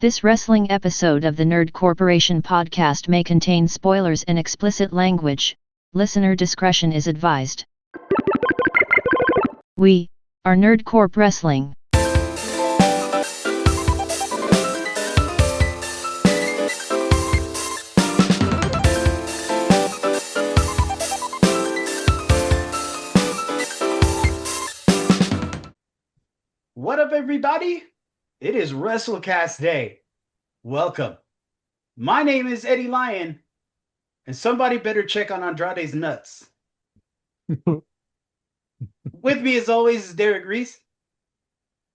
This wrestling episode of the Nerd Corporation podcast may contain spoilers and explicit language. Listener discretion is advised. We are Nerd Corp Wrestling. What up, everybody? It is WrestleCast Day. Welcome. My name is Eddie Lyon, and somebody better check on Andrade's nuts. With me, as always, is Derek Reese.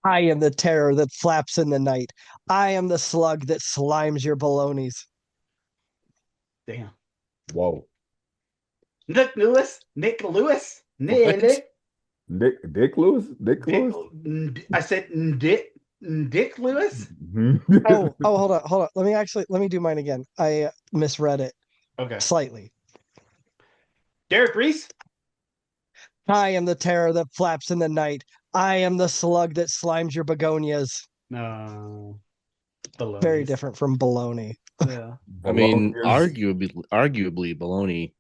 I am the terror that flaps in the night. I am the slug that slimes your balonies. Damn. Whoa. Nick Lewis. Dick Lewis? Dick Lewis? I said Dick Lewis? Oh, hold on. Let me do mine again. I misread it Okay. slightly. Derek Reese. I am the terror that flaps in the night. I am the slug that slimes your begonias. No. Very different from baloney. Yeah. I mean, Bologna. arguably, bologna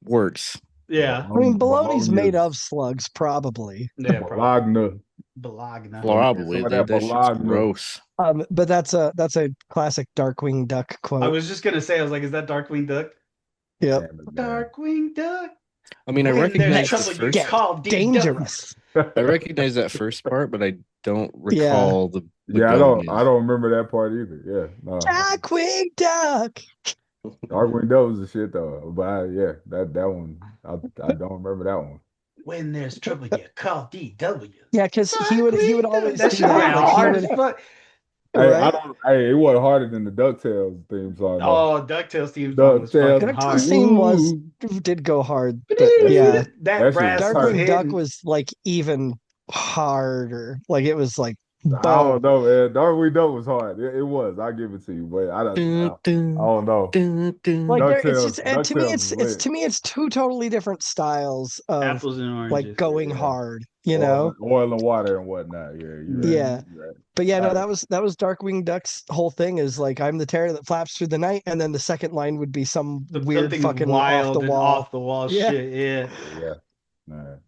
works. Yeah. I mean, baloney's Bologna made is- of slugs, probably. Yeah, Bologna. Bologna. Probably. Some of That that shit's bologna. gross. But that's a classic Darkwing Duck quote. I was just going to say, I was like, is that Darkwing Duck? Yep. Damn it, man. Darkwing Duck. I mean, I When recognize there's the trouble, you first. Get call D dangerous. I recognize that first part, but I don't Yeah. recall the. Yeah, I don't begonias. remember that part either. Yeah. No. Darkwing Duck. Darkwing Duck was the shit though. But yeah, that one I don't remember that one. When there's trouble, you call DW. Yeah, because he would always That do shit went that. Like, he hard would- as fuck. Right? It wasn't harder than the DuckTales theme song. though. Oh, DuckTales theme song was DuckTales. fucking DuckTales hard. theme did go hard, but yeah, That That brass shit was hurt. Darkwing Duck hitting. was like even harder. Like it was like I don't know, man. Darkwing Duck was hard. It was. I'll give it to you, but I don't know. like it's just DuckTales- to me DuckTales was it's two totally different styles of Apples and oranges. like going yeah. hard, you know. Oil and water and whatnot. Yeah. You're right. Yeah. You're right. But yeah, no, that was Darkwing Duck's whole thing is like I'm the terror that flaps through the night, and then the second line would be some weird Something fucking wild off the and wall. off the wall Yeah. shit. Yeah. Yeah. All right.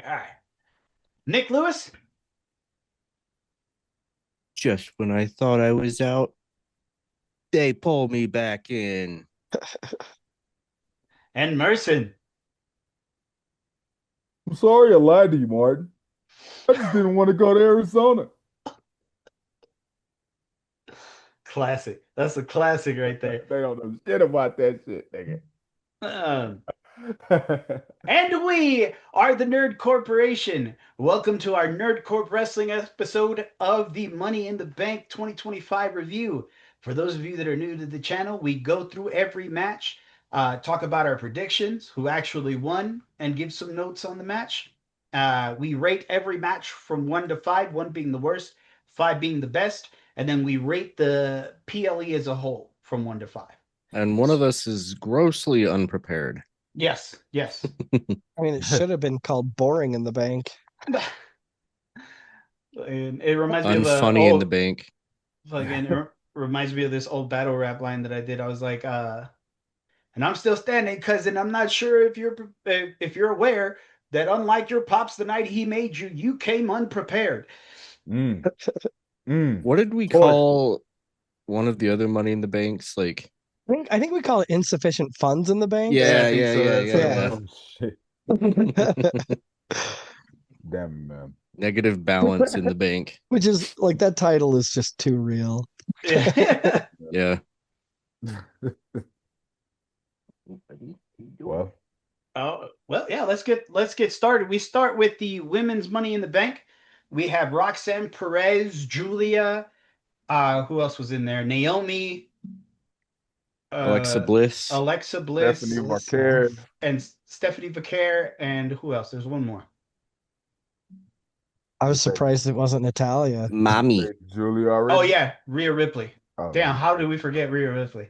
All right. Nick Lewis. Just when I thought I was out, they pulled me back in. And Merson. I'm sorry I lied to you, Martin. I just didn't want to go to Arizona. Classic. That's a classic right there. They don't know shit about that shit, nigga. And we are the Nerd Corporation. Welcome to our Nerd Corp Wrestling episode of the Money in the Bank 2025 review. For those of you that are new to the channel, we go through every match, talk about our predictions, who actually won, and give some notes on the match. We rate every match from 1 to 5, 1 being the worst, 5 being the best, and then we rate the PLE as a whole from 1 to 5. And one of us is grossly unprepared. Yes. I mean, it should have been called Boring in the Bank. And it reminds me of Unfunny in the bank. reminds me of this old battle rap line that I did. I was like, and I'm still standing, cousin. I'm not sure if you're aware that unlike your pops the night he made you, you came unprepared. What did we Boy. call one of the other Money in the Banks? Like, I think we call it insufficient funds in the bank. yeah, I think so. yeah. That's Oh, shit. Damn, man. Negative balance in the bank. Which is like that title is just too real. Yeah. Well, Yeah. Let's get started. We start with the women's Money in the Bank. We have Roxanne Perez, Julia. Who else was in there? Naomi. Alexa Bliss. Stephanie Marquez. and Stephanie Vaquer, and who else? There's one more. I was surprised it wasn't Natalia. Mommy. Julia already. Oh yeah, Rhea Ripley. Oh, Damn, how did we forget Rhea Ripley?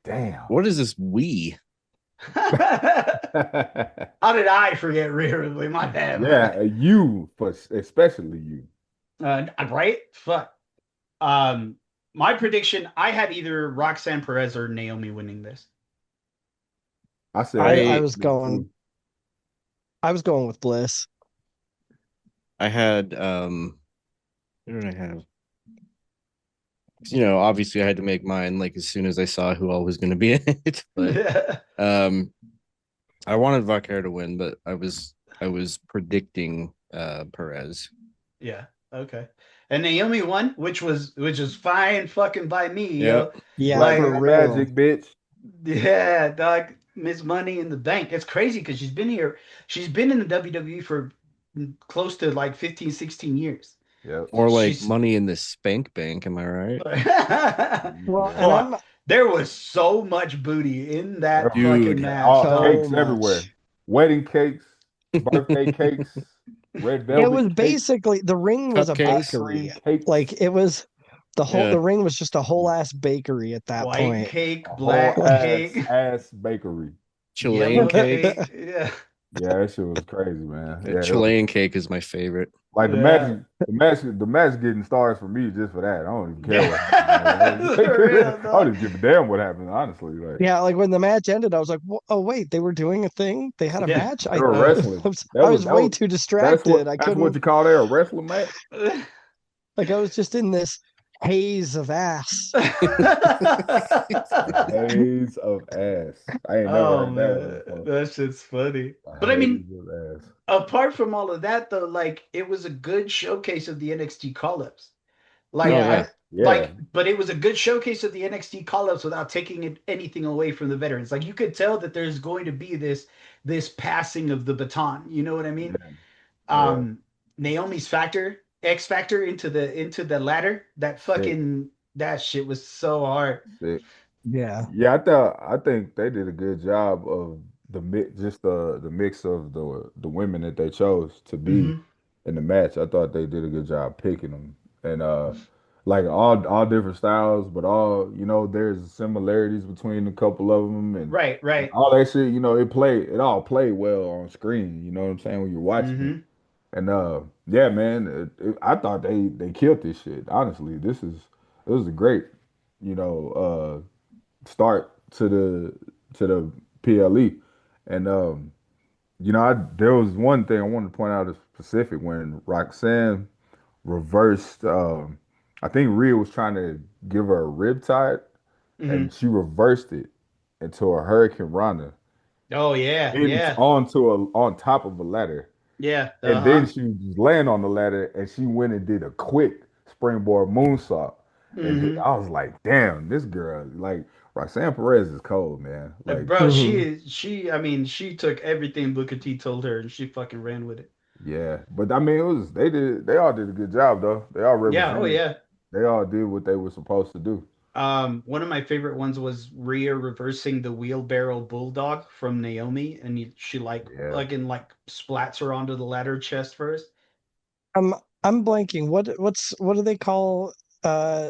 Damn. What is this we? How did I forget Rhea Ripley? My bad. Yeah, you, but especially you. Right? Fuck. My prediction, I had either Roxanne Perez or Naomi winning this. I said I I was me going too. with Bliss. I had what did I have? Obviously I had to make mine like as soon as I saw who all was going to be in it. But um, I wanted Vaquer to win, but I was predicting Perez. Yeah. Okay. And Naomi won, which is fine fucking by me, Yeah, yo. Yeah, Bring Like, for that real. magic, bitch. yeah, dog, Miss Money in the Bank. It's crazy because she's been here. She's been in the WWE for close to like 15, 16 years. Yep. or like She's money in the spank bank. Am I right, Well, and Yeah. oh, I'm there was so much booty in that Everywhere. fucking dude? match, All dog. so cakes much. everywhere. Wedding cakes, birthday cakes, red It was velvet cakes, basically the ring was a ice Cupcakes. bakery. cream cakes, Like it was Yeah, the ring was just a whole ass bakery at that White point. cake, a whole black cake, ass bakery. Chilean yellow cake. cake. Yeah. Yeah, that shit was crazy, man. The Yeah, it was Chilean cake is my favorite. like Yeah. the match getting stars for me just for that. I don't even care what happened. For real, I don't dog. even give a damn what happened, honestly. Like Yeah, like when the match ended, I was like, "Oh wait, they were doing a thing. They had a Yeah. match." they were wrestling. I was way too distracted. I That's what couldn't you call there a wrestling match. like I was just in this haze of ass. Haze of ass. I ain't never Oh heard that one man, before. that shit's funny. A But I mean, haze of ass. apart from all of that, though, like it was a good showcase of the NXT call-ups. Like Oh Yeah. yeah, I Yeah, but it was a good showcase of the NXT call-ups without taking anything away from the veterans. Like you could tell that there's going to be this passing of the baton. You know what I mean? yeah, yeah. Um, Naomi's X factor into the ladder. That Sick, fucking that shit was so hard. sick. Yeah. Yeah, I think they did a good job of the mix, just the mix of the women that they chose to be Hmm. in the match. I thought they did a good job picking them, and like all different styles, but all there's similarities between a couple of them, Right, and right. all that shit. It all played well on screen. You know what I'm saying when you're watching it. Hmm. And yeah, man, I thought they killed this shit. Honestly, it was a great, start to the PLE. And there was one thing I wanted to point out is specific when Roxanne reversed. I think Rhea was trying to give her a rib tide, Hmm. and she reversed it into a Hurricane Rana, Oh yeah, and yeah, on top of a ladder. yeah. And then Uh-huh. she was laying on the ladder and she went and did a quick springboard moonsault. Hmm. I was like, damn, this girl, like Roxanne Perez is cold, man. Like, Bro, Mhm. I mean, she took everything Booker T told her and she fucking ran with it. yeah. But I mean, they all did a good job though. They all Yeah, oh represented. yeah. They all did what they were supposed to do. One of my favorite ones was Rhea reversing the wheelbarrow bulldog from Naomi, and she like Yeah. fucking like splats her onto the ladder chest first. I'm blanking. What do they call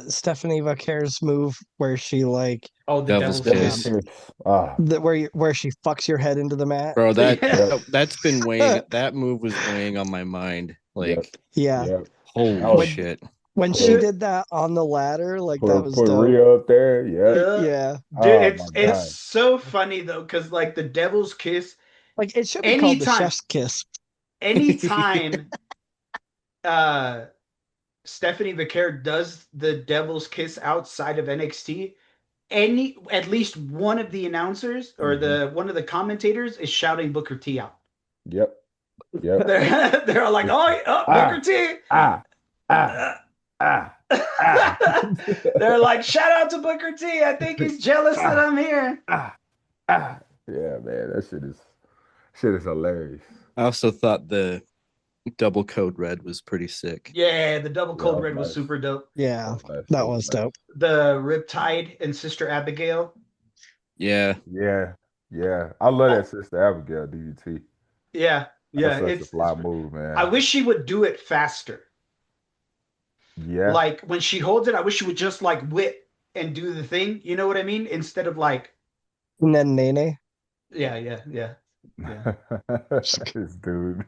Stephanie Vaquer's move where she like Oh, the Devil's devil's kiss. kiss. Ah, where she fucks your head into the mat? bro. That Yeah. yep, that's been weighing. That move was weighing on my mind. yep, Like, Yeah. yep. That holy was When shit. when she put did that on the ladder, like that was put dope. Rhea up there. Yep. Yeah. Yeah. Dude, Oh my it's God. so funny though, because like the devil's kiss, Like it should be called the anytime, chef's kiss. anytime uh Stephanie Vaquer does the devil's kiss outside of NXT, at least one of the announcers or Hmm. the one of the commentators is shouting Booker T out. Yep. Yep. They're like, It's, oh, Booker ah, T. ah, ah, ah, ah. They're like, shout out to Booker T. I think he's jealous that Ah, I'm here. ah, ah. Yeah, man, that shit is hilarious. I also thought the double code red was pretty sick. Yeah, the double Yeah, that cold was red was nice. super dope. Yeah. That was nice. That was dope. The Riptide and Sister Abigail. Yeah, Yeah, yeah. I love that Sister Abigail DDT. Yeah, That's yeah. such a fly move, I man. wish she would do it faster. Yeah, Like when she holds it, I wish she would just like whip and do the thing. You know what I mean? Instead of like, And then Nene. yeah, yeah, yeah, yeah. this dude.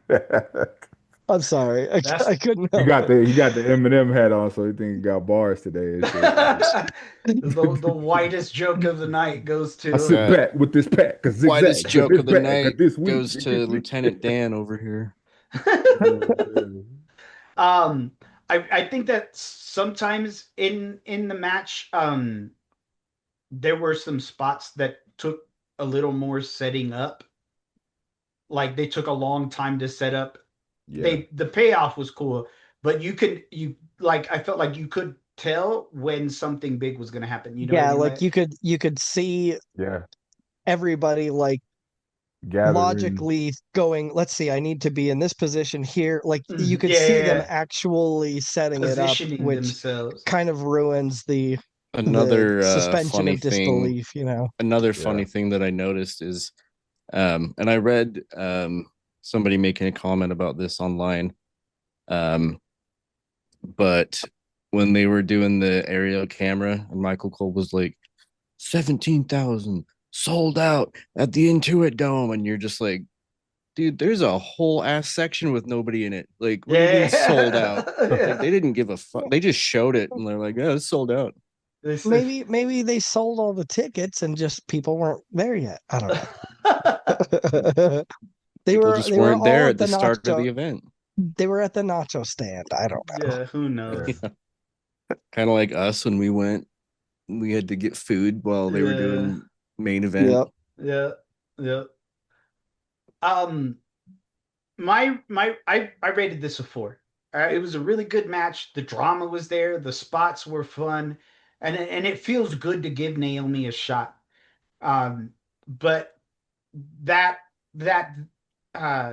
I'm sorry. That's I couldn't He help got it. the Eminem hat on, so he think he got bars today and shit. the whitest joke of the night goes I to sit back with this pack, cause Widest zigzag, cause joke this of the bag, cause night this week, goes it to gets me. Lieutenant Dan over here. um I think that sometimes in the match there were some spots that took a little more setting up. Like they took a long time to set up. Yeah, The payoff was cool, but you like I felt like you could tell when something big was gonna happen. You know what I Yeah, mean? like Like you could see yeah. everybody like Gathering. logically going, let's see, I need to be in this position here. Like you could yeah, see them yeah, actually setting it up, positioning which themselves. kind of ruins the Another suspension funny of thing, disbelief, you know. another Yeah, funny thing that I noticed is, and I read somebody making a comment about this online, um, but when they were doing the aerial camera, and Michael Cole was like, 17,000 sold out at the Intuit Dome, and you're just like, dude, there's a whole ass section with nobody in it. Like, what do you mean sold out? Yeah, Like, yeah. they didn't give a fuck. They just showed it, and they're like, yeah, it's sold out. This is Maybe they sold all the tickets and just people weren't there yet. I don't know. People just They were weren't all there at at the the start of nacho the event. they were at the nacho stand. I don't know. yeah, who yeah. knows? Kind of like us when we went, we had to get food while they were Yeah, doing main event. Yep. yeah, yeah. Um, I rated this a 4. It was a really good match. The drama was there. The spots were fun, and it feels good to give Naomi a shot. But that that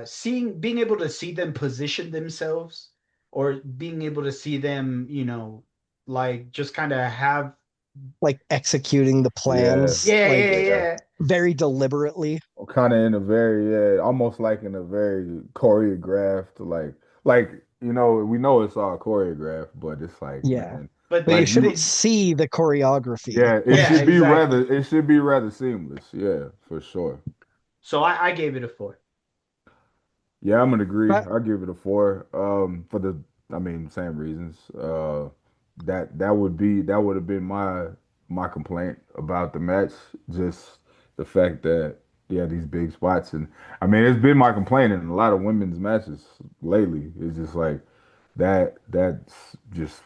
seeing being able to see them position themselves or being able to see them, like just kind of have Like executing the Yeah, plans yeah, like yeah, yeah. yeah. very deliberately. Kind of in a very, yeah, almost like in a very choreographed, we know it's all choreographed, but it's like, Yeah. man, But But you like shouldn't they see the choreography. yeah, yeah, exactly. it should be rather seamless. Yeah, for sure. So I gave it a 4. Yeah, I'm gonna agree. But I'll give it a 4. For the, I mean, same reasons. That would have been my complaint about the match. Just the fact that yeah, these big spots, and I mean, it's been my complaint in a lot of women's matches lately. It's just like that's just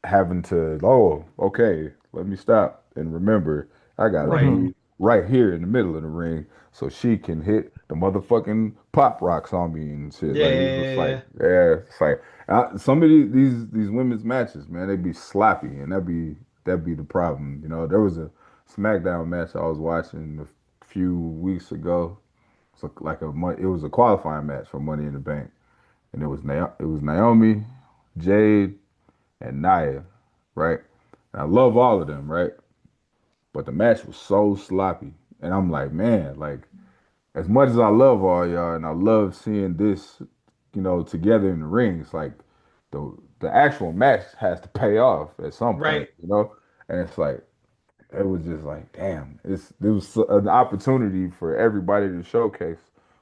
having to, oh, okay, let me stop and remember I gotta Right. mhm. be right here in the middle of the ring so she can hit the motherfucking pop rocks on me and shit. Yeah, Like it's just like, yeah, yeah, it's like some of these women's matches, man, they be sloppy, and that'd be the problem. You know, there was a SmackDown match I was watching a few weeks ago. So like it was a qualifying match for Money in the Bank, and it was Naomi, Jade, and Nia, right? And I love all of them, right? But the match was so sloppy. And I'm like, man, like as much as I love all y'all and I love seeing this, together in the ring, it's like the actual match has to pay off at some point, right. And it's like it was just like, damn, there was an opportunity for everybody to showcase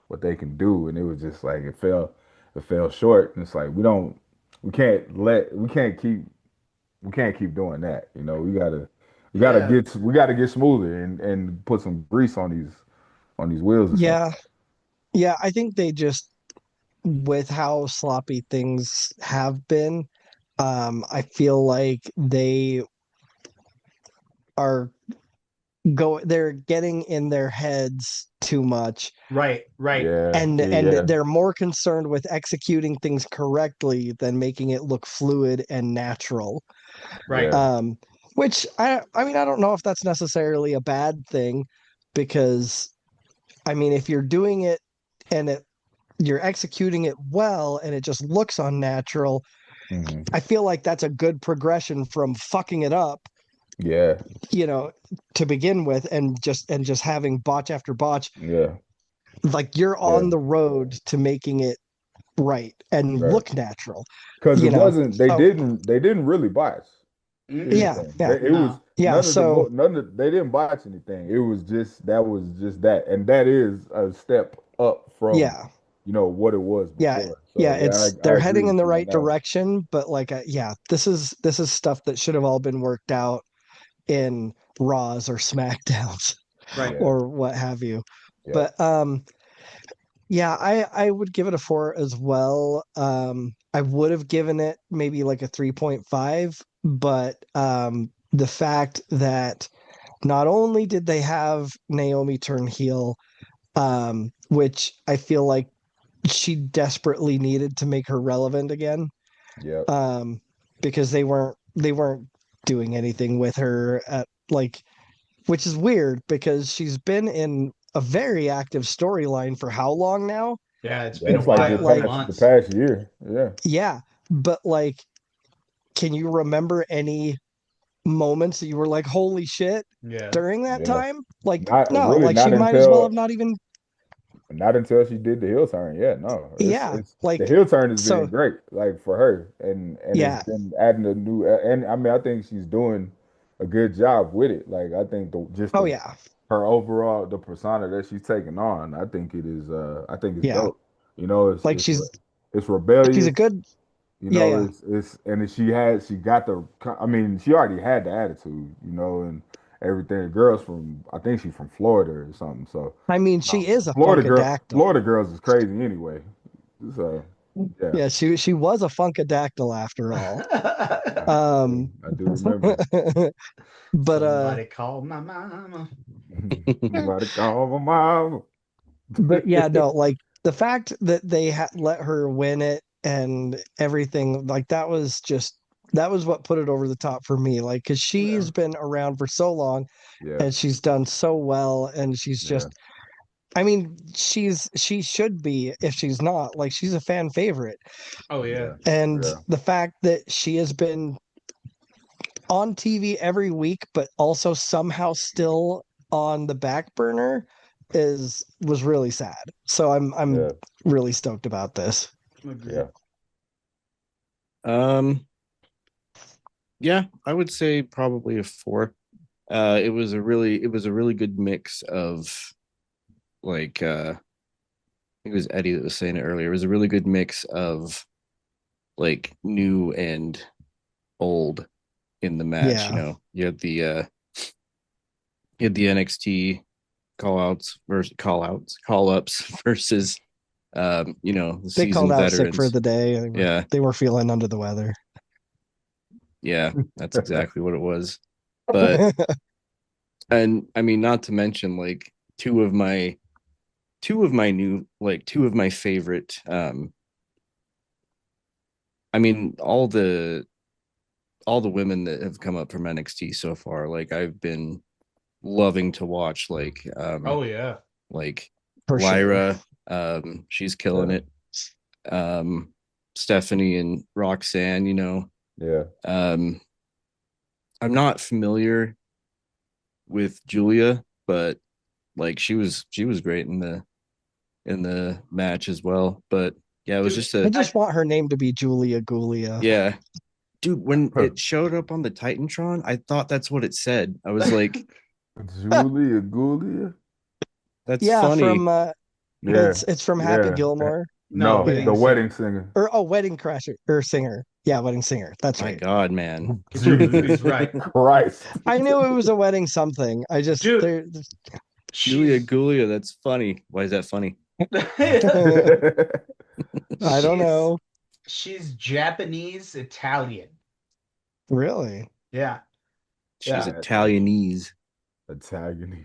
what they can do, and it was just like it fell short. And it's like we can't keep doing that. Yeah. We gotta get smoother and put some grease on these wheels or something. Yeah. Yeah, I think they just with how sloppy things have been, I feel like they are they're getting in their heads too much Right, right, Yeah, and yeah, they're more concerned with executing things correctly than making it look fluid and natural. right. yeah, Um, which I mean I don't know if that's necessarily a bad thing because I mean if you're doing it and you're executing it well and it just looks unnatural, hmm I feel like that's a good progression from fucking it up, yeah, you know, to begin with and just having botch after botch. yeah, Like you're yeah. on the road to making it right and Right. look natural, Because it you know. wasn't So they didn't really botch Mm-mm. yeah, anything. yeah, It was No. yeah. So they didn't botch anything. It was just that, and that is a step up from yeah, what it was Yeah, before. So yeah, yeah, I they're agree heading in with the you on right that one. direction, but like yeah, this is stuff that should have all been worked out in Raws or SmackDowns Right. Yeah, or what have you. yeah, But yeah, I would give it a 4 as well. I would have given it maybe like a 3.5, but the fact that not only did they have Naomi turn heel, which I feel like she desperately needed to make her relevant again, yeah, because they weren't doing anything with her at like, which is weird because she's been in a very active storyline for how long now? Yeah, it's yeah. been a It's like But while, like, the months. past year. Yeah, yeah, but like, can you remember any moments that you were like, holy shit, Yeah. during that yeah. time? Like, Not no, really, like she might as well have not even, not until she did the heel turn. Yeah, no, yeah, it's the like, heel turn has been so great, like for her, and it's yeah, been adding a new. And I mean, I think she's doing a good job with it. Like I think oh yeah, her overall the persona that she's taking on, I think it's yeah, dope. You know, like it's she's a rebellious. good, You yeah, know, yeah. and she got I mean, she already had the attitude, and everything. The girls from, I think she's from Florida or something. So, I mean, she is a funkadactyl. Florida girls is crazy anyway. So, yeah, Yeah, she was a funkadactyl after all. I do remember. But Somebody call my mama. Somebody call my mom. but yeah, no, like the fact that they let her win it and everything, like that was what put it over the top for me. Like, because Yeah. she's been around for so long Yeah, and she's done so well, and she's yeah, just, I mean, she should be, if she's not, like, she's a fan favorite. Oh yeah. yeah, And yeah, the fact that she has been on TV every week, but also somehow still on the back burner was really sad. So I'm yeah, really stoked about this. Agreed. yeah. Um, yeah, I would say probably a 4. It was a really good mix of like I think it was Eddie that was saying it earlier. It was a really good mix of like new and old in the match. Yeah. You had the NXT call ups versus the They called seasoned out sick for veterans. the day. Yeah, They were feeling under the weather. yeah, that's exactly what it was. But and I mean, not to mention like two of my favorite I mean all the women that have come up from NXT so far, like I've been loving to watch Oh yeah. like For sure. Lyra, she's killing Yeah, it. Stephanie and Roxanne, yeah. Um I'm not familiar with Julia, but like she was great in the match as well. But yeah, it was Dude, just I a just want her name to be Julia Gulia. yeah. Dude, when it showed up on the Titantron, I thought that's what it said. I was like, Julia Gulia. that's Yeah, funny. from Yeah, it's from Happy yeah. Gilmore. no, No, Yeah. the wedding singer. wedding singer. Or Wedding Crasher or Singer. Yeah, Wedding Singer. That's My right. God, man. He's right. Christ. I knew it was a wedding something. I just Dude, there Julia she's Gulia, that's funny. Why is that funny? I don't she's know. she's Japanese Italian. Really. Yeah. She's Yeah. Italianese. Italianese.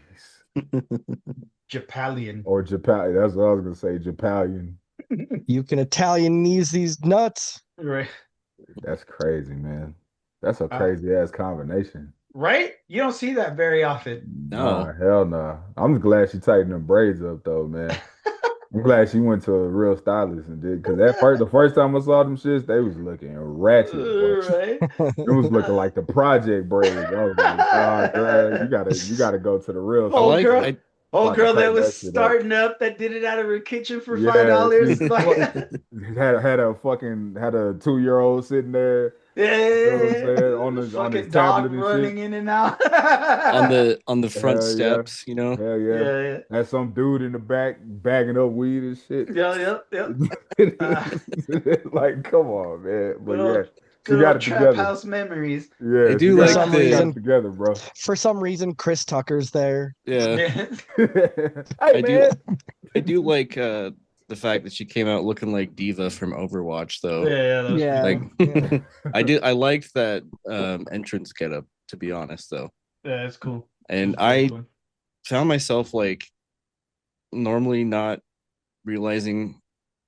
Japalian. Or Japan. That's what I was gonna say. Japalian. You can Italianese these nuts. Right. That's crazy, man. That's a Uh, crazy ass combination. right? You don't see that very often. Nah, No. hell nah. I'm just glad she tightened them braids up though, man. I'm glad she went to a real stylist and did, because the first time I saw them shits, they was looking ratchet, boy. Right. It was looking like the project braids. I was like, nah, girl, you gotta go to the real I Old like girl. studio. I Old About to girl that tighten was that shit up. starting up that did it out of her kitchen for Yeah, $5. she Like had a 2-year-old sitting there You know what I'm Yeah, saying? On his fucking dog tablet and running shit. in and out. on the front Hell yeah. steps, you know. Hell yeah. Yeah, yeah, Had some dude in the back bagging up weed and shit. yeah, yeah, yeah. Uh, Like, come on, man. But good yeah, old, she good got old it trap together. house memories. I Yeah, do For like some she got the it reason, together, bro. Chris Tucker's there. yeah. Yeah, Hey I do man. I do like the fact that she came out looking like Diva from Overwatch yeah, though. yeah. That was pretty Yeah. Like cool. Yeah. I liked that entrance getup, to be honest though. Yeah, it's cool. And It's very I cool. found myself like normally not realizing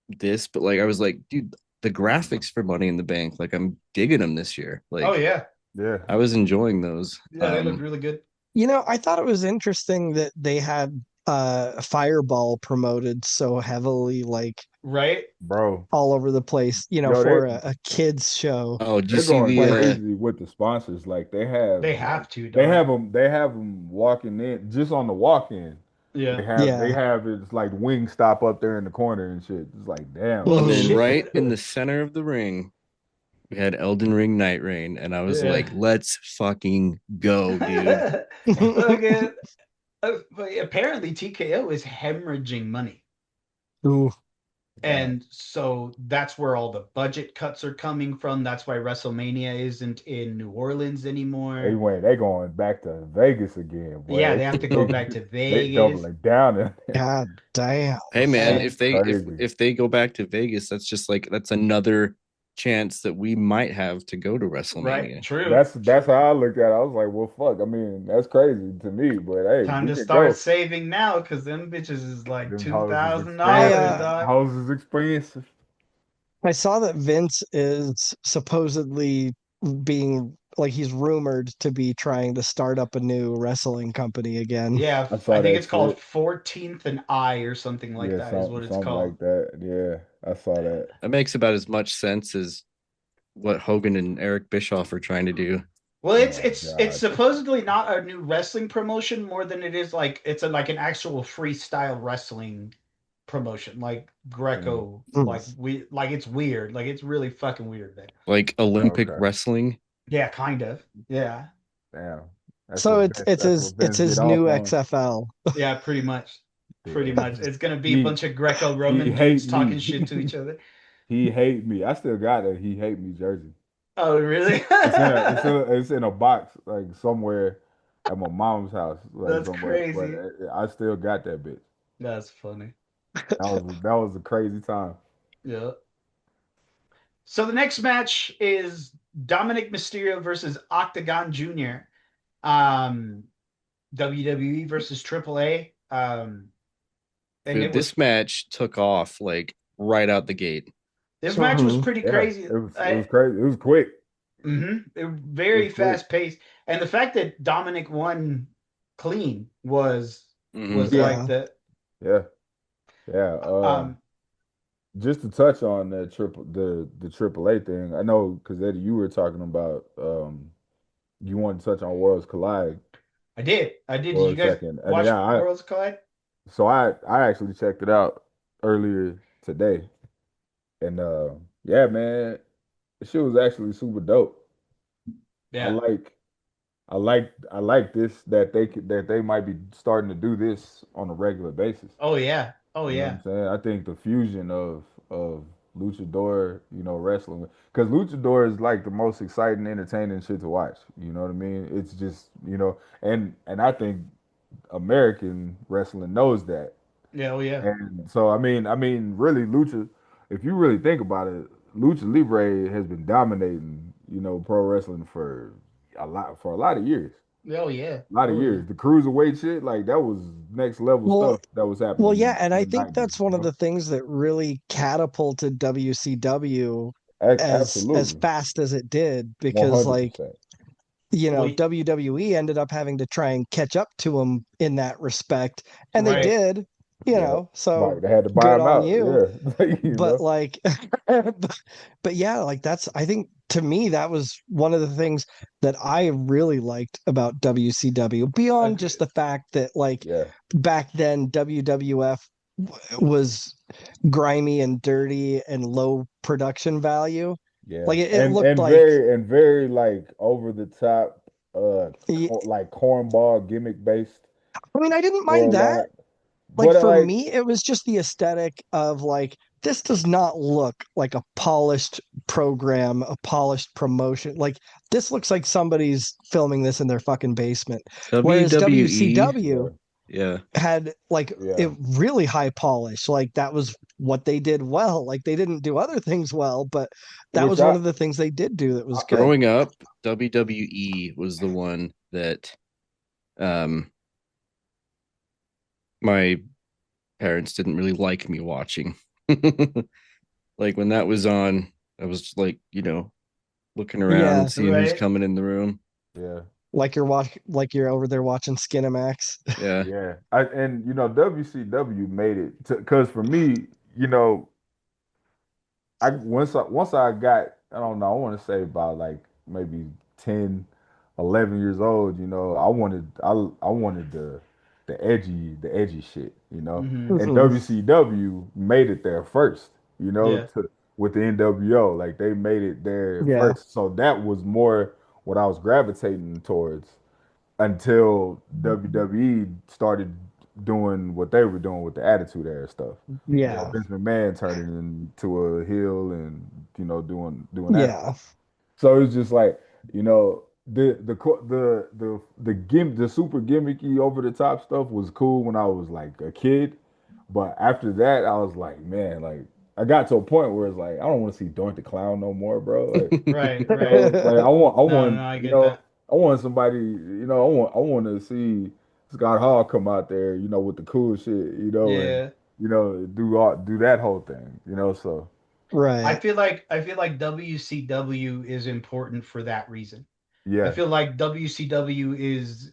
this, but like I was like, dude, the graphics for Money in the Bank, like I'm digging them this year. Oh Like yeah, Yeah. I was enjoying those. yeah. They looked really good. I thought it was interesting that they had Fireball promoted so heavily, like Right? Bro. all over the place, Yo, for a kids show. Oh, did you they're see going the Like, crazy with the sponsors. Like They have to, they dog. have them walking in just on the walk in. Yeah. They yeah. have it's like wing stop up there in the corner and shit. It's like damn. Oh and then shit. right in the center of the ring, we had Elden Ring Night Rain, and I was Yeah. like, let's fucking go, dude. Fucking, but apparently TKO is hemorrhaging money. Ooh. And so that's where all the budget cuts are coming from. That's why WrestleMania isn't in New Orleans anymore. They going back to Vegas again, boy. Yeah, they have to go back to They Vegas. doubling down in there. God damn. Hey man, And- if they Crazy. if they go back to Vegas, that's just like that's another chance that we might have to go to WrestleMania. Right, true. That's how I looked at it. I was like, well, fuck. I mean, that's crazy to me, but hey, Time we to can start go. saving now because them bitches is like Them $2,000, dog. houses expensive. I saw that Vince is supposedly being like he's rumored to be trying to start up a new wrestling company again. Yeah, I saw I think that it's called shit. 14th and I or something like that is what it's something called. like that. Yeah, I saw that. That makes about as much sense as what Hogan and Eric Bischoff are trying to do. Well, Oh, it's God. supposedly not a new wrestling promotion more than it is like it's like an actual freestyle wrestling promotion, like Greco, like it's weird, like it's really fucking weird, man. Like Olympic Okay. wrestling. Yeah, kind of. Yeah, Damn. So it's his new XFL. yeah, pretty much. Pretty Yeah. much, it's gonna be a bunch of Greco-Roman he dudes hate talking me. shit to each other. He hate me. I still got a he hate me jersey. Oh, really? It's in a box like somewhere at my mom's house. Like That's somewhere. crazy. But I still got that bitch. That's funny. That was a crazy time. Yeah. So the next match is Dominic Mysterio versus Octagon Jr. WWE versus AAA. And Dude, this match took off like right out the gate. This match was pretty Yeah, crazy. it was crazy. It was quick. It was very It was quick. fast paced, and the fact that Dominic won clean was Mhm. Yeah. like that. Yeah. Yeah. Just to touch on the AAA thing, I know because Eddie, you were talking about you wanted to touch on Worlds Collide. I did. Did for you a guys second. watch Yeah, Worlds Collide? So I actually checked it out earlier today, and yeah, man, the shit was actually super dope. Yeah. I like this that they might be starting to do this on a regular basis. Oh yeah. Oh You know what yeah. I'm saying? I think the fusion of luchador, wrestling, because luchador is like the most exciting, entertaining shit to watch. You know what I mean? It's just, and I think American wrestling knows that. Yeah. Oh yeah. And so really lucha, if you really think about it, lucha libre has been dominating, pro wrestling for a lot of years. Oh yeah. A lot of Oh, years. The cruiserweight shit, like that was next level Well- stuff that was happening. Well, yeah, and I in the think 90s, that's one of the things that really catapulted WCW as Absolutely. fast as it did, because 100%. Well, WWE ended up having to try and catch up to them in that respect, and they Right. did, Yeah. so Like, they had to buy good him on out. you. Yeah. but like but yeah, like that's, I think, to me, that was one of the things that I really liked about WCW, beyond just the fact that, like, yeah. back then WWF was grimy and dirty and low production value. Yeah, Like it and looked and like very like over the top, y- like cornball gimmick based I mean, I didn't for a mind that. lot. Like But for like, me, it was just the aesthetic of like this does not look like a polished program, a polished promotion. Like this looks like somebody's filming this in their fucking basement. Whereas WWE. yeah, WCW Yeah. had like yeah, it really high polish. Like that was what they did well. Like they didn't do other things well, but that which was one of the things they did do that was good. Growing up, WWE was the one that um my parents didn't really like me watching. Like when that was on, I was like, looking Yeah, around, seeing who's Right. coming in the room. yeah, like you're over there watching Skinamax. Yeah. yeah. And WCW made it because for me, you know, once I got, I don't know, I want to say about like maybe 10, 11 years old, I wanted the edgy shit, Mm-hmm. and Mhm. WCW made it there first, Yeah. with the NWO, like they made it there Yeah. first, so that was more what I was gravitating towards until WWE started doing what they were doing with the Attitude Era stuff. Yeah. Vince McMahon turning into a heel and doing that. Yeah. So it's just like the super gimmicky over the top stuff was cool when I was like a kid, but after that I was like, man, like I got to a point where it's like I don't want to see Doink the Clown no more, bro. Like Right. Right. like No, no, no, I get that. I want somebody, I want to see Scott Hall come out there, with the cool shit, and Yeah. do that whole thing, so Right. I feel like WCW is important for that reason. I yeah. feel like WCW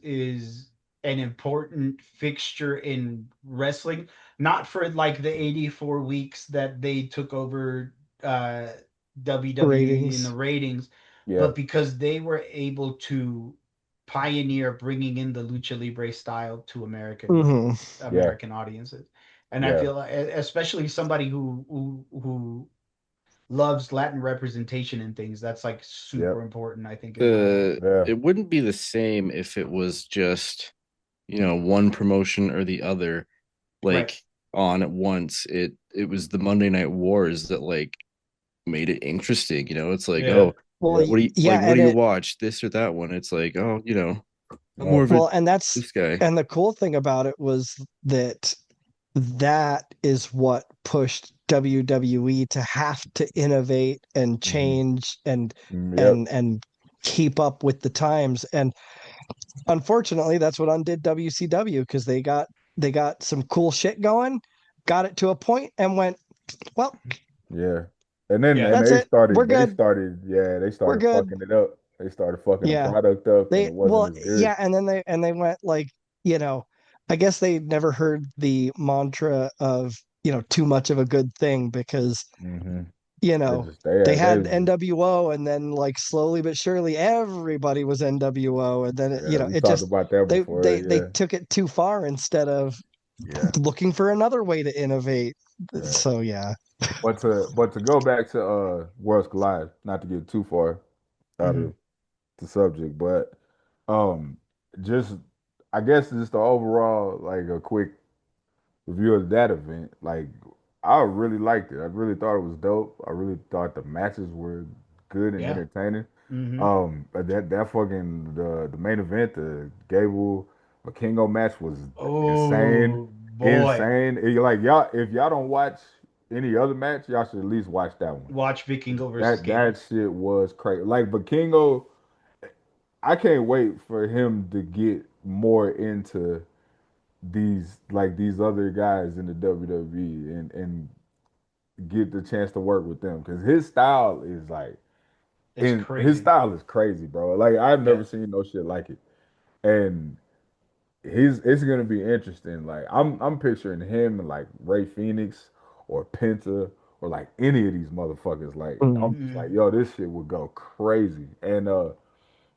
is an important fixture in wrestling, not for like the 84 weeks that they took over uh WWE in the Ratings. ratings, Yeah. but because they were able to pioneer bringing in the lucha libre style to Hmm. Yeah. American audiences. And I Yeah. feel like, especially somebody who loves Latin representation and things. That's like super Yep. important, I think, in my eyes. Yeah. It wouldn't be the same if it was just, one promotion or the other, Right. like on at once. It was the Monday Night Wars that like made it interesting. It's like, Yeah. oh, Well, Yep. yeah, what and do you it watch? This or that one? It's like, oh, I'm Yeah. more of a well, and that's this guy. and the cool thing about it was that that is what pushed WWE to have to innovate and Hmm. change and Yep. keep up with the times. And unfortunately, that's what undid WCW because they got some cool shit going, got it to a point, and went, well, Yeah. And Yeah. that's it. We're good. they We're started good. fucking it up. They started fucking the Yeah. product up and They it wasn't well, as good. yeah, and then they went like, you know, I guess they never heard the mantra of, too much of a good thing because, Hmm. you They know, just they they had they had NWO and then like slowly but surely everybody was NWO and then yeah, we it talked just about that before. they Yeah. took it too far instead of Yeah. looking for another way to innovate. Yeah. So yeah. But to go back to Worlds Collide, not to get too far out Hmm. of the subject, but um just I guess just the overall like a quick review of that event. Like I really liked it. I really thought it was dope. I really thought the matches were good and Yeah. entertaining. Hmm. But that fucking the main event, the Gable Kingo match was insane, Oh boy. insane. Like y'all, if y'all don't watch any other match, y'all should at least watch that one. Watch Vikingo versus That Gable. shit was crazy. Like Vikingo, I can't wait for him to get more into these other guys in the WWE and get the chance to work with them because his style is like It's his crazy. style is crazy, bro. Like I've Yeah. never seen no shit like it, and it's gonna be interesting. Like I'm picturing him and like Ray Phoenix or Penta or like any of these motherfuckers. Like I'm Mm. just like, Mm. yo, this shit would go crazy, and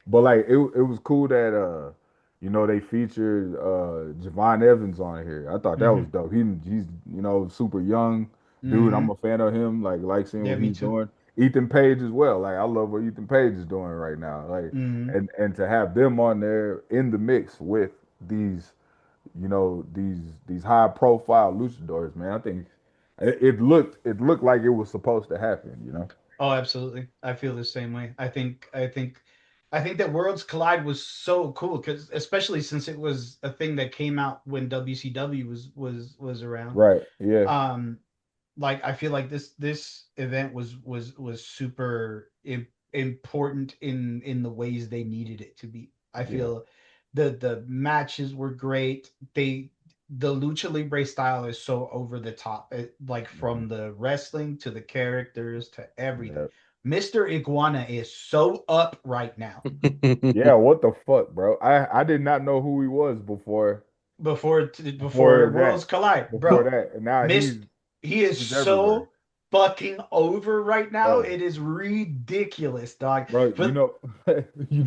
but like it was cool that they featured Javon Evans on here. I thought that was Hmm. dope. He's super young dude. I'm Hmm. a fan of him. Like seeing Yeah, what me he's too. doing. Ethan Page as well. Like I love what Ethan Page is doing right now. Like Mhm. and to have them on there in the mix with these, these high profile luchadors, man. I think it looked like it was supposed to happen. Oh, absolutely. I feel the same way. I think that Worlds Collide was so cool because especially since it was a thing that came out when WCW was around. Right. Yeah. Um, like I feel like this event was super important in the ways they needed it to be. I Yeah. feel the matches were great. The lucha libre style is so over the top, like Mhm. from the wrestling to the characters to everything. Yeah. Mr. Iguana is so up right now. Yeah. What the fuck, bro? I did not know who he was before Before before Worlds that. Collide, Before bro. that. And now he's Missed. He is he's everywhere. so fucking over right now. Bro. It is ridiculous, dog. Bro, For you know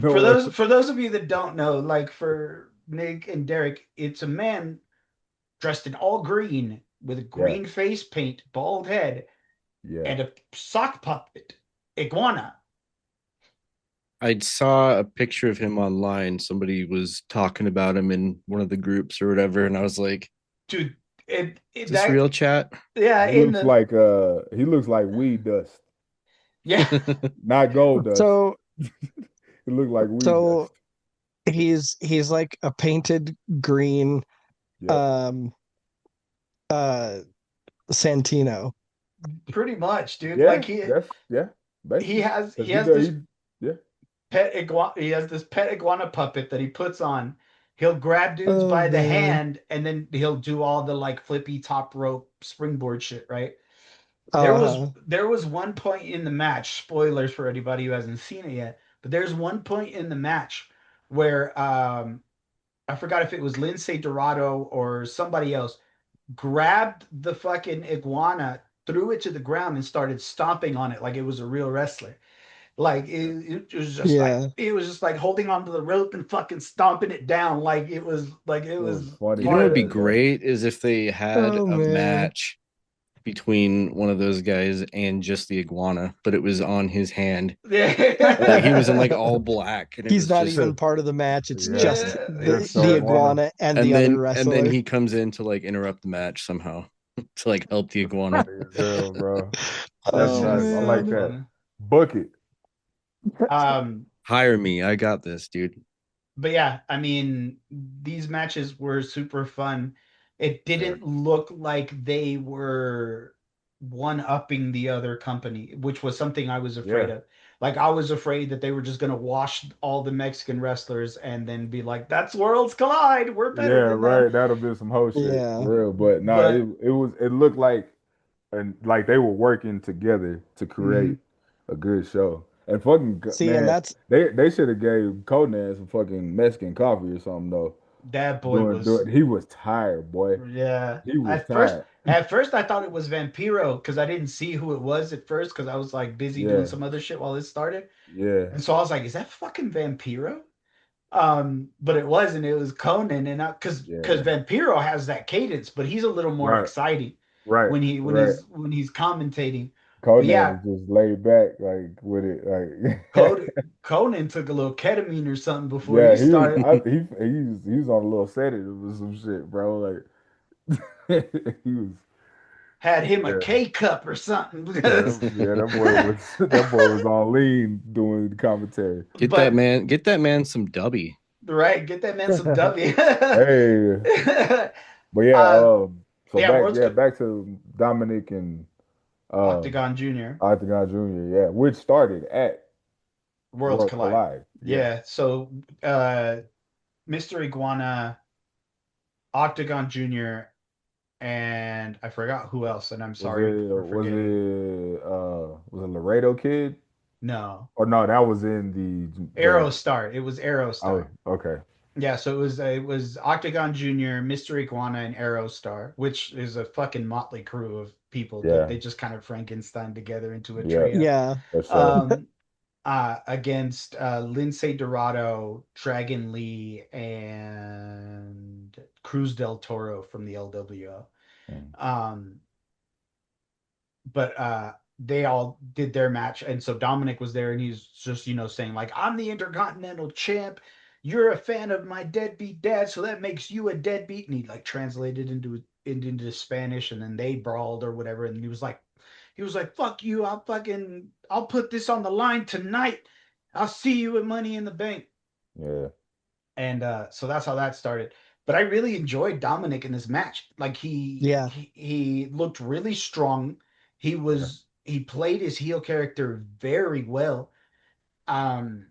for what? those of you that don't know, like for Nick and Derek, it's a man dressed in all green with Yeah. green face paint, bald head, Yeah. and a sock puppet iguana. I saw a picture of him online. Somebody was talking about him in one of the groups or whatever, and I was like, Dude, "Is this that real chat?" yeah, He in looks the like he looks like weed dust. yeah. Not gold dust. So It looked like weed so dust. he's like a painted green Yeah. um uh Santino. Pretty much, dude. Yeah, Like he that's yeah, he basically. has he Because has this yeah, pet iguana puppet that he puts on. He'll grab dudes Oh by the man. hand and then he'll do all the like flippy top rope springboard shit, right? There was Uh-huh. there was one point in the match, spoilers for anybody who hasn't seen it yet, but there's one point in the match where I forgot if it was Lince Dorado or somebody else grabbed the fucking iguana, threw it to the ground and started stomping on it like it was a real wrestler. Like Yeah. it was just like holding onto the rope and fucking stomping it down like it it was was funny You know what part would of be as the hell. great is if they had Oh a man. match between one of those guys and just the iguana, but it was on his hand. Like he was in like all black, and it He's was not just, even part of the match. It's Yeah, just yeah, the it's just the just iguana. iguana and the other and then wrestler. he comes in to like interrupt the match somehow to like help the It's iguana. funny as hell, bro. that That's Oh shit nice. is I so like man. that. funny. Bucket. Um, Hire me, I got this, dude. but yeah, I mean, these matches were super fun. It Yeah. didn't look like they were one-upping the other company, which was something I was afraid Yeah. of. Like I was afraid that they were just gonna wash all the Mexican wrestlers and then be like, "That's Worlds Collide. We're better Yeah, than them." right. That'll be some whole shit Yeah. for real. But no, But it looked like and like they were working together to create mhm, a good show. And fucking See, and man, that's they should have gave Conan some fucking Mexican coffee or something though. that boy was, Doing he was tired, boy. yeah. He was At first, tired. at first I thought it was Vampiro because I didn't see who it was at first because I was like busy doing Yeah, some other shit while it started. yeah, And so I was like, is that fucking Vampiro? But it wasn't. It was Conan, and because yeah. Vampiro has that cadence, but he's a little more Right, exciting right, right. when he's commentating. But Conan yeah, was just laid back like with it, like Conan took a little ketamine or something before he yeah. He was started. he was on a little sedative or some shit, bro. Like he was. Had him a Yeah. K cup or something. Yeah, that boy was that boy was on lean doing the commentary. But Get that man some dubby. right, get that man some W. Hey, but yeah, uh, so yeah, World's back to Dominic and uh Octagon Junior. Octagon Jr. Yeah, which started at Worlds World Collide. Collide. Yeah, Yeah, so Mr. Iguana, Octagon Junior, and I forgot who else, and I'm sorry for forgetting. was it Laredo Kid? No, Or no, that was in the Aerostar. It was oh Aerostar. okay. Yeah, so it was Octagon Junior, Mr. Iguana, and Aerostar, which is a fucking motley crew of people that Yeah, they just kind of Frankenstein together into a yeah, trio. yeah. for sure. Um, against Lince Dorado, Dragon Lee, and Cruz del Toro from the LWO. Mm. But they all did their match, and so Dominic was there, and he's just saying like, I'm the Intercontinental Champ. You're a fan of my deadbeat dad, so that makes you a deadbeat. And he like translated into Spanish, and then they brawled or whatever. And he was like, fuck you, I'll put this on the line tonight. I'll see you at Money in the Bank. Yeah. And so that's how that started. But I really enjoyed Dominic in this match. Like Yeah. he looked really strong. He played his heel character very well. Um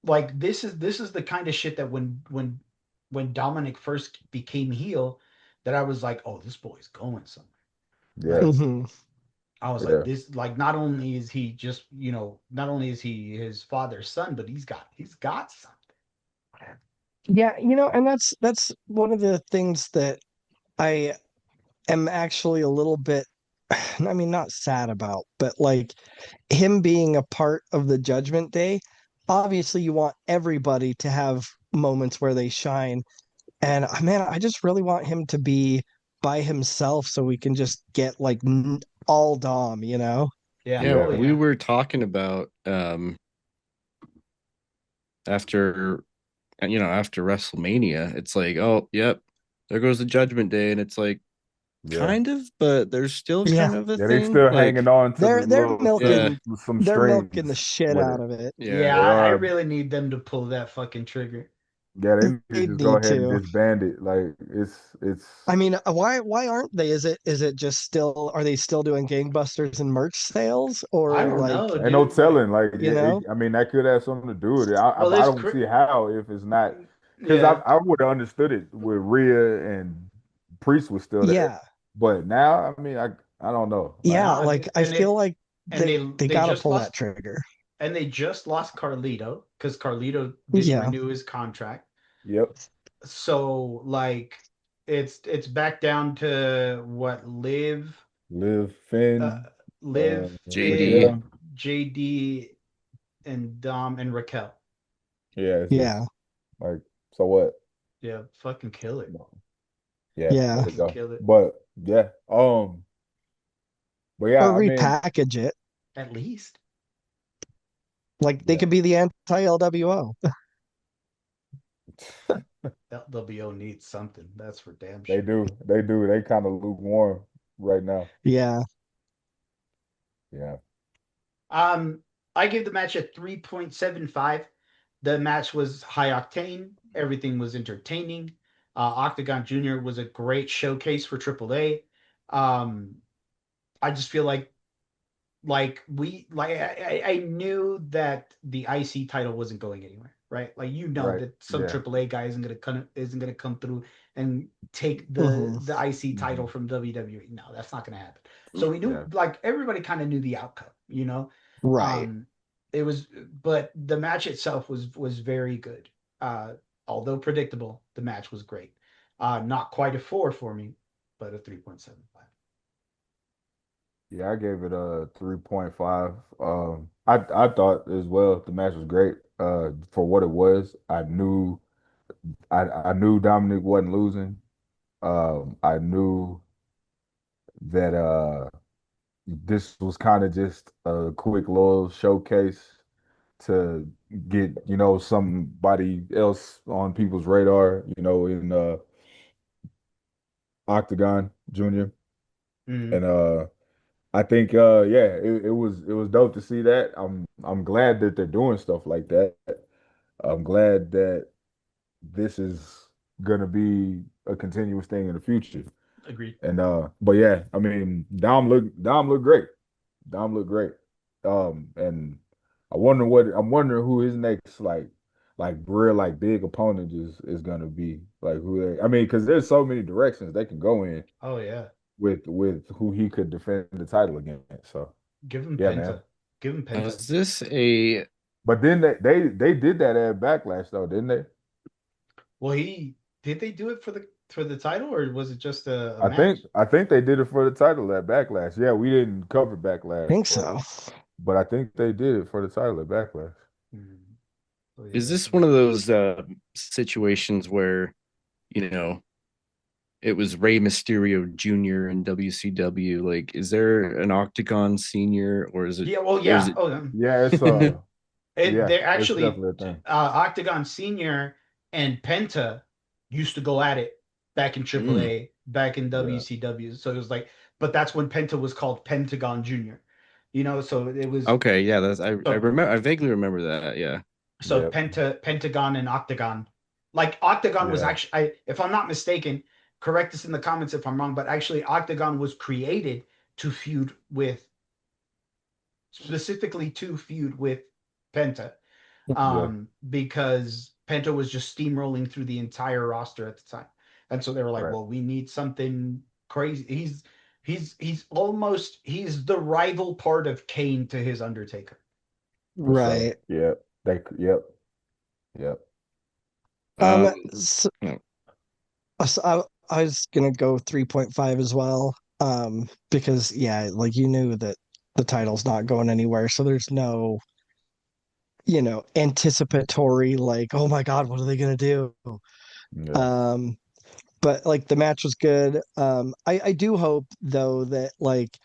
like this is the kind of shit that when Dominic first became heel, that I was like, oh, this boy's going somewhere. Yeah. Like Mhm. I was Yeah. like, this, like, not only is he just, not only is he his father's son, but he's got something. Yeah, and that's one of the things that I am actually a little bit, I mean, not sad about, but like him being a part of the Judgment Day. Obviously, you want everybody to have moments where they shine. And man, I just really want him to be by himself so we can just get like all Dom, Yeah. Yeah, Oh we yeah. were talking about after after WrestleMania, it's like, oh, yep, there goes the Judgment Day, and it's like Yeah. kind of, but there's still Yeah. kind of a Yeah, they thing. still Like, hanging on to the They're little yeah, some they're milking the strings shit with out it. of it. Yeah, yeah, They I are. really need them to pull that fucking trigger. Yeah, they need to They just go need ahead and to. disband it. Like it's I mean, why aren't they? Is it just still, are they still doing gangbusters and merch sales, I or don't like, know, ain't no dude. Like, telling. Like you know? I mean, that could have something to do with it. well, I don't see how if it's not because yeah, I would have understood it with Rhea and Priest was still there, Yeah. but now I mean I don't know. Like Yeah, no, like I and feel like and they they gotta just pull that lost trigger. and they just lost Carlito because Carlito didn't Yeah. renew his contract. yep, So like, it's back down to what Liv, uh, Finn, Liv, JD. Finn, JD, and Dom and Raquel. yeah, it's just Yeah. like so what? Yeah, fucking kill it. Yeah, Yeah. there we Fucking go. kill it. But yeah, but yeah, Or I mean, repackage it. At least. Like they yeah, could be the anti-LWO. LWO needs something. That's for damn they sure. do, they do, they kind of lukewarm right now. Yeah. Yeah, I give the match a 3.75. The match was high octane. Everything was entertaining. Octagon Jr. was a great showcase for AAA. Um, I just feel I knew that the IC title wasn't going anywhere, right? Like, right. that some Yeah. AAA guy isn't gonna come through and take the Mhm. the IC title Mhm. from WWE. No, that's not gonna happen. So we Yeah. knew, like, everybody kind of knew the outcome. Right. Um, it was, but the match itself was very good. Uh, Although predictable, the match was great. Not quite a 4 for me, but a 3.75. Yeah, I gave it a 3.5. I thought as well the match was great. For what it was, I knew Dominic wasn't losing. I knew that this was kind of just a quick little showcase to get, somebody else on people's radar, in Octagon Junior. Mm, And I think yeah, it was dope to see that. I'm glad that they're doing stuff like that. I'm glad that this is gonna be a continuous thing in the future. agreed. And but yeah, I mean Dom looked great. Dom looked great. And I'm wondering who his next like real like big opponent is gonna be. Like who they I mean, because there's so many directions they can go in Oh yeah. with who he could defend the title against. So Give him yeah, man. Penta. Give him Now, Penta. is this a But then they did that at Backlash though, didn't they? Well, did they do it for the title, or was it just a I match? think I think they did it for the title at Backlash. Yeah, we didn't cover Backlash, Think but so. I think they did it for the title at Backlash. Hmm. Oh is yeah. this one of those situations where, you know, it was Rey Mysterio Jr. in WCW. Like, is there an Octagon Senior, or is it? Yeah, well, Or is yeah. it? Oh, Yeah, it's yeah, they're it's actually definitely a thing. Octagon Senior and Penta used to go at it back in Mm, AAA, back in Yeah, WCW. So it was like, but that's when Penta was called Pentagon Junior. So it was okay, yeah, that's I so remember. I vaguely remember that. Yeah. so yeah, Pentagon and Octagon. Like Octagon was yeah. actually, if I'm not mistaken, correct us in the comments if I'm wrong, but actually Octagon was created to feud with specifically to feud with Penta, Yeah, because Penta was just steamrolling through the entire roster at the time, and so they were like, right. "Well, we need something crazy." He's the rival part of Kane to his Undertaker. For sure. Right. Yep. Yep. Yep. Um. So, no. I was gonna go 3.5 as well. Because yeah, like you knew that the title's not going anywhere, so there's no, anticipatory like, oh my God, what are they gonna do? Yeah. Um, but like the match was good. I do hope though that like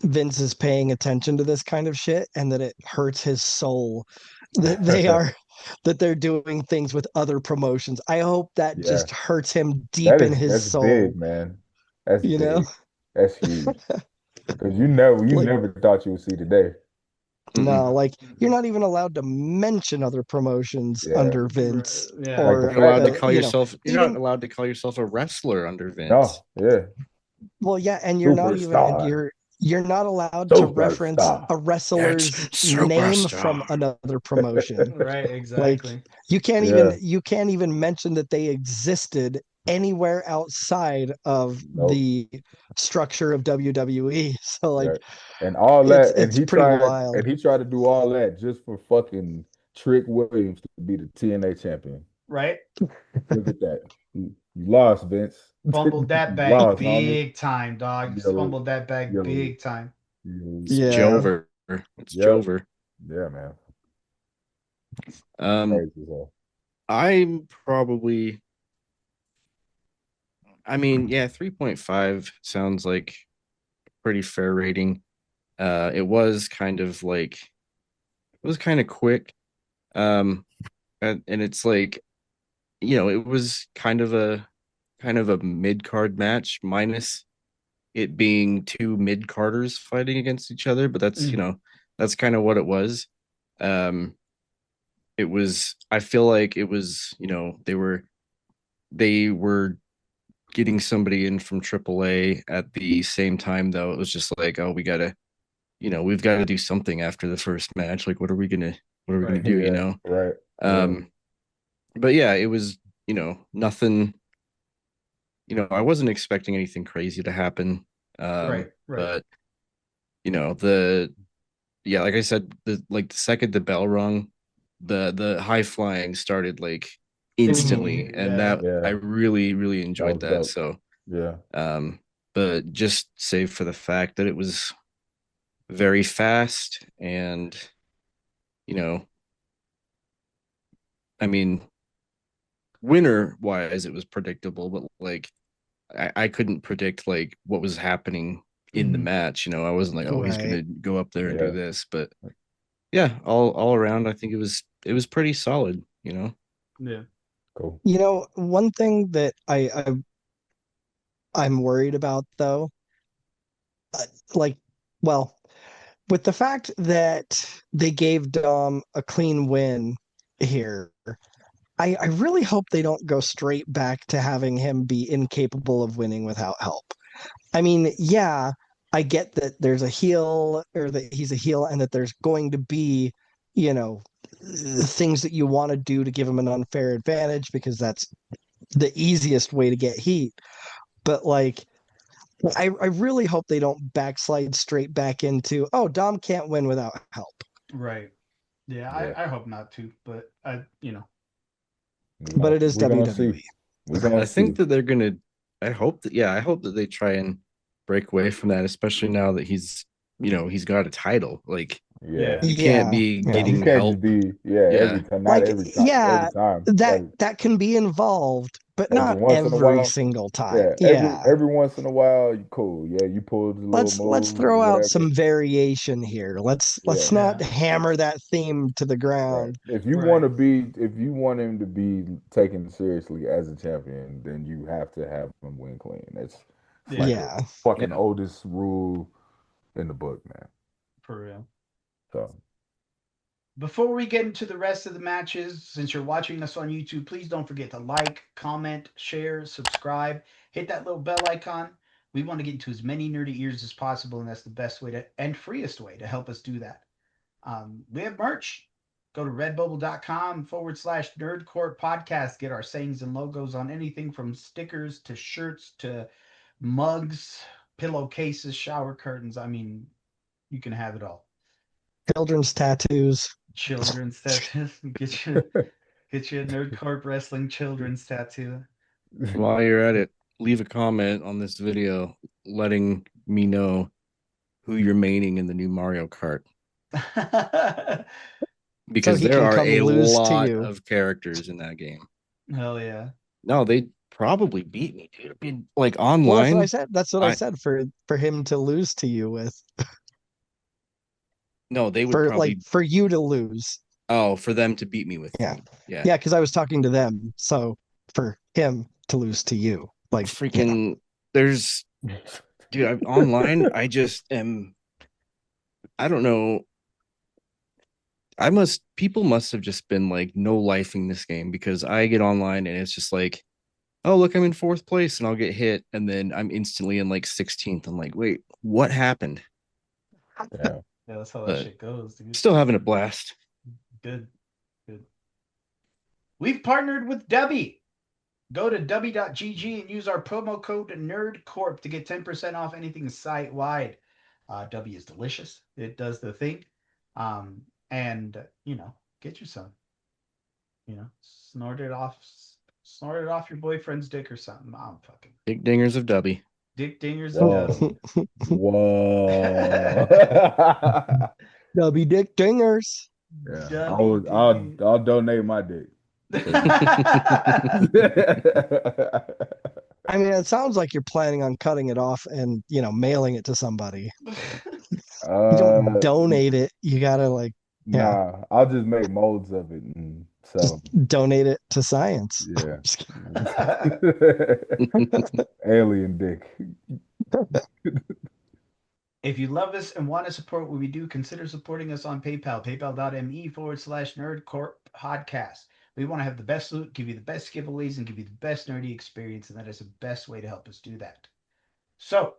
Vince is paying attention to this kind of shit and that it hurts his soul that they're doing things with other promotions. I hope that Yeah. just hurts him deep That in is his that's big, soul, man. That's you know? big. That's huge. Because you Like, never thought you would see today. Mm-mm. no, like you're not even allowed to mention other promotions Yeah. under Vince Yeah, Like the or You're not fact allowed to that call yourself. You're not even allowed to call yourself a wrestler under Vince. no, yeah. well, yeah, and Superstar. you're not allowed to reference Superstar. a It's wrestler's name from superstar. another promotion. right, Like exactly. Yeah. you can't even mention that they existed anywhere outside of Nope. the structure of WWE. So like Right. And all that, it's pretty wild. and he tried to do all that just for fucking Trick Williams to be the TNA champion. Right, Look at that. You lost, Vince. fumbled that You bag lost, homie. big time, dog. Yo, Fumbled that bag yo, big time. It's yo. Yeah. Jover. It's Yep. Jover. Yeah, man. Um, Crazy as hell. I'm probably. I mean, yeah, 3.5 sounds like a pretty fair rating. It was kind of like it was kind of quick. Um, and it's like it was kind of a mid card match minus it being two mid carders fighting against each other, but Mm. that's kind of what it was. Um, it was I feel like it was they were getting somebody in from AAA at the same time though. It was just like, oh, we've got to do something after the first match. Like, what are we gonna Right. do? Yeah, right. Yeah. Um, but yeah, it was nothing. I wasn't expecting anything crazy to happen. Right. Right. But the yeah, like I said, the second the bell rung, the high flying started like instantly, Immediately. and Yeah. that I Yeah. really really That enjoyed was that. dope. So, Yeah. but just save for the fact that it was very fast, and you know, I mean, winner wise, it was predictable, but like I couldn't predict like what was happening in the Mhm. match. I wasn't like, oh, he's Right. gonna go up there and do Yeah. this. But yeah, all around, I think it was pretty solid. Yeah. Cool. One thing that I'm worried about though, like, well, with the fact that they gave Dom a clean win here, I really hope they don't go straight back to having him be incapable of winning without help. I mean, yeah, I get that there's a heel or that he's a heel and that there's going to be, you know, things that you want to do to give him an unfair advantage because that's the easiest way to get heat. But like, I really hope they don't backslide straight back into, oh, Dom can't win without help. Right. Yeah. Yeah. I hope not to, but But it is We're gonna see. WWE. We're gonna I think see. that they're gonna. I hope that they try and break away from that, especially now that he's got a title. Like, Yeah. yeah. you can't Yeah, be yeah. You getting can't just help. be, every Yeah, time, not Like, every time, every yeah, time. that Like, that can be involved, but every not once in a every while. single time. Yeah, Yeah. every once in a while, you cool. Yeah, you pulled a little Let's move, throw out whatever. some variation here. Let's Yeah, not Yeah. hammer that theme to the right. ground. Right. If you want him to be taken seriously as a champion, then you have to have him win clean. That's Yeah. like the Yeah. fucking Yeah. oldest rule in the book, man. For real. So Before we get into the rest of the matches, since you're watching us on YouTube, please don't forget to like, comment, share, subscribe, hit that little bell icon. We want to get into as many nerdy ears as possible, and that's the best way to and freest way to help us do that. We have merch. Go to redbubble.com/nerdcore podcast. Get our sayings and logos on anything from stickers to shirts to mugs, pillowcases, shower curtains. I mean, you can have it all. Children's tattoos. Children's tattoos. Get you a Nerd Corp Wrestling children's tattoo. While you're at it, leave a comment on this video letting me know who you're maining in the new Mario Kart. Because he there can are come a lose to lot you. of characters in that game. Hell yeah. No, they probably beat me, dude. I mean, like Well, that's what I online. said. That's what I said for him to lose to you with. No, they would probably. For you to lose. Oh, for them to beat me with. Yeah. Yeah. Yeah, because I was talking to them. So for him to lose to you. Like Freaking there's dude, online, I just am I don't know. People must have just been like no lifing this game because I get online and it's just like, oh look, I'm in fourth place and I'll get hit and then I'm instantly in like 16th. I'm like, wait, what happened? yeah. Yeah, that's how that But shit goes, dude. still having a blast. Good. Good. We've partnered with Dubby. Go to dubby.gg and use our promo code NERDCORP to get 10% off anything site wide. Dubby is delicious. It does the thing. And get you some. Snort it off your boyfriend's dick or something. I'm fucking Big dingers of Dubby. dick dingers Whoa. of Dubby. Whoa. Dubby Dick Dingers. Yeah. Dubby I'll donate my dick. I mean, it sounds like you're planning on cutting it off and mailing it to somebody. You don't donate it. You gotta Nah, I'll just make molds of it and sell them. donate it to science. Yeah. Alien dick. If you love us and want to support what we do, consider supporting us on PayPal, paypal.me/nerdcorp podcast. We want to have the best loot, give you the best giveaways, and give you the best nerdy experience, and that is the best way to help us do that. So,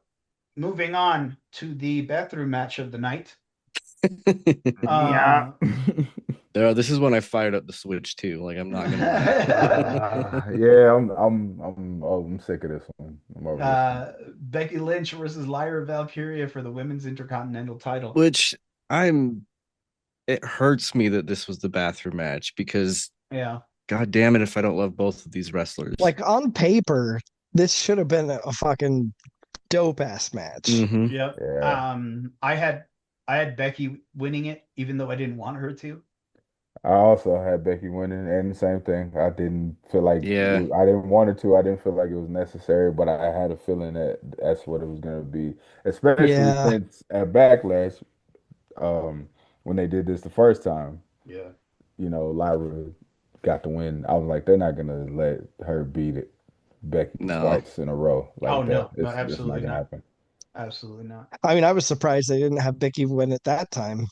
moving on to the bathroom match of the night. Yeah. This is when I fired up the Switch too. Like I'm not gonna. Yeah, I'm sick of this one. I'm over this one. Becky Lynch versus Lyra Valkyria for the Women's Intercontinental title. Which it hurts me that this was the bathroom match because yeah, god damn it if I don't love both of these wrestlers. Like on paper, this should have been a fucking dope ass match. Mhm. Yep. Yeah. I had Becky winning it, even though I didn't want her to. I also had Becky winning, and the same thing. I didn't feel like Yeah. I didn't want it to. I didn't feel like it was necessary, but I had a feeling that that's what it was going to be. Especially Yeah. since at Backlash, when they did this the first time, Yeah. Lyra got the win. I was like, they're not going to let her beat it Becky No. twice in a row like Oh, that. no. No, It's absolutely not going to not. happen. Absolutely not. I mean, I was surprised they didn't have Becky win it that time.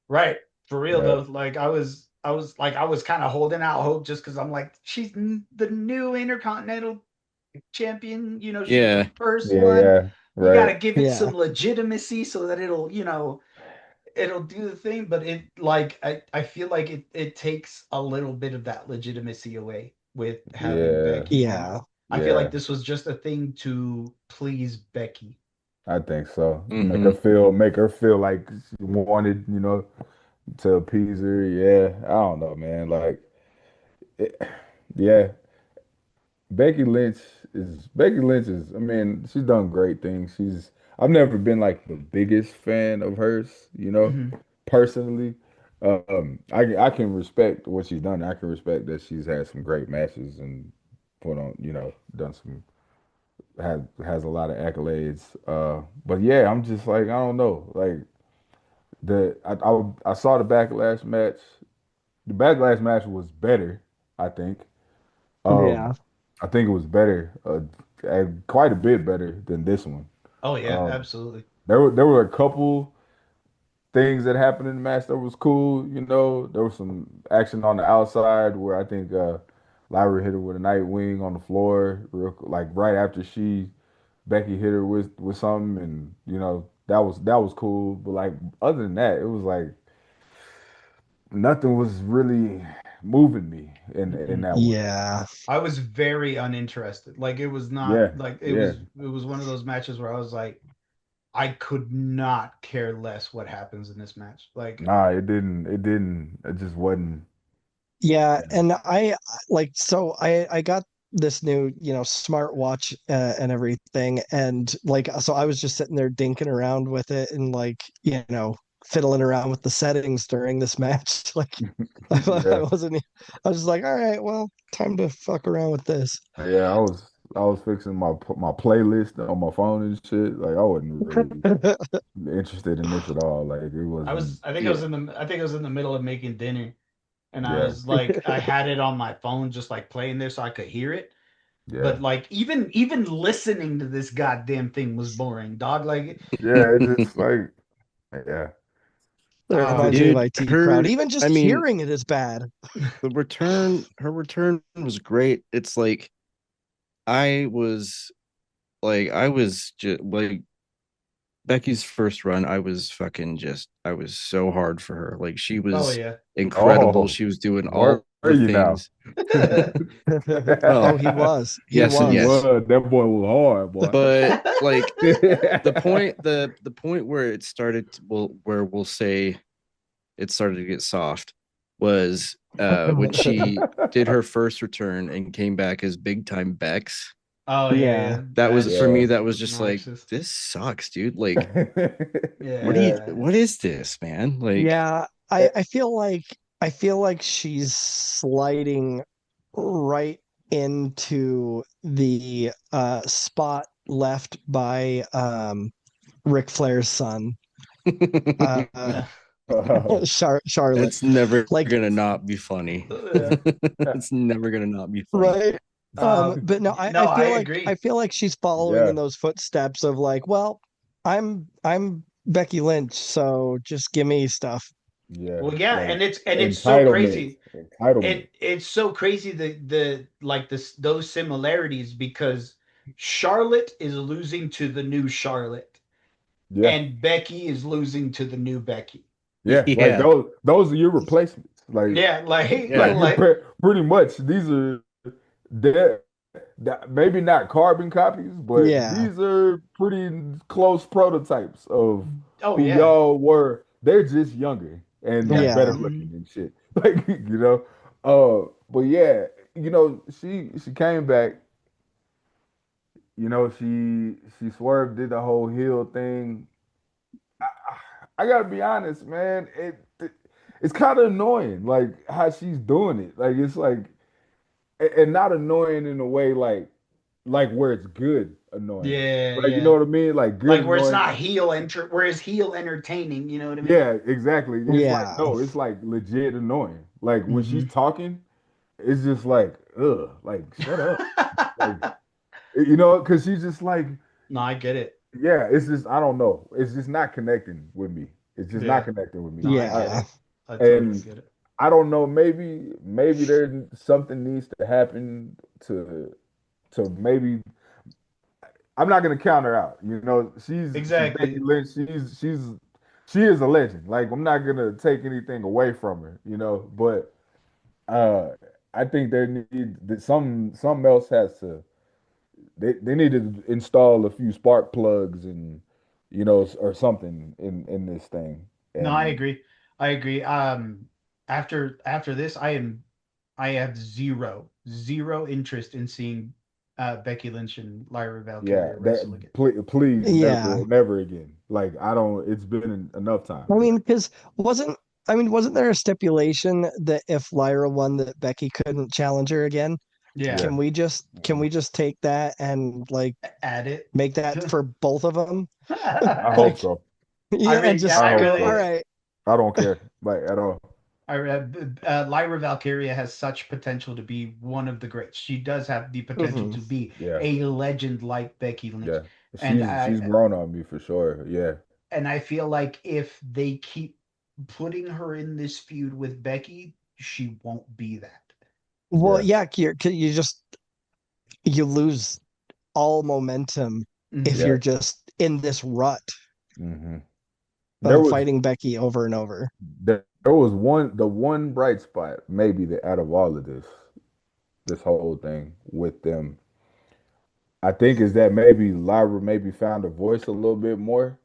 Right. For real Yeah. though. Like I was kind of holding out hope just because I'm like, she's the new Intercontinental champion. She's Yeah. the first Yeah, one. yeah, You gotta right. give it Yeah. some legitimacy so that it'll do the thing. But I feel like it takes a little bit of that legitimacy away with having Yeah. Becky. Yeah. I feel Yeah. like this was just a thing to please Becky. I think so. Mhm. Make her feel like she wanted, to appease her. Yeah, I don't know, man. Like, yeah, Becky Lynch is. I mean, she's done great things. I've never been like the biggest fan of hers, Mhm. personally. I can respect what she's done. I can respect that she's had some great matches and put on, done some has a lot of accolades. But yeah, I'm just like, I don't know. Like I saw the backlash match. The backlash match was better, I think. Um, Yeah. I think it was better, quite a bit better than this one. Oh yeah, Um, absolutely. there were a couple things that happened in the match that was cool. There was some action on the outside where I think Lyra hit her with a Nightwing on the floor, like right after Becky hit her with something, and that was cool. But like other than that, it was like nothing was really moving me in that one. Yeah. I was very uninterested. Like it was not Yeah, like yeah. it was one of those matches where I was like, I could not care less what happens in this match. Like, Nah, it didn't. It didn't. It just wasn't. Yeah, and I got this new, smartwatch and everything, and like so I was just sitting there dinking around with it and like, fiddling around with the settings during this match. Like I Yeah, wasn't e, I was just like, all right, well, time to fuck around with this. yeah. I was fixing my playlist on my phone and shit. Like I wasn't really interested in this at all. Like it wasn't. Yeah. I think I was in the middle of making dinner, and I Yeah, was like, I had it on my phone just like playing there so I could hear it. yeah, But like even listening to this goddamn thing was boring, dog. Like, yeah. It just like yeah, It uh, reminds me of Dude, IT Crowd. Even I just mean, hearing it is bad. her return was great. It's like I was I was just like Becky's first run, I was so hard for her. Like she oh was yeah. incredible. Oh, She was doing where all are the you now? things. Well, Oh, he was. He yes and He was. yes. was. That boy was hard, boy. But like the point where it started where we'll say it started to get soft was when she did her first return and came back as big time Bex. Oh yeah, Yeah. yeah. That was That for shit me, Yeah. that was was just like, obnoxious. this sucks, dude. Like, Yeah. what is this, man? Like, Yeah, I feel like she's sliding right into the spot left by Ric Flair's son, uh Charlotte. that's never Like, gonna not be funny. Yeah. It's never gonna not be funny. right. But no, I, No, I I feel like I agree. feel like she's following Yeah, in those footsteps of like, well, I'm Becky Lynch, so just give me stuff. yeah. Well, yeah, Like and it's so entitlement, crazy. entitlement. It's so crazy the like this those similarities because Charlotte is losing to the new Charlotte Yeah, and Becky is losing to the new Becky. yeah. Like Yeah, those are your replacements. Like Yeah, like yeah, like like pretty much these are they're maybe not carbon copies, but Yeah. these are pretty close prototypes of oh who yeah. y'all were. They're just younger and Yeah. like better Yeah. looking Mhm. and shit. Like, but yeah, she came back, she swerved, did the whole heel thing. I, I gotta be honest, man. It's kind of annoying, like how she's doing it. Like it's like, and not annoying in a way like where it's good annoying. Yeah, Like you know yeah. what I mean? Like good Like where it's annoying. not whereas heel entertaining, you know what I mean? Yeah, exactly. It's like Yeah. no, it's like legit annoying. Like when she's Hmm. talking, it's just like ugh, like shut up. Like because she's just like No, I get it. yeah, it's just I don't know. It's just not connecting with me. It's just not Yeah. connecting with me. No, I get Yeah. it. I totally And get it. I don't know. Maybe there's something needs to happen to maybe. I'm not gonna count her out. She's Becky Exactly. Lynch. She is a legend. Like I'm not gonna take anything away from her. But uh, I think there need that something else has to. They need to install a few spark plugs and or something in this thing. No, I And agree. I agree. After this, I have zero interest in seeing Becky Lynch and Lyra yeah, Valkyria wrestle again. please Yeah. never again. Like I don't. It's been enough I time. mean, because wasn't there a stipulation that if Lyra won, that Becky couldn't challenge her again? Yeah. Can we just take that and like Add it. make that for both of them? I hope Like, so. yeah, and just I hope go, so. all right. I don't care, like, at all. Lyra Valkyria has such potential to be one of the greats. She does have the potential Mhm. to be Yeah, a legend like Becky Lynch. yeah. And She's grown on me for sure. Yeah, I feel like if they keep putting her in this feud with Becky, she won't be that. Well, yeah. yeah, you just you lose all momentum if Mhm. Yeah. you're just in this rut hmm There of was fighting Becky over and over. there was the one bright spot maybe that out of all of this whole thing with them, I think is that maybe Lyra maybe found a voice a little bit more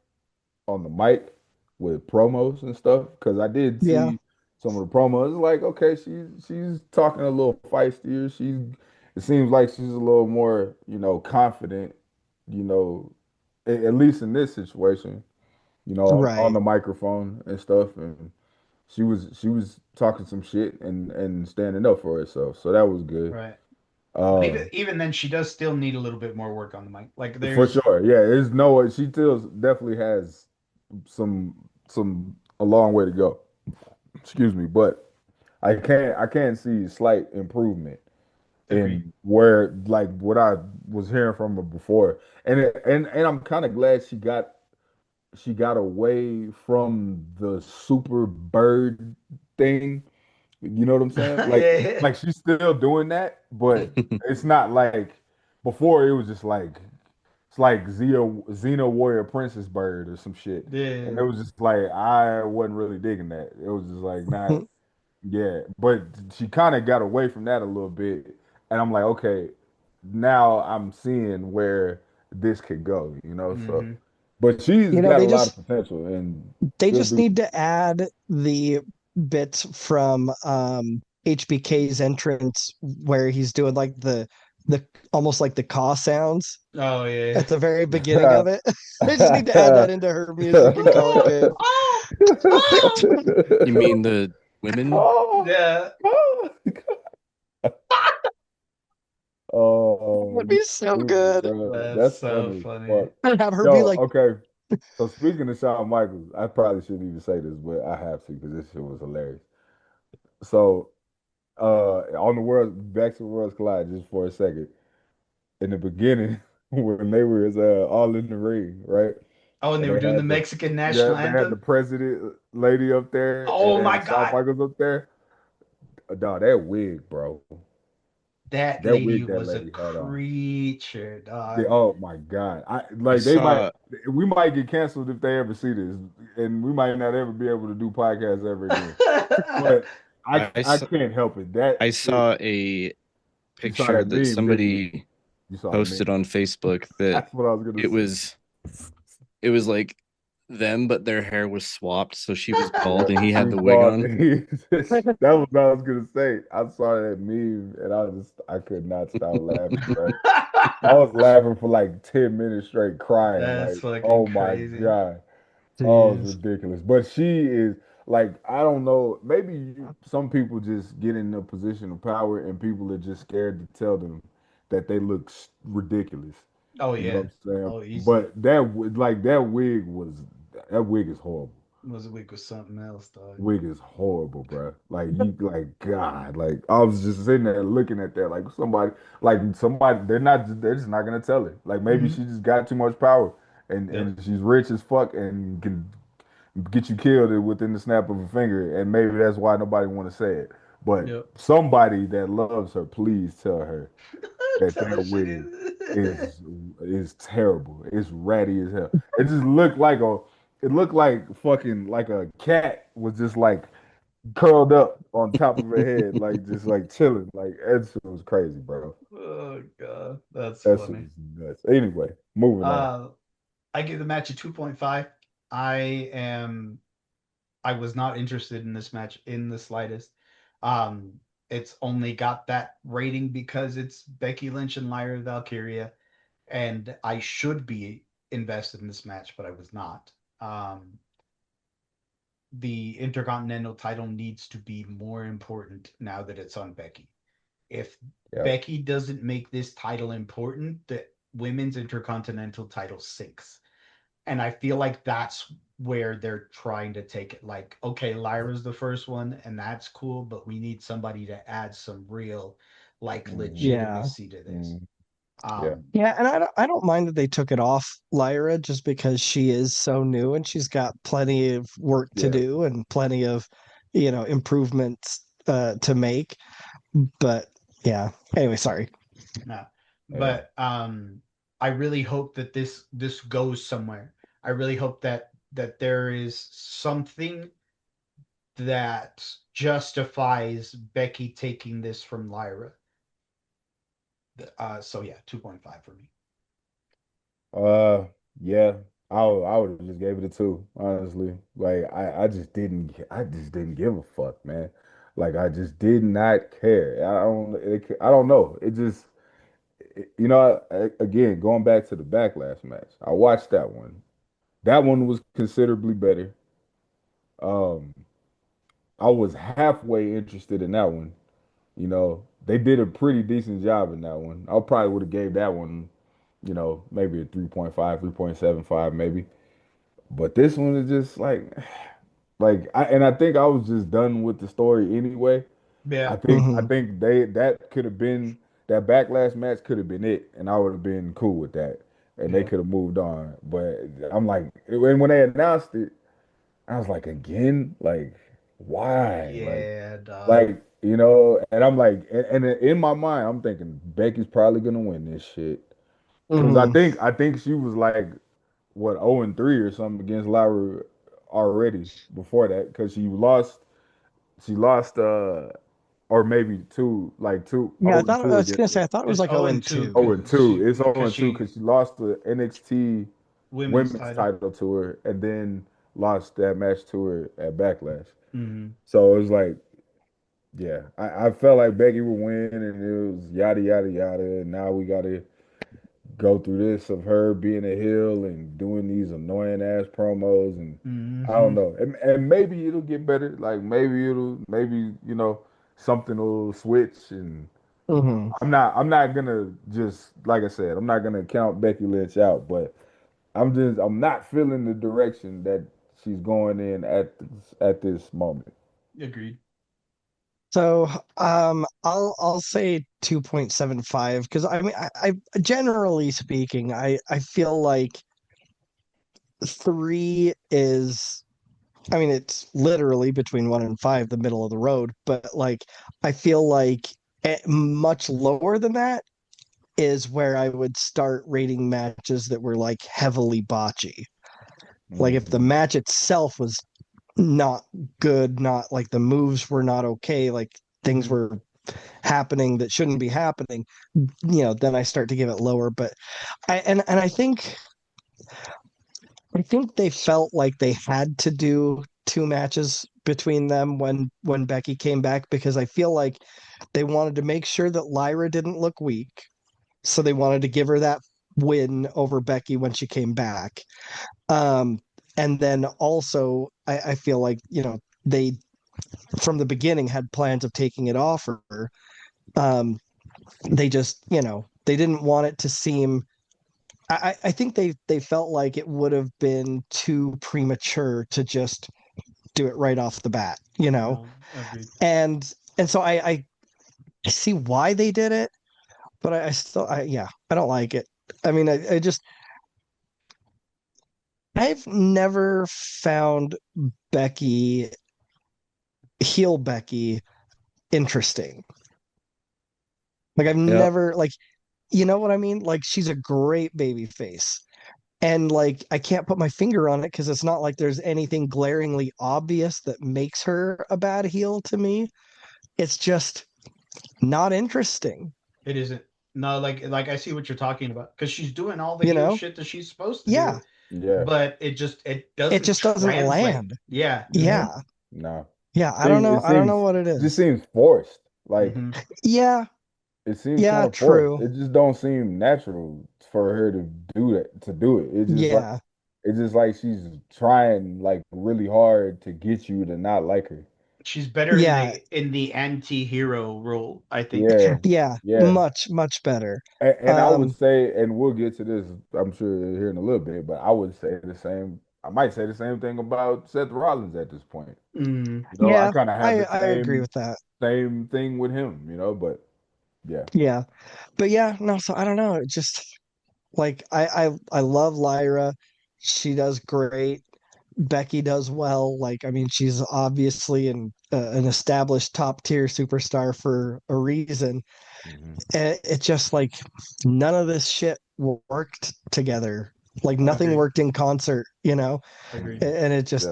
on the mic with promos and stuff. Because I did Yeah, see some of the promos. Like, okay, she's talking a little feistier. It seems like she's a little more, confident, you know, at least in this situation, on right. the microphone and stuff. And she was talking some shit and standing up for herself. So that was good. Right. But Um, even then, she does still need a little bit more work on the mic. Like for there's sure. Yeah, there's no way. She still definitely has some a long way to go. Excuse me, but I can't see slight improvement agreed. in where like what I was hearing from her before. And I'm kind of glad she got away from the super bird thing. You know what I'm saying? Yeah. Like she's still doing that, but it's not like before it was just like it's like Xena Warrior Princess Bird or some shit. And Yeah. it was just like I wasn't really digging that. It was just like not, yeah. But she kind of got away from that a little bit. And I'm like, okay, now I'm seeing where this could go. So Hmm. but she's You know, got a lot of potential and they she'll just do need to add the bits from HBK's entrance where he's doing like the almost like the caw sounds Oh yeah. at the very beginning of it. They just need to add that into her music and call it good. You mean the women? Oh, Yeah. oh, oh, That'd you be so stupid, good. bro. That's That's so funny as funny. fuck. And have her be Yo, like, okay. So speaking of Shawn Michaels, I probably shouldn't even say this, but I have to because this shit was hilarious. So, on the world, back to the Worlds Collide just for a second. In the beginning, when they were all in the ring, right? Oh, and they And were they doing the had the Mexican yeah, national they had the anthem. president lady up there Oh my and Shawn God. Michaels up there. Dog, that wig, bro. That That lady wig that was a lady had on. creature, dog. Oh my God. I I like saw we might get canceled if they ever see this, and we might not ever be able to do podcasts ever again. But I I I saw can't help it. That I shit, saw a you saw picture that that meme, didn't you? somebody You saw the posted meme. on Facebook that That's what I was gonna it say. was it was like them, but their hair was swapped, so she was Yeah, bald and he he had was the wig bald. on. That was what I was gonna say. I saw that meme and I could not stop laughing, bro. I was laughing for like 10 minutes straight crying. That's Like, fucking oh my crazy. God. Oh, it's jeez. ridiculous. But she is like, I don't know. Maybe some people just get in a position of power and people are just scared to tell them that they look ridiculous. Oh You know what yeah. I'm saying? Oh, easily. But that wig is horrible. Was a week with something else, dog. Wig is horrible, bro. Like you, like God, like I was just sitting there looking at that, like somebody, they're just not gonna tell her. Like maybe Hmm. she just got too much power, and Yep. and she's rich as fuck and can get you killed within the snap of a finger, and maybe that's why nobody want to say it. But Yep. somebody that loves her, please tell her that Tell that her she wig did. is terrible. It's ratty as hell. It looked like fucking like a cat was just like curled up on top of her head, like just like chilling. Like that shit was crazy, bro. Oh God, that's That shit funny. was nuts. Anyway, moving on. Uh, I give the match a 2.5. I am I was not interested in this match in the slightest. Um, it's only got that rating because it's Becky Lynch and Lyra Valkyria, and I should be invested in this match, but I was not. The Intercontinental title needs to be more important now that it's on Becky. If Yeah. Becky doesn't make this title important, the women's intercontinental title sinks. And I feel like that's where they're trying to take it. Like, okay, Lyra's the first one, and that's cool, but we need somebody to add some real, like, Yeah. legitimacy to this. Yeah. Yeah, and I don't mind that they took it off Lyra just because she is so new and she's got plenty of work to Yeah. do and plenty of, improvements to make. But yeah. Anyway, sorry. No. But I really hope that this goes somewhere. I really hope that there is something that justifies Becky taking this from Lyra. So yeah, 2.5 for me. Yeah, I would have just gave it a two, honestly. Like I just didn't give a fuck, man. Like I just did not care. I don't know. It just again, going back to the backlash match. I watched that one. That one was considerably better. Um, I was halfway interested in that one. They did a pretty decent job in that one. I probably would have gave that one, maybe a 3.5, 3.75, maybe. But this one is just I think I was just done with the story anyway. I Yeah. think I think that could have been that backlash match could have been it, and I would have been cool with that, and they Yeah. could have moved on. But I'm like, when they announced it, I was like, again, like, why? Yeah, dog. And I'm like, and in my mind, I'm thinking Becky's probably gonna win this shit. Because I think she was like what 0-3 or something against Lyra already before that. Because she lost or maybe two Yeah, 0 I and thought I 2 was gonna against say her. I thought it was It's like 0 and 0-2 2. 0 and because 2. It's 0 and 2 she because she lost the NXT women's women's title. title to her and then lost that match to her at Backlash. Mm-hmm. So it was like, yeah, I felt like Becky would win, and it was yada yada yada. And now we gotta go through this of her being a heel and doing these annoying ass promos, and I Mm-hmm. don't know. And maybe it'll get better. Like maybe something will switch, and Hmm. I'm not gonna just like I said, I'm not gonna count Becky Lynch out, but I'm not feeling the direction that she's going in at this moment. Agreed. So I'll say 2.75 because I mean I generally speaking I feel like 3 is, I mean, it's literally between 1 and 5, the middle of the road, but like I feel like much lower than that is where I would start rating matches that were like heavily botchy. Like if the Mhm. match itself was not good, not like the moves were not okay, like things Mm-hmm. were happening that shouldn't be happening, then I start to give it lower. But and I think they felt like they had to do 2 matches between them when Becky came back because I feel like they wanted to make sure that Lyra didn't look weak. So they wanted to give her that win over Becky when she came back. Um, and then also I feel like, they from the beginning had plans of taking it off her. Um, they just, they didn't want it to seem, I think they felt like it would have been too premature to just do it right off the bat. No, agreed. And so I see why they did it, but I still yeah, I don't like it. I mean, I just I've never found Becky heel Becky interesting. Like I've Yep. never like, you know what I mean? Like she's a great baby face. And like I can't put my finger on it because it's not like there's anything glaringly obvious that makes her a bad heel to me. It's just not interesting, It isn't. No, like I see what you're talking about because she's doing all the you heel know? shit that she's supposed to Yeah, do, Yeah. but it it doesn't just doesn't translate. land. Yeah. Yeah. Yeah. No. Yeah, I don't Seems know. it I don't know seems what it just is. seems forced. Like Mm-hmm. Yeah, it seems kind yeah, of forced. true. It just don't seem natural for her to do that to do it. Yeah. It's just like she's trying like really hard to get you to not like her. She's better Yeah. in the anti-hero role, I think. Yeah, Yeah, yeah. much better. And I would Um, say, and we'll get to this, I'm sure here in a little bit, but I would say the same. I might say the same thing about Seth Rollins at this point. Mm, You know, I yeah, kind of have the I agree with that. same thing with him. You know, but yeah, Yeah. But yeah, no, so I don't know. It just like I love Lyra. She does great. Becky does well. Like, I mean, she's obviously an established top tier superstar for a reason. hmm And it just like none of this shit worked together. Like nothing agreed. worked in concert, you know? Agreed. And it just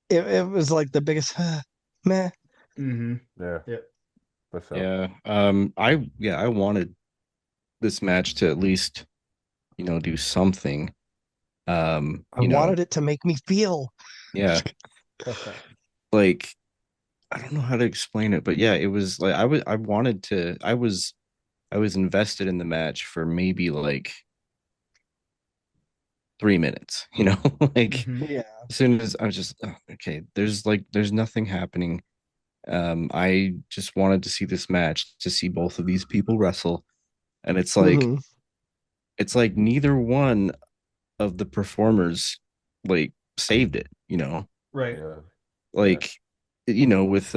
yeah, it was like the biggest meh. Mm-hmm. yeah, Yep. for sure. Yeah. I wanted this match to at least, do something. I wanted it to make me feel. Yeah, like I don't know how to explain it, but yeah, it was like I was invested in the match for maybe like 3 minutes, like Mm-hmm. Yeah. as soon as I was just okay, there's nothing happening. I just wanted to see this match, to see both of these people wrestle, and Hmm. it's like neither one of the performers like saved it, Right. Yeah, yeah, like with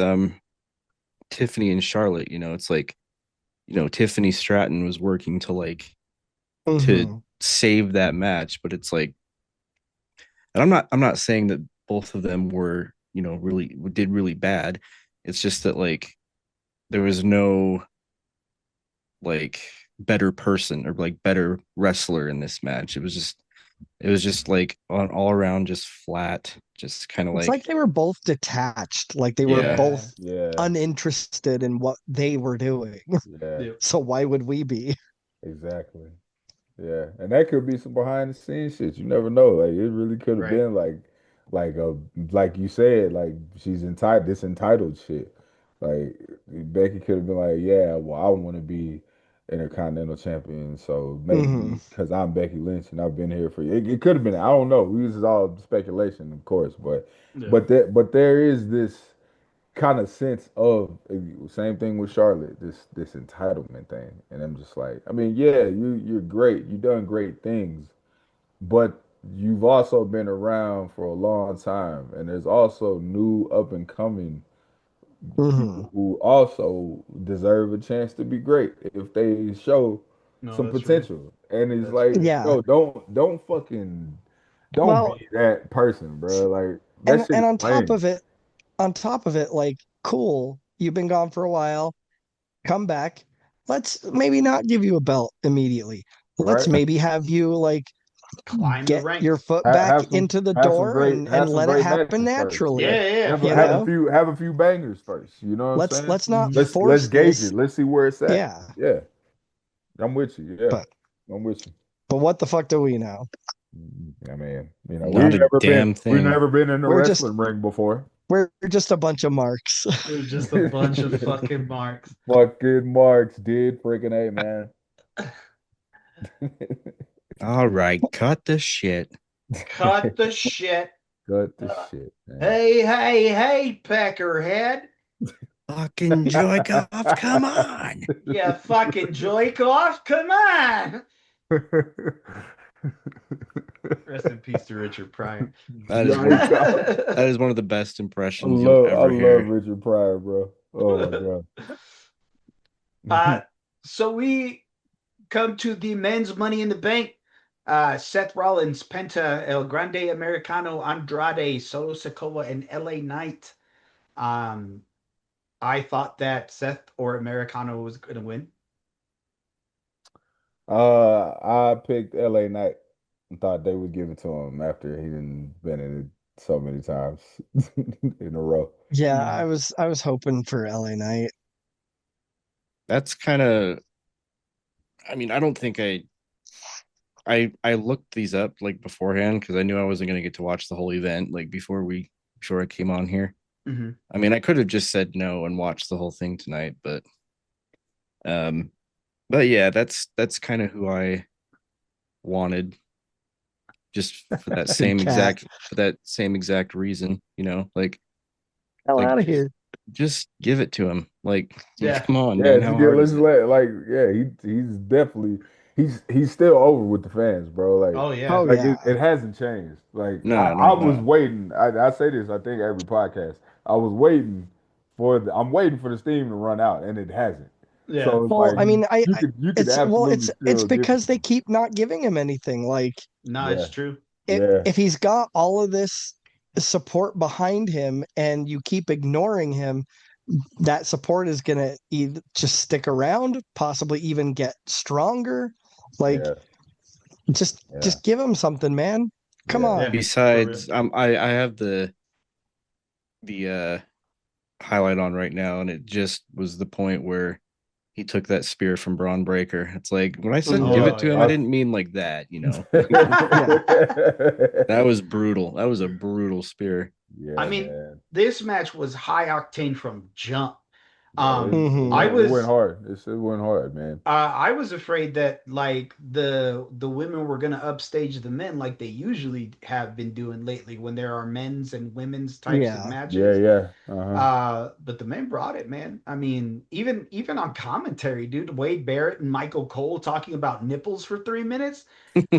Tiffany and Charlotte, it's like, Tiffany Stratton was working to Hmm. save that match, but it's like, and I'm not saying that both of them were, really did really bad. It's just that like there was no like better person or like better wrestler in this match. It was just like on all around just flat, just kind of It's like like, they were both detached. Like they were yeah. Yeah. both yeah, uninterested in what they were doing. yeah. Yep. So why would we be? Exactly. Yeah, and that could be some behind the scenes shit. You never know. Like it really could have Right. been like a like you said, like she's entitled this entitled shit. Like Becky could have been like, yeah, well, I want to be Intercontinental Champion, so make Hmm. me because I'm Becky Lynch and I've been here for you. It could have been. I don't know. This is all speculation, of course, but Yeah. there is this kind of sense of same thing with Charlotte, this entitlement thing, and I'm just like, I mean, yeah, you're great, you've done great things, but you've also been around for a long time, and there's also new up and coming Hmm. people who also deserve a chance to be great if they show No, some that's true. potential. And it's That's like, true. Yeah. yo, don't fucking don't Well, be that person, bro. Like that shit and is lame, on top of it, like, cool, you've been gone for a while, come back. Let's maybe not give you a belt immediately. Let's right? maybe have you like Climb the get your ranks. foot have, back have some into the door have and some let it great happen matches first. Yeah. naturally. Yeah, yeah, You for real. know, Have a few bangers first. You know what I'm saying? let's not Hmm. Let's force gauge this. it. Let's see where it's at. Yeah. Yeah. I'm with you. Yeah. But I'm with you. what the fuck do we know? I mean, you know, Not a damn we've thing. never been in the We're just wrestling ring before. we're just a bunch of marks. We're just a bunch of fucking marks. Fucking marks, dude. Freaking A, man. All right, cut the shit. Cut the shit. Cut the Uh, shit, man. hey, Peckerhead. Fucking Joykov, come on. You fucking joke-off. Come on. Rest in peace to Richard Pryor. That is one, that is one of the best impressions you'll I ever love hear. Richard Pryor, bro. Oh my god. So we come to the men's Money in the Bank. Seth Rollins, Penta, El Grande Americano, Andrade, Solo Sikoa, and LA Knight. Um, I thought that Seth or Americano was going to win. I picked LA Knight and thought they would give it to him after he didn't been in it so many times in a row. Yeah, Mhm. I was hoping for LA Knight. That's kind of, I mean, I don't think I looked these up like beforehand because I knew I wasn't going to get to watch the whole event like before I came on here. Mm-hmm. I mean, I could have just said no and watched the whole thing tonight, um but yeah, that's kind of who I wanted, just for that Cat. same exact reason, like Hell Like out of here. just give it to him. Like, Yeah. come on, Yeah, man. How hard let's is it? let like yeah, he's definitely he's still over with the fans, bro. Oh yeah. Oh Like yeah. it hasn't changed. Like No, I no, was no. waiting. I say this, I think every podcast. I was waiting I'm waiting for the steam to run out, and it hasn't. Yeah. So it's Well, like I mean, you could it's well, absolutely it's still give it because to they him. keep not giving him anything. Like No, it's Yeah, true. yeah, if he's got all of this support behind him and you keep ignoring him, that support is gonna either just stick around, possibly even get stronger. Like yeah, yeah, just give him something, man. Come yeah. Yeah. on. For real. Besides, I have the highlight on right now, and it just was the point where he took that spear from Braun Breaker. It's like when I said give Mhm. it Oh to him, I yeah. didn't mean like that, you know. Yeah. That was brutal. That was a brutal spear. I Yeah, mean, man. this match was high octane from jump. Yeah, Mhm. I it went was hard. It went hard, man. I was afraid that like the women were gonna upstage the men like they usually have been doing lately when there are men's and women's types of Yeah. Yeah, matches. yeah. Uh-huh. But the men brought it, man. I mean, even on commentary, dude, Wade Barrett and Michael Cole talking about nipples for 3 minutes.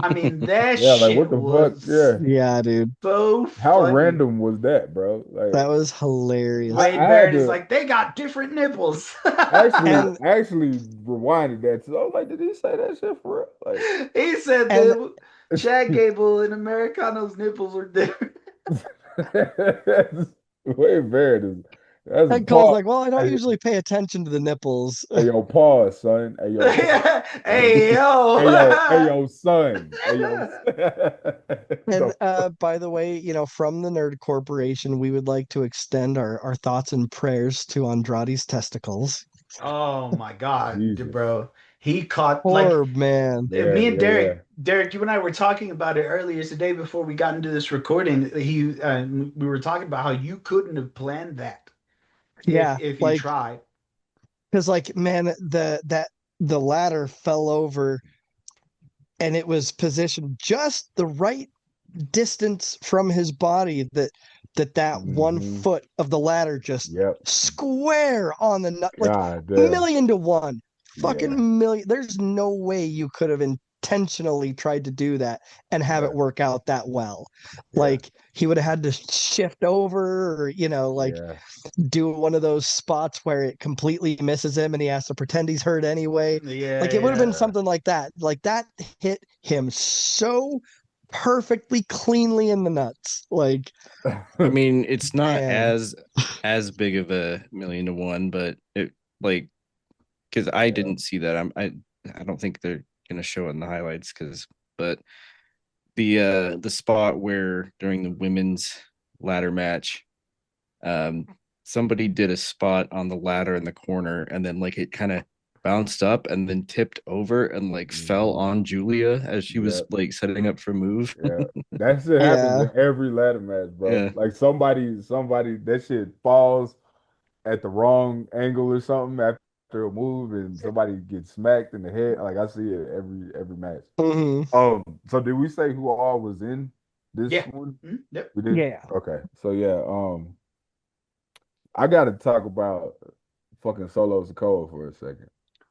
I mean, that Yeah, like what shit the fuck? was Yeah. Yeah, dude. so How funny. random was that, bro? That Like was hilarious. Wade I had Barrett is to like, they got different nipples. And actually rewinded that. So I was like, did he say that shit for real? He said and that Chad Gable and Americano's nipples were different. Like way bad is that's a and Cole's pause. like, well, I don't Hey, usually pay attention to the nipples. hey yo, pause, son. Hey yo, pause. Hey Hey yo. yo, son. Hey yo. And The fuck? by the way, from the Nerd Corporation, we would like to extend our thoughts and prayers to Andrade's testicles. Oh my God, Jesus. bro. He caught like Poor man. Yeah, me and yeah, yeah. Derek, you and I were talking about it earlier today before we got into this recording. We were talking about how you couldn't have planned that Yeah, if you like tried. because like man, the ladder fell over and it was positioned just the right distance from his body that one Hmm. foot of the ladder just Yep. square on the nut, like God damn. million to one, Yeah. fucking million. There's no way you could have intentionally tried to do that and have it Right. work out that well. Yeah. Like he would have had to shift over, or like Yeah. do one of those spots where it completely misses him and he has to pretend he's hurt anyway. Yeah, Like it would have been yeah. Yeah. something like that. Like that hit him so perfectly cleanly in the nuts. Like, I mean, it's not man. as big of a million to one, but it like because I Yeah. didn't see that. I don't think they're gonna show it in the highlights but the spot where during the women's ladder match, um, somebody did a spot on the ladder in the corner, and then like it kind of bounced up and then tipped over and like fell Mhm. on Julia as she was Yep. like setting up for a move. Yeah. That shit happens Yeah. in every ladder match, bro. Yeah. Like somebody that shit falls at the wrong angle or something after a move and somebody gets smacked in the head. Like I see it every match. Hmm. So did we say who all was in this Yeah. one? Yep. We did? Yeah. Okay. So yeah, I gotta talk about fucking Solo Sikoa for a second.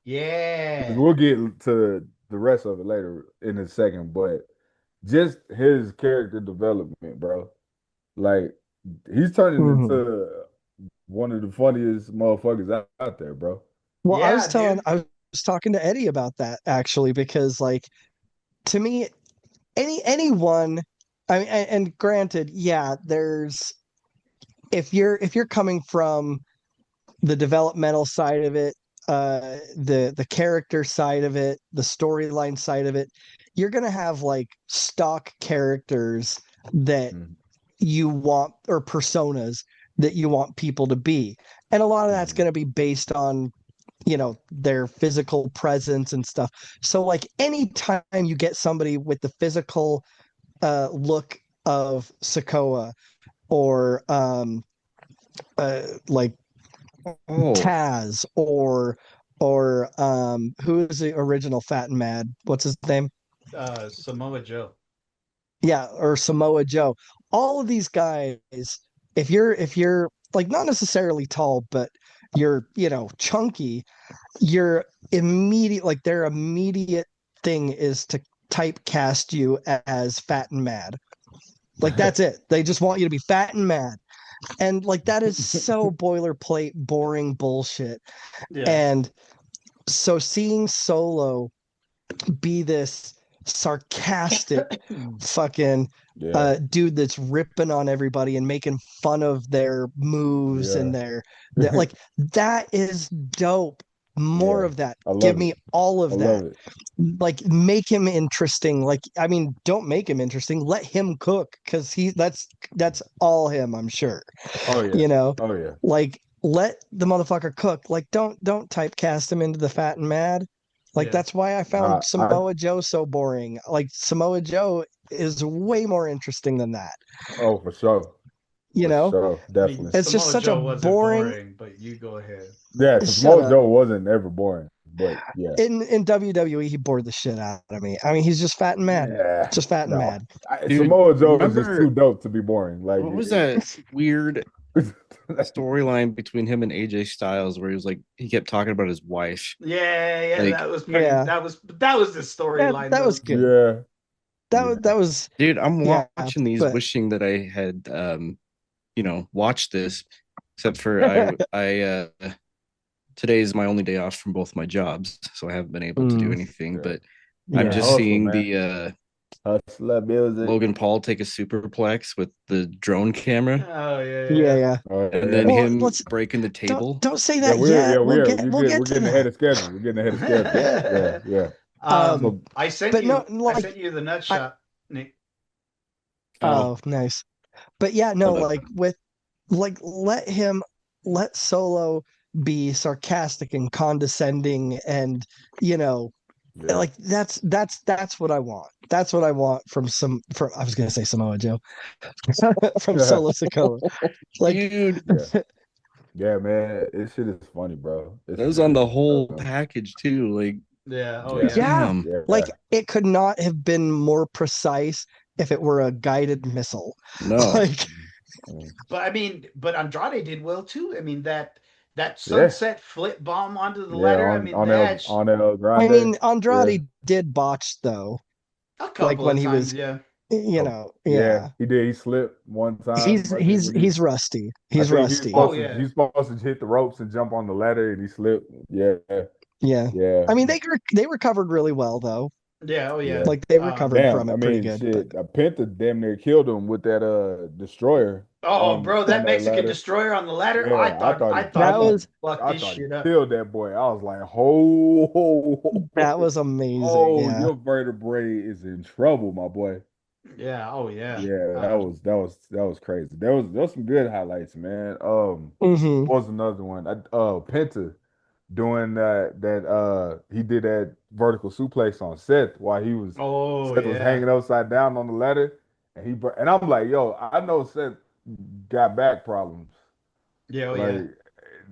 'Cause Yeah. we'll get to the rest of it later in a second, but just his character development, bro. Like he's turning Hmm. into one of the funniest motherfuckers out there, bro. Well, Yeah, dude. I was talking to Eddie about that actually, because like to me, anyone, I mean, and granted, yeah, there's if you're coming from the developmental side of it, the character side of it, the storyline side of it, you're gonna have like stock characters that Mhm. you want, or personas that you want people to be. And a lot of that's Mhm. going to be based on, their physical presence and stuff. So like anytime you get somebody with the physical look of Sokoa, or like Oh, Taz, or who is the original Fat and Mad? What's his name? Samoa Joe. Yeah, or Samoa Joe. All of these guys, if you're like not necessarily tall, but you're, chunky, your immediate, like their immediate thing is to typecast you as fat and mad. Like that's it. They just want you to be fat and mad. And like that is so boilerplate, boring bullshit. Yeah. And so seeing Solo be this sarcastic fucking Yeah. dude that's ripping on everybody and making fun of their moves and Yeah. like that is dope. More Yeah. of that. I love Give me it. all I of love that. it. Like make him interesting. Like I mean, don't make him interesting. Let him cook because that's all him. I'm sure. Oh You yeah. know, Oh yeah. like let the motherfucker cook. Like don't typecast him into the fat and mad. Like Yeah. that's why I found Nah, Samoa Joe so boring. Like Samoa Joe is way more interesting than that. oh for sure. You For know, sure. I mean, Definitely. it's just Samoa such Joe a wasn't boring. but you go ahead. Yeah, because Shut up. Mojo wasn't ever boring. But yeah. In WWE, he bored the shit out of me. I mean, he's just fat and mad. Yeah. Just fat and No. mad. Dude, Samoa Joe is just remember too dope to be boring. Like what was that weird storyline between him and AJ Styles where he was like he kept talking about his wife? Yeah, Like, that was pretty. Yeah. That was the storyline. That was good. Yeah. That was dude, I'm yeah, watching these but wishing that I had watched this, except for I today is my only day off from both my jobs, so I haven't been able to do anything. Yeah. But yeah. I'm just Hustle, seeing man. the Hustler music. Logan Paul take a superplex with the drone camera, Oh yeah, yeah. Oh, and then Well, him let's- breaking the table. Don't say Yeah, that yet. We'll get we're to getting that. ahead of schedule. We're getting ahead of schedule. Yeah. Um, I sent but you. no, I like- sent you the nut shot, Nick. Oh, nice. But yeah, no, Hold up. like with let Solo be sarcastic and condescending and Yeah. like that's what I want. That's what I want from I was gonna say Samoa Joe. From Solo Sikoa. Like Dude, Yeah, man. This shit is funny, bro. It's that was on the whole uh, package too. Like, Yeah. Oh Yeah. yeah. damn. Yeah. like it could not have been more precise if it were a guided missile. No. Like But I mean, but Andrade did well too. I mean that sunset flip bomb onto the ladder. I mean on that El Grande. I mean Andrade did botch though. a couple when of he times, was- yeah. Yeah. He did. He slipped one time. He's I think, when he's rusty. I He's think rusty. He's supposed to hit the ropes and jump on the ladder, and he slipped. Yeah. Yeah. Yeah. I mean they recovered really well though. Yeah. Oh yeah. Like they recovered Damn, from it I pretty mean, good. shit. But Penta damn near killed him with that destroyer. Oh, bro, on that Mexican ladder. destroyer on the ladder. Yeah, I thought That was- fuck I this thought shit he up. killed that boy. I was like, oh, that was amazing. oh, yeah. your vertebrae is in trouble, my boy. Yeah. Oh yeah. Yeah, that was crazy. There was some good highlights, man. Mhm. What was another one? Penta doing he did that vertical suplex on Seth while he was Oh Seth was yeah. hanging upside down on the ladder, and I'm like, yo, I know Seth got back problems. Yeah. Oh Like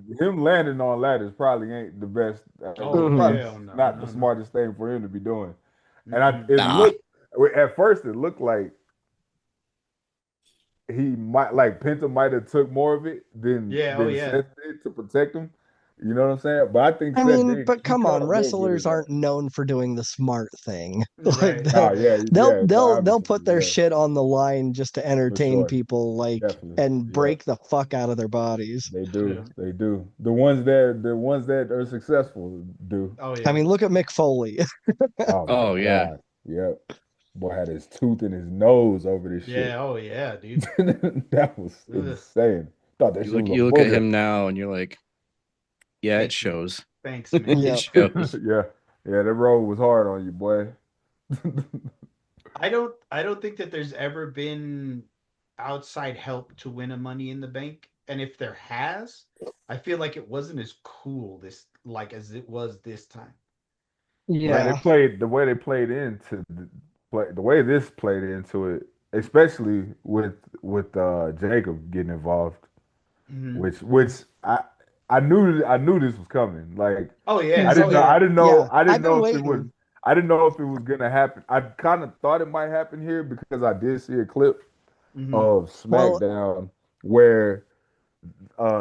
yeah. him landing on ladders probably ain't the best. Oh probably hell no. not the no. smartest thing for him to be doing. And Mhm. it Nah. looked at first it looked like he might like Penta might have took more of it than Seth did to protect him. You know what I'm saying? But I think I Seth mean, did. but He come caught on, a little bit of wrestlers that. aren't known for doing the smart thing. Right. Like Oh yeah, they'll obviously, put their yeah, shit on the line just to entertain sure. people, like Definitely. and Yeah. break the fuck out of their bodies. They do. Yeah. They do. The ones that are successful do. Oh yeah. I mean, look at Mick Foley. Oh, yeah. God. Yep. Boy had his tooth in his nose over this yeah. Oh yeah, dude. shit. That was Ugh. insane. Thought that You shit look was a you look at booger. him now and you're like, yeah, Thank it you. shows. Thanks, man. Yeah. It shows. Yeah. Yeah, that road was hard on you, boy. I don't think that there's ever been outside help to win a Money in the Bank, and if there has, I feel like it wasn't as cool as it was this time. Yeah. The way they played into the way this played into it, especially with Jacob getting involved, Mhm. which I knew this was coming. Like Oh yeah. I didn't know yeah. I didn't know Yeah. I didn't I've been know if it was waiting. I didn't know if it was gonna happen. I kind of thought it might happen here because I did see a clip Mhm. of Well- SmackDown where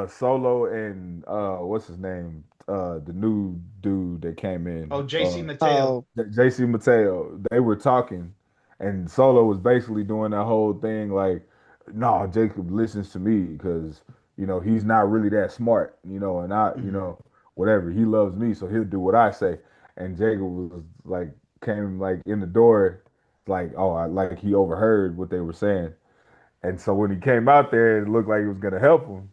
Solo and what's his name? The new dude that came in. Oh, JC Mateo. Oh, JC Mateo. They were talking, and Solo was basically doing that whole thing like, no, Jacob listens to me because he's not really that smart, and I, Mhm. whatever, he loves me, so he'll do what I say. And Jacob was like, came like in the door, like, oh, like he overheard what they were saying. And so when he came out there, it looked like he was gonna help him,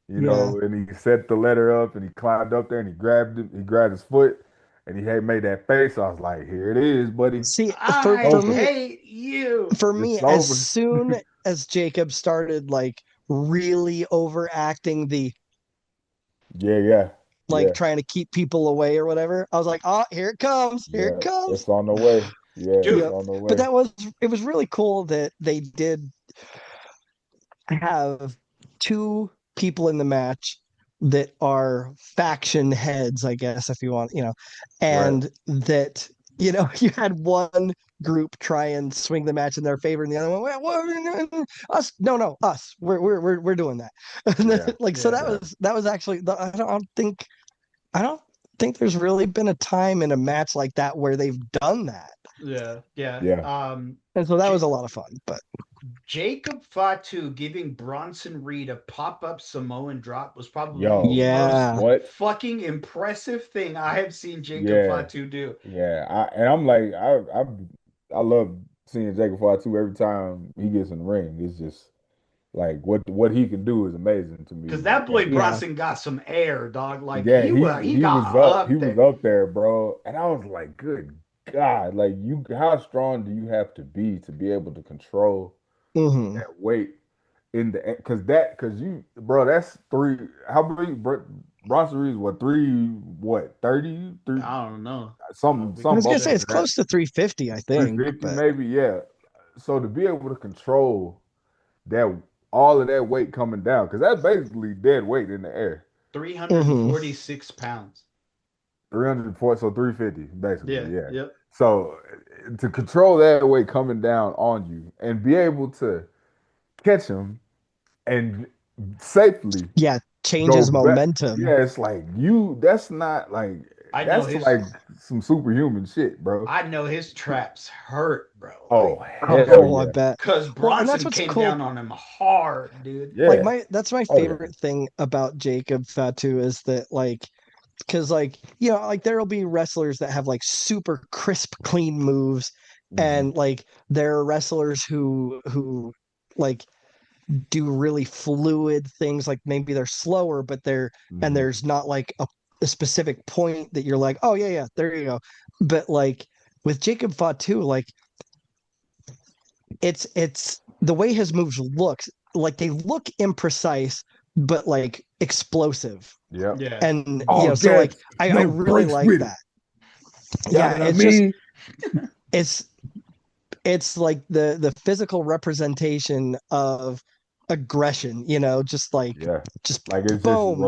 yeah. and he set the letter up and he climbed up there and he grabbed it, he grabbed his foot and he had made that face. I was like, here it is, buddy. See, I for Over. me, hate you. for me, It's as over. soon as Jacob started like really overacting the Yeah, yeah, like yeah, trying to keep people away or whatever, I was like, oh, here it comes, here it yeah. comes. It's on the way. Yeah, it's Yeah, Dude, on the but way. it was really cool that they did have two people in the match that are faction heads, I guess, if you want, Right. and that, you had one group try and swing the match in their favor, and the other one, us, no, us, we're doing that, and then, Yeah, like, so yeah. that was actually, I don't think there's really been a time in a match like that where they've done that, Yeah, yeah. yeah. and so that was a lot of fun, but. Jacob Fatu giving Bronson Reed a pop-up Samoan drop was probably Yo, the most Yeah. what? fucking impressive thing I have seen Jacob Yeah, Fatu do. yeah. And I'm like, I love seeing Jacob Fatu every time he gets in the ring. It's just like what he can do is amazing to Because me. that boy And Yeah. Bronson got some air, dog. Like yeah, he he got was up, up there. there, bro. And I was like, good God, like how strong do you have to be able to control Hmm. that weight in the because you, bro, that's three. How big? Bronson Reed's what, 30, I don't know. We I can was something gonna up say check. it's there, that close to 350, I think, 350 but maybe, yeah. So to be able to control that, all of that weight coming down, because that's basically dead weight in the air. hmm 346 pounds. 304, so 350, basically, Yeah, yeah. yep. So to control that weight coming down on you and be able to catch him and safely yeah, go changes back. momentum. Yeah, it's like that's not like, I know that's his like some superhuman shit, bro. I know his traps hurt, bro. Oh, Like hell Oh, I yeah. bet. cause Well, and that's Bronson what's came cool. down on him hard, dude. Like Yeah. that's my Oh yeah. favorite thing about Jacob Fatu is that like because like like there'll be wrestlers that have like super crisp clean moves, Hmm. and like there are wrestlers who like do really fluid things, like maybe they're slower but Hmm. there's not like a specific point that you're like, oh yeah, there you go. But like with Jacob Fatu, like it's the way his moves looks, like they look imprecise but like explosive, Yep. Yeah. and Oh, so like dance. I No really breaks like with it. that. You know Yeah, what I it's just mean? it's it's like the physical representation of aggression, Yeah. just Like it's just boom,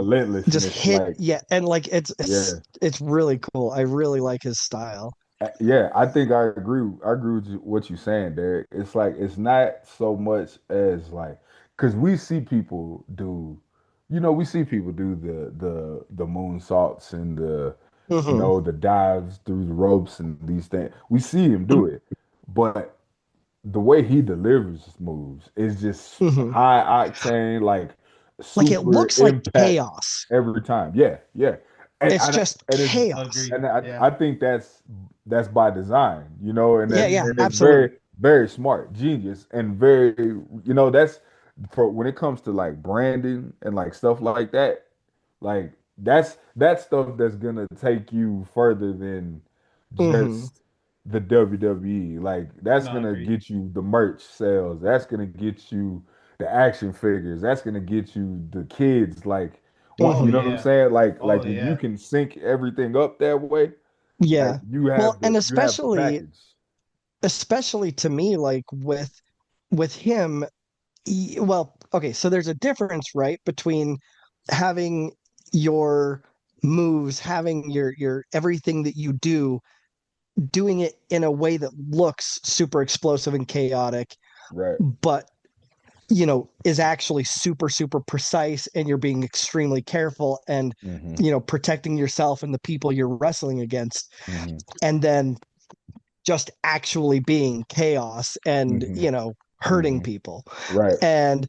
just relentlessness. hit. Like, Yeah, and like yeah. it's really cool. I really like his style. Yeah, I think I agree. I agree with what you're saying, Derek. It's like it's not so much as like, because we see people do, we see people do the moonsaults and Hmm. the dives through the ropes and these things. We see him do it, but the way he delivers his moves is just Hmm. high octane, like Like it super looks like impact chaos. every time. Yeah, yeah, and It's and, just and it's chaos. Agreed. and Yeah. I think that's by design, and Yeah, Hmm. yeah, it's absolutely. very, very smart, genius, and very, that's for when it comes to like branding and like stuff like that. Like that's stuff that's gonna take you further than Hmm. just the WWE. Like that's No, gonna agreed. get you the merch sales. That's gonna get you the action figures. That's gonna get you the kids. Like, Oh you know Hmm. what I'm yeah. saying? Like Oh when you yeah. can sync everything up that way, like Yeah. Well, and you have the package. especially to me, like with him, well, okay, so there's a difference, right, between having your moves, having your everything that you do, doing it in a way that looks super explosive and chaotic, Right. but is actually super, super precise, and you're being extremely careful and, Hmm. protecting yourself and the people you're wrestling against. Hmm. And then just actually being chaos and, Hmm. hurting Hmm. people. Right. And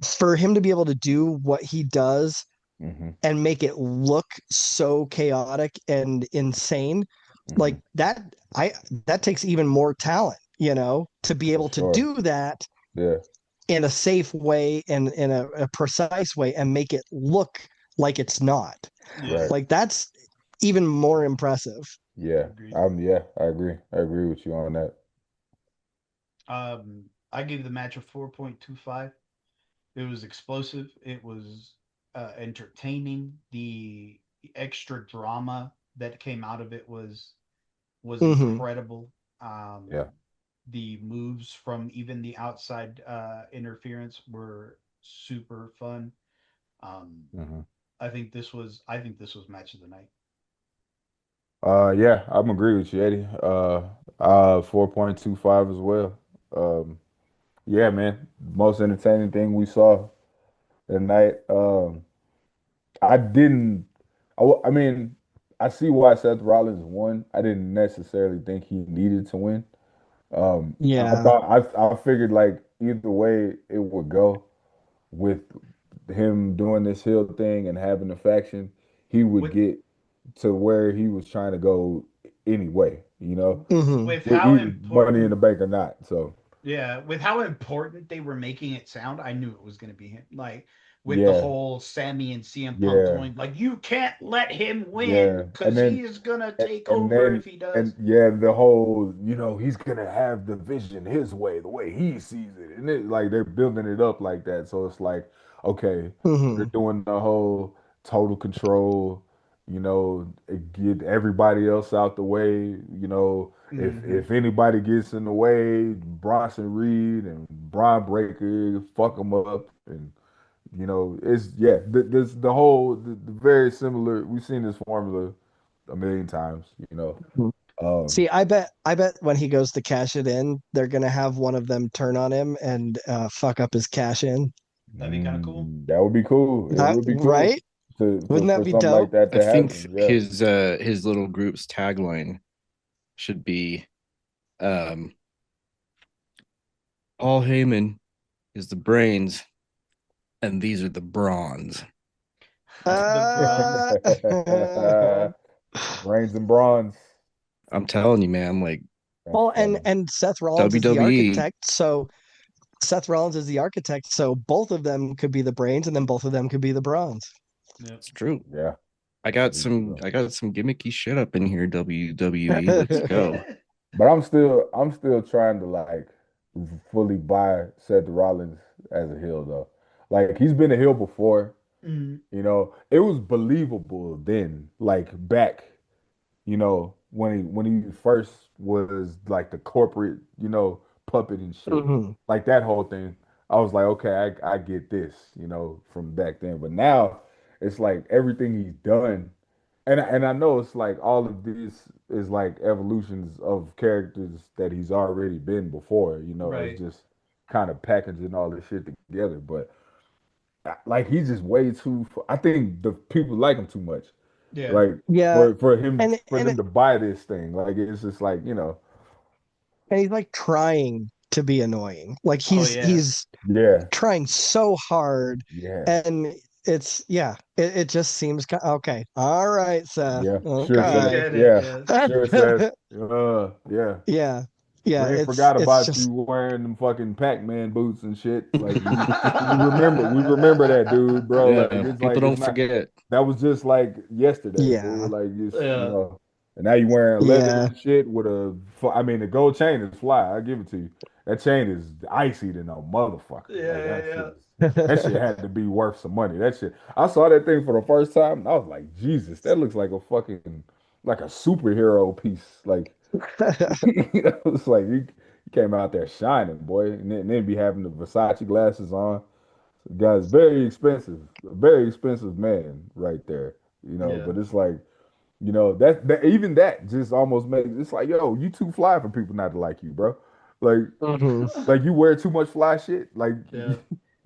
for him to be able to do what he does Hmm. and make it look so chaotic and insane, Hmm. like that takes even more talent, to be For able to sure. do that Yeah. in a safe way and in a precise way and make it look like it's not. Yeah, Right. Like that's even more impressive. Yeah. agreed. Yeah, I agree. I agree with you on that. I gave the match a 4.25. It was explosive. It was entertaining. The extra drama that came out of it was Hmm. incredible. Um, Yeah. the moves from even the outside interference were super fun. Um, Hmm. I think this was match of the night. Yeah, I'm agree with you, Eddie. 4.25 as well. Um, yeah, man. Most entertaining thing we saw tonight. I didn't. I mean, I see why Seth Rollins won. I didn't necessarily think he needed to win. I Yeah. thought I figured like either way it would go with him doing this heel thing and having a faction, he would With get to where he was trying to go anyway, Hmm. with with how either Money in important the Bank or not. So Yeah, with how important they were making it sound, I knew it was going to be him. Like with the yeah, whole Sammy and CM Punk yeah, going, like you can't let him win yeah, because he's gonna and, take and over then if he does. and yeah, the whole he's gonna have the vision his way, the way he sees it, and it like they're building it up like that. So it's like okay, they're Hmm. doing the whole total control. Get everybody else out the way. If Hmm. if anybody gets in the way, Bronson Reed and Braun Breaker fuck them up, and it's yeah, this the whole the very similar. We've seen this formula a million times. Um, See, I bet when he goes to cash it in, they're gonna have one of them turn on him and fuck up his cash in. That'd be kind of cool. that would be cool. It That would be cool right? to Wouldn't that for be something like dope? that I to think happen. Yeah. his little group's tagline should be um Paul Heyman is the brains and these are the bronze. The bronze. Uh, Brains and bronze. I'm telling you, man, like That's well, and funny. and Seth Rollins is the WWE. architect, so both of them could be the brains, and then both of them could be the bronze. Yep. It's true. Yeah. I got Very some true. I got some gimmicky shit up in here, WWE. Let's go. But I'm still trying to like fully buy Seth Rollins as a heel though. Like he's been a heel before. Mhm. It was believable then, like back, when he first was like the corporate, puppet and shit. Mhm. Like that whole thing. I was like, okay, I get this, from back then. But now it's like everything he's done, and I know it's like all of this is like evolutions of characters that he's already been before, it's Right. just kind of packaging all this shit together. But like he's just way too. I think the people like him too much. Yeah. Like Yeah, for and them to buy this thing, like it's just like and he's like trying to be annoying. Like Oh he's yeah. he's yeah, trying so hard, yeah, and it just seems okay. All right, Seth. yeah, sure, We Seth, Okay. get it. yeah, Yeah. sure, Seth, yeah. Yeah. Yeah, We ain't it's forgot it's about you just wearing them fucking Pac-Man boots and shit. Like we remember that, dude, bro. Yeah, people Like it's don't not. forget. That was just like yesterday, fool. yeah. Like just Yeah. and now you wearing leather Yeah. and shit with I mean, the gold chain is fly. I give it to you. That chain is icy than a motherfucker. Like Yeah. Yeah. that shit had to be worth some money. That shit. I saw that thing for the first time. And I was like, Jesus, that looks like a fucking like a superhero piece. Like. It's like you came out there shining, boy, and then be having the Versace glasses on. The guy's very expensive man right there. Yeah. But it's like, that even that just almost makes it's like, yo, you too fly for people not to like you, bro. Like, Mhm. like you wear too much fly shit. Like, Yeah.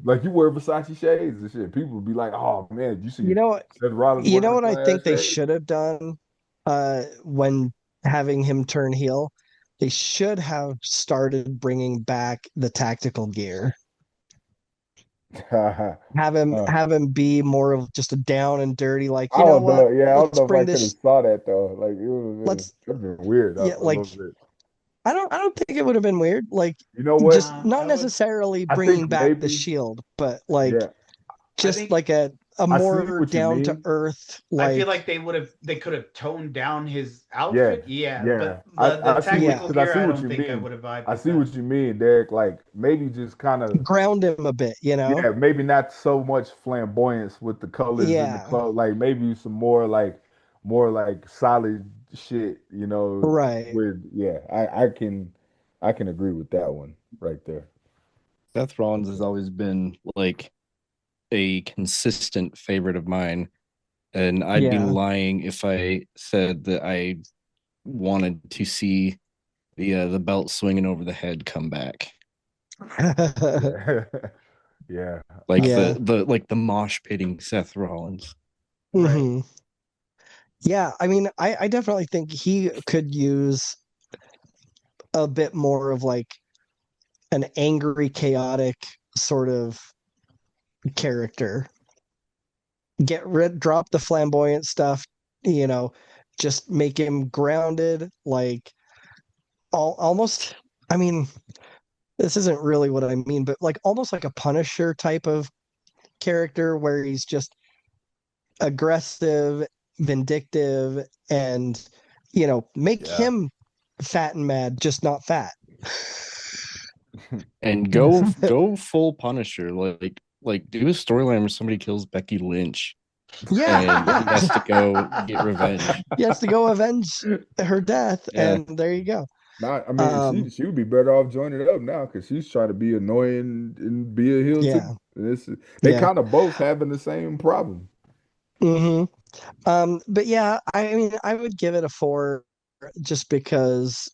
like you wear Versace shades and shit. People would be like, "Oh man, you You see know, Seth Rollins you know wearing the what I fly ass think they shades?" should have done when having him turn heel? They should have started bringing back the tactical gear. Uh, Have him be more of just a down and dirty, like, I you know don't what? know. Yeah, I don't Let's know if I bring could have this, saw that though. Like let's, it would have been weird yeah, a like, little bit. I don't think it would have been weird. Like, You know what? just Nah, not I would. necessarily I think bringing back the maybe. shield, but like Yeah, I just think like a I see more what you down to mean. earth, I feel like, like they could have toned down his Yeah, outfit. Yeah, yeah. but the I see what yeah, tactical because I gear, see I what don't you think I mean. would have vibed I with see that. what you mean, Derek. Like maybe just kind of ground him a bit, you know? yeah, maybe not so much flamboyance with the colors in the Yeah, club. Like maybe some more like solid shit. You know, right. with yeah, I can agree with that one right there. Seth Rollins has always been like a consistent favorite of mine, and I'd be Yeah. lying if I said that I wanted to see the belt swinging over the head come back, Yeah, yeah. I like Yeah. the mosh pitting Seth Rollins. Right. hmm Yeah, I mean, I definitely think he could use a bit more of like an angry, chaotic sort of character. Drop the flamboyant stuff, you know, just make him grounded, like almost, I mean, this isn't really what I mean, but like almost like a Punisher type of character where he's just aggressive, vindictive, and, make yeah. him fat and mad, just not fat. And go full Punisher, like do a storyline where somebody kills Becky Lynch Yeah, and yeah. he has to go get revenge. He has to go avenge her death, Yeah, and there you go. Not, I mean, Um, she would be better off joining up now because she's trying to be annoying and be a heel too. yeah, This they yeah. kind of both having the same problem. hmm but yeah, I mean, I would give it a 4 just because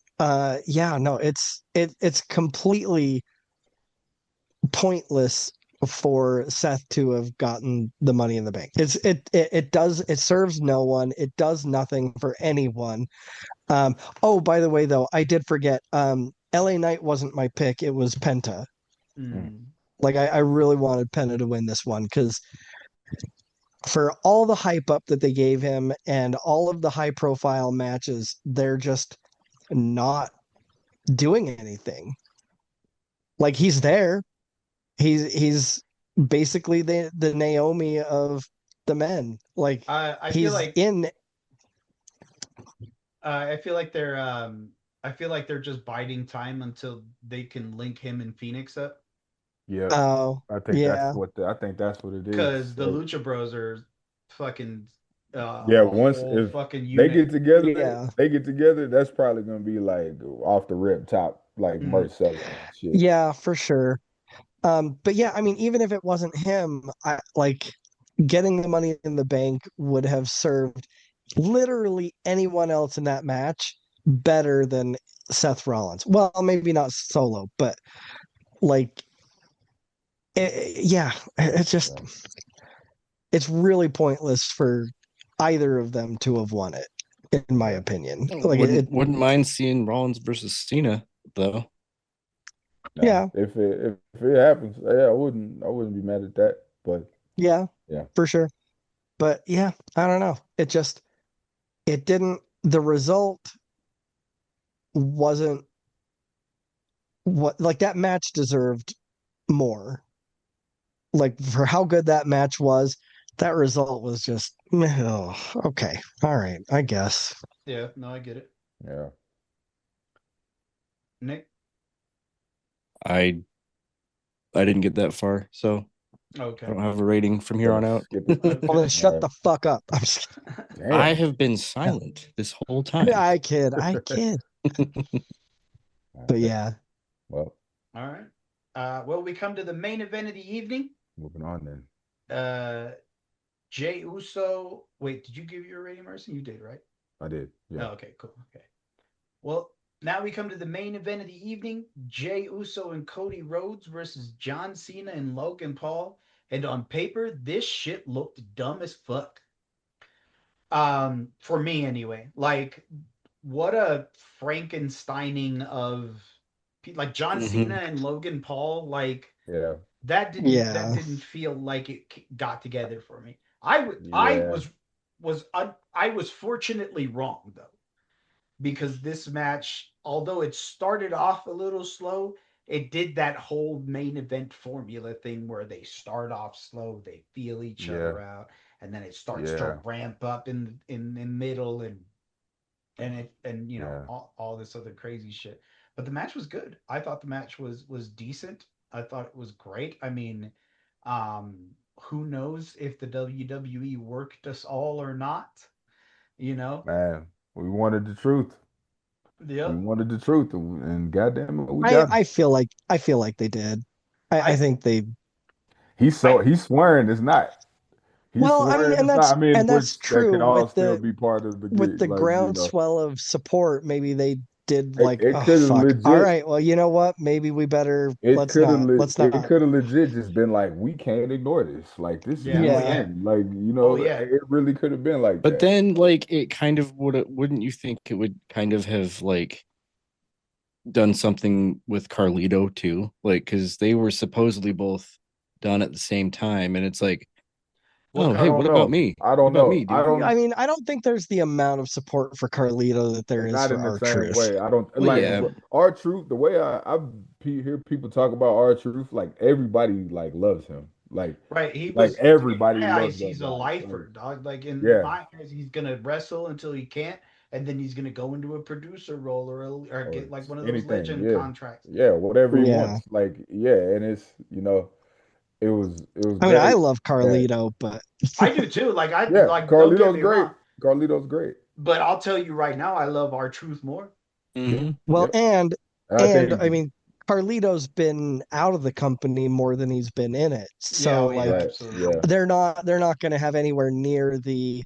yeah, no, it's completely pointless for Seth to have gotten the money in the bank. It serves no one. It does nothing for anyone. Oh, by the way, though, I did forget. LA Knight wasn't my pick. It was Penta. Mm. Mm. Like I really wanted Penta to win this one because for all the hype up that they gave him and all of the high profile matches, they're just not doing anything. Like he's there. He's basically the Naomi of the men. Like I feel he's like in. I feel like I feel like they're just biding time until they can link him and Phoenix up Yep, Oh yeah, I think that's what it is. because the So Lucha Bros are fucking yeah, a once whole if fucking unit. yeah, they get together, that's probably gonna be like off the rip top, like Mhm. merch selling shit. yeah, for sure. But yeah, I mean, even if it wasn't him, I like getting the money in the bank would have served literally anyone else in that match better than Seth Rollins. Well, maybe not solo, but like, yeah, it's just Yeah. it's really pointless for either of them to have won it, in my Yeah. opinion. Like Wouldn't mind seeing Rollins versus Cena though. Nah, yeah, if it happens, yeah, I wouldn't be mad at that. But yeah, yeah, for sure. But yeah, I don't know. It didn't. The result wasn't what like that match deserved more. Like for how good that match was, that result was just oh, okay. All right, I guess. Yeah, no, I get it. yeah. Nick. I I didn't get that far, so I Okay. don't have a rating from here Gonna on out. skip it. Well, Okay. then All shut right. the fuck up. I'm just I Damn. have been silent this whole time. I kid. I kid. All But right. yeah. Well, All right. Well, we come to the main event of the evening. moving on then. Jay Uso. Wait, did you give your rating, Mercy? You did, right? I did. Oh, Yeah. okay, cool. Okay. Well, Now we come to the main event of the evening: Jay Uso and Cody Rhodes versus John Cena and Logan Paul. And on paper, this shit looked dumb as fuck. For me anyway. Like, what a Frankensteining of like John Cena Hmm. and Logan Paul. Like, Yeah, that Yeah. didn't feel like it got together for me. I yeah, I was fortunately wrong though, because this match, although it started off a little slow, it did that whole main event formula thing where they start off slow, they feel each yeah, other out, and then it starts to yeah, ramp up in the middle, and yeah. all this other crazy shit. But the match was good. I thought the match was decent. I thought it was great. I mean, who knows if the WWE worked us all or not? You know? Man, we wanted the truth. We Yep. wanted the truth, and goddamn it, we I got it. I feel like they did. I I think they I He's swearing it's not. He's well, I mean, swearing it's not. I mean, and which that's that true could all still be part of the with gig, the like groundswell of support. Maybe they did like, it oh could have fuck. All legit. right, well, you know what? Maybe we better let's It not. could have legit just been like, we can't ignore this. Like, this is Yeah, oh Yeah. yeah. insane. Like, Oh yeah. it really could have been like But that. then, like, it kind of would. Wouldn't you think it would kind of have like done something with Carlito too? Like, because they were supposedly both done at the same time, and it's like, What oh, I hey, Car don't what about know. me? I What don't about know. me, I dude? I don't mean, I don't think there's the amount of support for Carlito that there is not for in the our same truth. way. I don't Well, like yeah, our truth. The way hear people talk about our truth, like everybody like loves him. right. Like In everybody my loves eyes, that he's a guy. Like, lifer, dog. Like in yeah, my eyes, he's gonna wrestle until he can't, and then he's gonna go into a producer role or or get like one of those anything. legend Yeah, contracts. yeah, whatever he Yeah. wants. Like, yeah, and it's it was I mean, I great love that Carlito, but I do too. Like I yeah, like. Don't get Carlito's me great. wrong, Carlito's great. but I'll tell you right now, I love our truth more. Yeah, hmm, well, yep. And I and think I mean, Carlito's been out of the company more than he's been in it. Yeah. So Oh yeah. like right, yeah, Absolutely. they're not going to have anywhere near the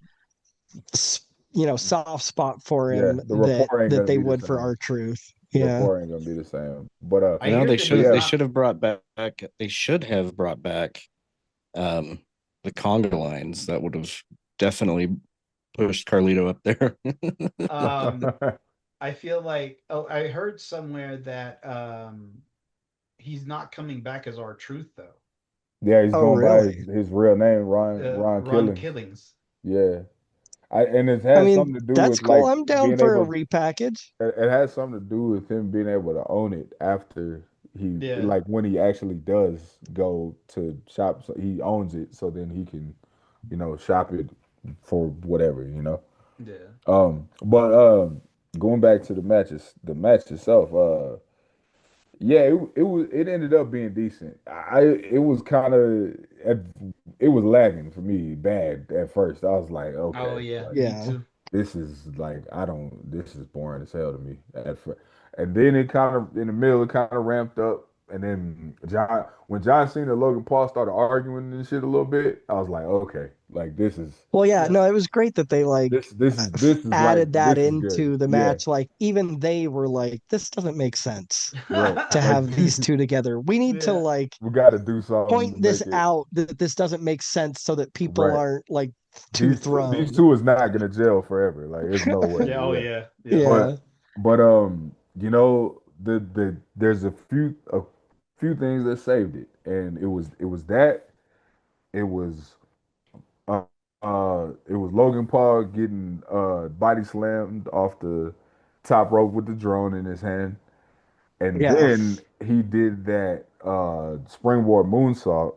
soft spot for yeah. him The that rapport ain't that gonna they be the would for same. our truth. The Yeah. rapport ain't gonna be the same. But I hear that he's yeah, they not. should have brought back. They should have brought back um the conga lines. That would have definitely pushed Carlito up there. Um, I feel like, oh, I heard somewhere that he's not coming back as our truth though. yeah, he's Oh, going by really? his real name, Ron Ron Killings. Killings. Yeah, and it I has mean, something to do that's with cool. like I'm down being for a able. repackage. It has something to do with him being able to own it after Yeah, like when he actually does go to shop, so he owns it, so then he can, shop it for whatever. yeah. But going back to the match itself, yeah, it ended up being decent. It was kind of it was lagging for me bad at first. I was like, Oh okay, yeah, like me Yeah. too. this is like this is boring as hell to me at first. And then it kind of in the middle it kind of ramped up, and then when John Cena and Logan Paul started arguing and shit a little bit, I was like, okay, like Well, yeah, Yep. no, it was great that they like added that this is good. into the Yeah, match. Like even they were like, this doesn't make sense right. to Like have these two together. We need to Yeah. like we got to do something to point this make it out that this doesn't make sense so that people right. aren't like too These thrown. two is not gonna jail forever. Like, it's no way. Yeah. Oh Yeah. yeah. Yep. Yeah. But there's a few things that saved it, and it was that it was uh it was Logan Paul getting body slammed off the top rope with the drone in his hand, and Yeah. then he did that springboard moonsault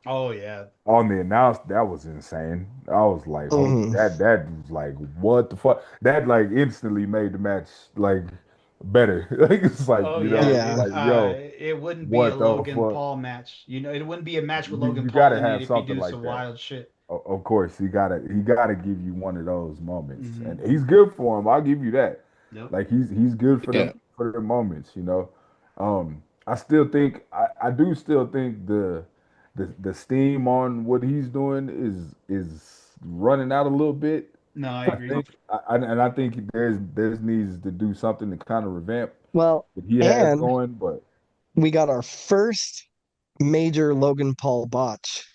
Oh yeah. on the announce. That was insane. I was like, holy, Mhm. that was like, what the fuck? That like instantly made the match like better. Like, it's like, Oh yeah. Yeah. yo, It wouldn't be a what the Logan fuck? Paul match. It wouldn't be a match with Logan You Paul gotta in it have if he something do like some that. wild shit. Of course, he gotta give you one of those moments, and Hmm. he's good for him. I'll give you that. Nope. Like, he's good Yeah, for the moments. I still think I do still think the steam on what he's doing is running out a little bit. No, I I agree. think, and I think there's needs to do something to kind of revamp Well, what he has and going, but we got our first major Logan Paul botch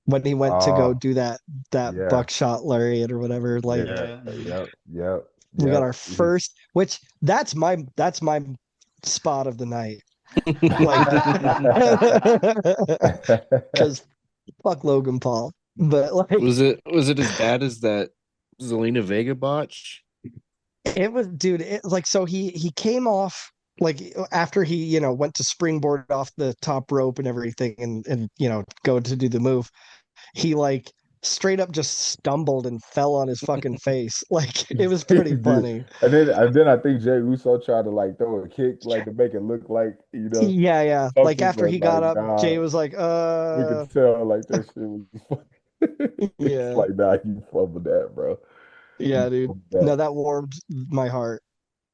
when he went to go uh do that yeah, buckshot lariat or whatever. Like yeah, Yeah. we got yep. our first, which that's my spot of the night. Like, because fuck Logan Paul. But like Was it as bad as that Zelina Vega botch? it was, dude. Like so he came off like after he went to springboard off the top rope and everything and go to do the move. He like straight up just stumbled and fell on his fucking face. Like it was He pretty did. funny. And then I think Jay Uso tried to like throw a kick like to make it look like, Yeah, yeah. Like something, after but he like got up, nah, Jay was like, we could tell like that shit was it's yeah, like nah, you fumbled that, bro. You yeah, dude. fumbled No, that. that warmed my heart.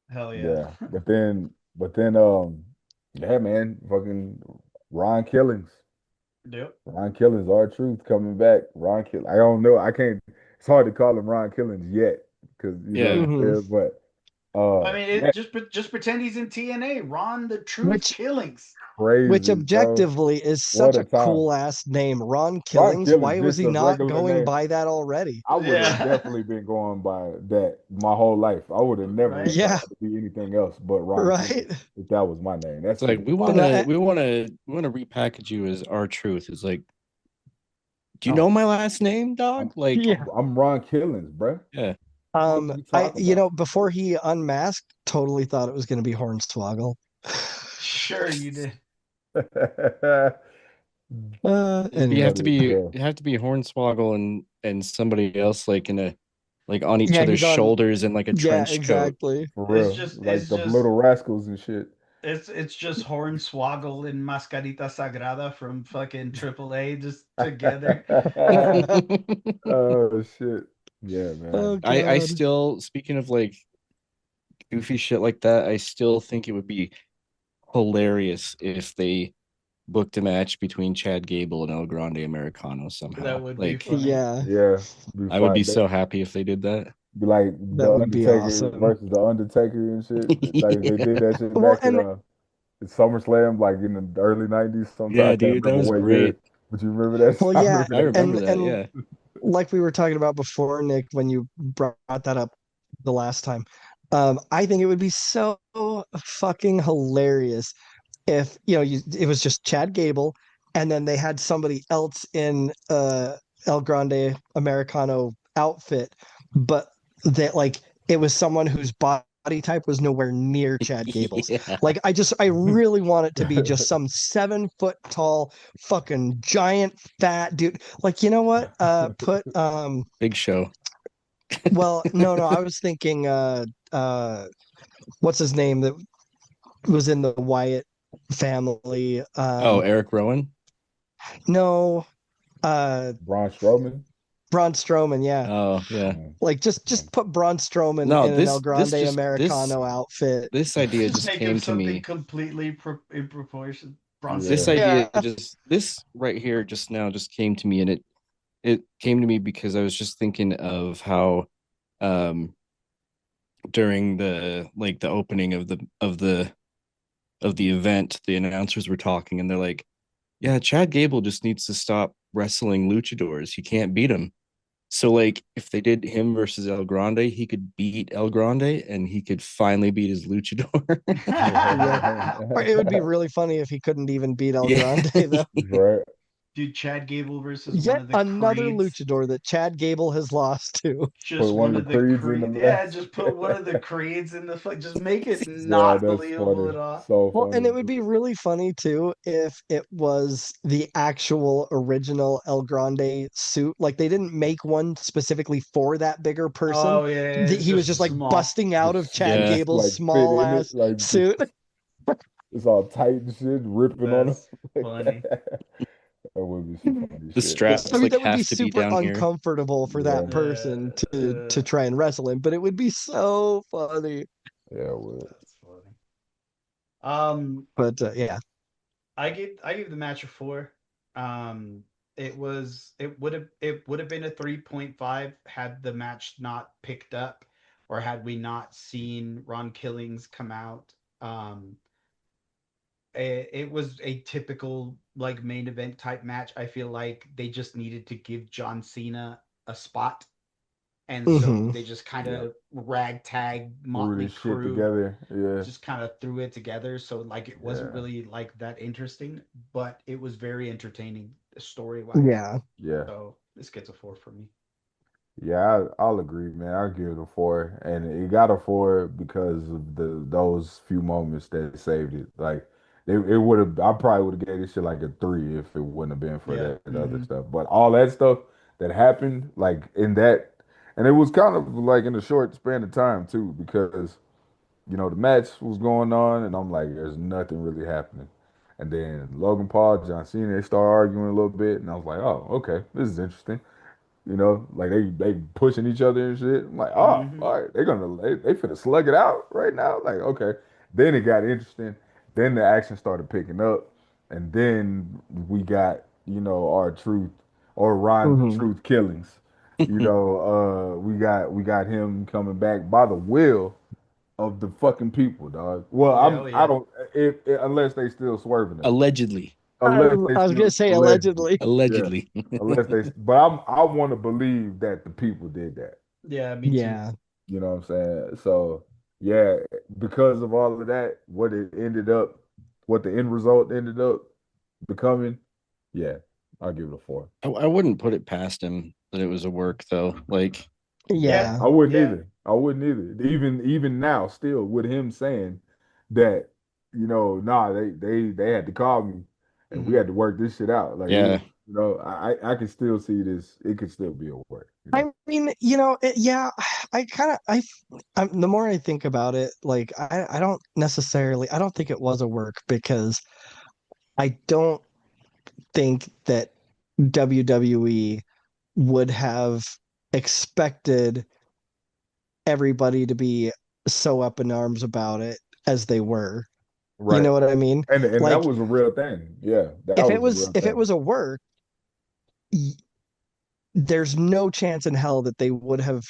Hell yeah. Yeah. But then yeah, man, fucking Ron Killings. Yep. Ron Killings, our truth coming back. Ron Kill. I don't know. I can't. It's hard to call him Ron Killings yet because you know what Yeah. I'm Hmm. saying. But I mean, yeah, just pretend he's in TNA. Ron the Truth Which Killings. which crazy, bro. objectively is What such a a time. cool ass name, Ron Ron Killings. Killings, Why was just he a not regular going name. by that already? I would have Yeah. definitely been going by that my whole life. I would have never Right. Yeah, tried to be anything else but Ron Killings right. if that was my name. It's That's like just we And wanna we wanna we wanna repackage you as our truth. It's like, do you no. know my last name, dog? I'm Like, yeah. I'm Ron Killings, bro. yeah. What are you I talking about? before he unmasked, totally thought it was going to be Hornswoggle. Sure you did. You have Anyway, to Funny as be hell. you have to be Hornswoggle and somebody else like in a like on each yeah, other's he's on. shoulders in like a Yeah, trench coat. exactly. For It's real. just Like it's the just little rascals and shit. it's just Hornswoggle and Mascarita Sagrada from fucking AAA just together. Oh shit. Yeah, Oh man. I God. still, speaking of like goofy shit like that, I still think it would be hilarious if they booked a match between Chad Gable and El Grande Americano That somehow. would be Like, funny. Yeah, Yeah. Be I would be fine. so happy if they did that. Be like that the would be Undertaker awesome. versus the Undertaker and shit. Like they did that shit Well, back and at SummerSlam, like in the early '90s. Sometime I Yeah, can't dude, that remember was what year, great. but you remember that? well, I yeah, remember I that remember shit. that. and Yeah. like we were talking about before, Nick, when you brought that up the last time, I think it would be so fucking hilarious if it was just Chad Gable, and then they had somebody else in El Grande Americano outfit, but that like it was someone whose body type was nowhere near Chad Gable's. Yeah. Like I really want it to be just some 7 foot tall fucking giant fat dude. Like you know what? Put Big Show. well no, I was thinking what's his name that was in the Wyatt family. Oh, Eric Rowan. No, Braun Strowman. Braun Strowman, yeah. Oh, yeah. Mm, Like mm. just put Braun Strowman No, in an El this Grande just Americano outfit. this idea Just just make him came to something me. completely in proportion. Braun This Yeah. Strowman. Yeah. idea just this right here just now just came to me, and it came to me because I was just thinking of how um during the opening of the event, the announcers were talking and they're like, yeah, Chad Gable just needs to stop wrestling luchadors. He can't beat him. So like if they did him versus El Grande, he could beat El Grande and he could finally beat his luchador. Yeah. Or it would be really funny if he couldn't even beat El Yeah. Grande though. Right. Dude, Chad Gable versus one Yet of the another creeds. luchador that Chad Gable has lost to. Put Just one one of of the the creeds in the creed. Yeah, match. just put one of the creeds in the just make it Yeah, not that's believable funny. at all. So Well, and funny. it would be really funny too if it was the actual original El Grande suit. Like they didn't make one specifically for that bigger person. Oh yeah, it's He was just just like small. busting out of Chad Yeah. Just Gable's like fit small in it, ass like just suit. it's all tight and shit, ripping on him. That's funny. That would be some funny The shit. I straps mean, like that would be have to be super down here. uncomfortable for Yeah, that person to Uh, try and wrestle him, but it would be so funny. yeah, it would. that's funny. Um, But yeah, I give the match a 4. Um, It would have been a 3.5 had the match not picked up, or had we not seen Ron Killings come out. It was a typical like main event type match. I feel like they just needed to give John Cena a spot, and so Hmm. they just kind Yep. of ragtag Threw motley this shit crew, together. Yeah. just kind of threw it together. So like it wasn't Yeah. really like that interesting, but it was very entertaining story wise. Yeah. Yeah. So this gets a 4 for me. Yeah, I'll agree, man. I'll give it a 4, and it got a 4 because of those few moments that saved it. Like it would have, I probably would have gave this shit like a 3 if it wouldn't have been for Yeah. that other stuff. But all that stuff that happened, like in that, and it was kind of like in a short span of time too, because the match was going on, and I'm like, there's nothing really happening. And then Logan Paul, John Cena, they start arguing a little bit, and I was like, oh, okay, this is interesting. Like they pushing each other and shit. I'm like, oh, Mm-hmm. all right, they finna slug it out right now. Like, okay. Then it got interesting. Then the action started picking up, and then we got our truth or Ron the Hmm. Truth Killings. We got him coming back by the will of the fucking people, dog. Well, Yeah. Oh I yeah. don't if unless they still swerving him, Allegedly. unless they I was gonna still say allegedly. allegedly. Yeah. Allegedly. Unless they, but I want to believe that the people did that. Yeah. Me too. Yeah. You know what I'm saying? So yeah, because of all of that, what the end result ended up becoming, yeah, I'll give it a 4. I wouldn't put it past him that it was a work though. Like, Yeah. Yeah. I wouldn't Yeah. either. I wouldn't either. Even now, still with him saying that, nah, they had to call me and we Mm-hmm. had to work this shit out. Like it was, yeah, I can still see this. It could still be a work. I mean, yeah, I kind of, the more I think about it, like, I don't necessarily, I don't think it was a work because I don't think that WWE would have expected everybody to be so up in arms about it as they were. You Right. know what I mean? And that Like, was a real thing. Yeah, that was a real if it thing. was a work, y- there's no chance in hell that they would have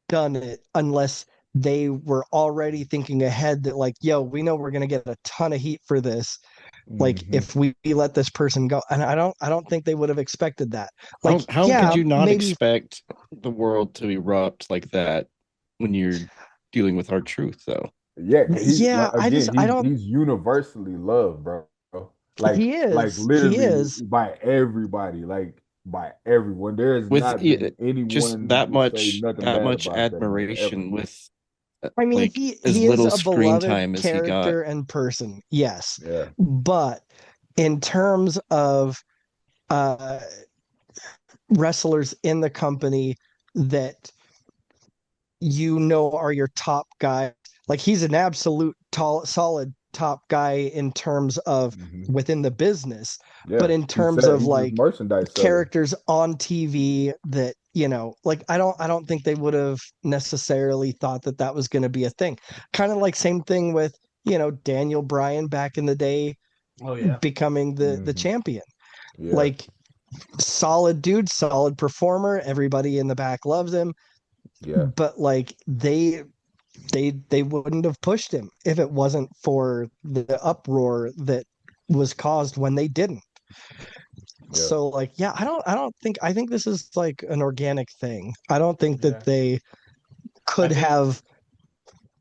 done it unless they were already thinking ahead that, like, yo, we know we're going to get a ton of heat for this, like, Hmm. if we let this person go. And I don't think they would have expected that. Like, how could yeah, you not maybe. expect the world to erupt like that when you're dealing with our truth though? Yeah, he like Yeah, again, I he's don't. he's universally loved, bro. Like He literally is. by everybody, like by everyone. There has With not been just anyone who say nothing that bad much about that man ever. admiration with I mean, like as he is little a screen beloved time as he got. character and person, yes, Yeah. but in terms of uh wrestlers in the company that are your top guy. Like, he's an absolute solid top guy in terms of Hmm. within the business, Yeah. but in terms of He's a like merchandise seller. characters on TV that, like, I don't think they would have necessarily thought that that was going to be a thing. Kind of like same thing with, Daniel Bryan back in the day Oh yeah. becoming the Hmm. champion. Yeah. Like, solid dude, solid performer, everybody in the back loves him, Yeah. but like they wouldn't have pushed him if it wasn't for the uproar that was caused when they didn't. Yeah. So, like, yeah, I think this is like an organic thing. I don't think that Yeah. they I could think have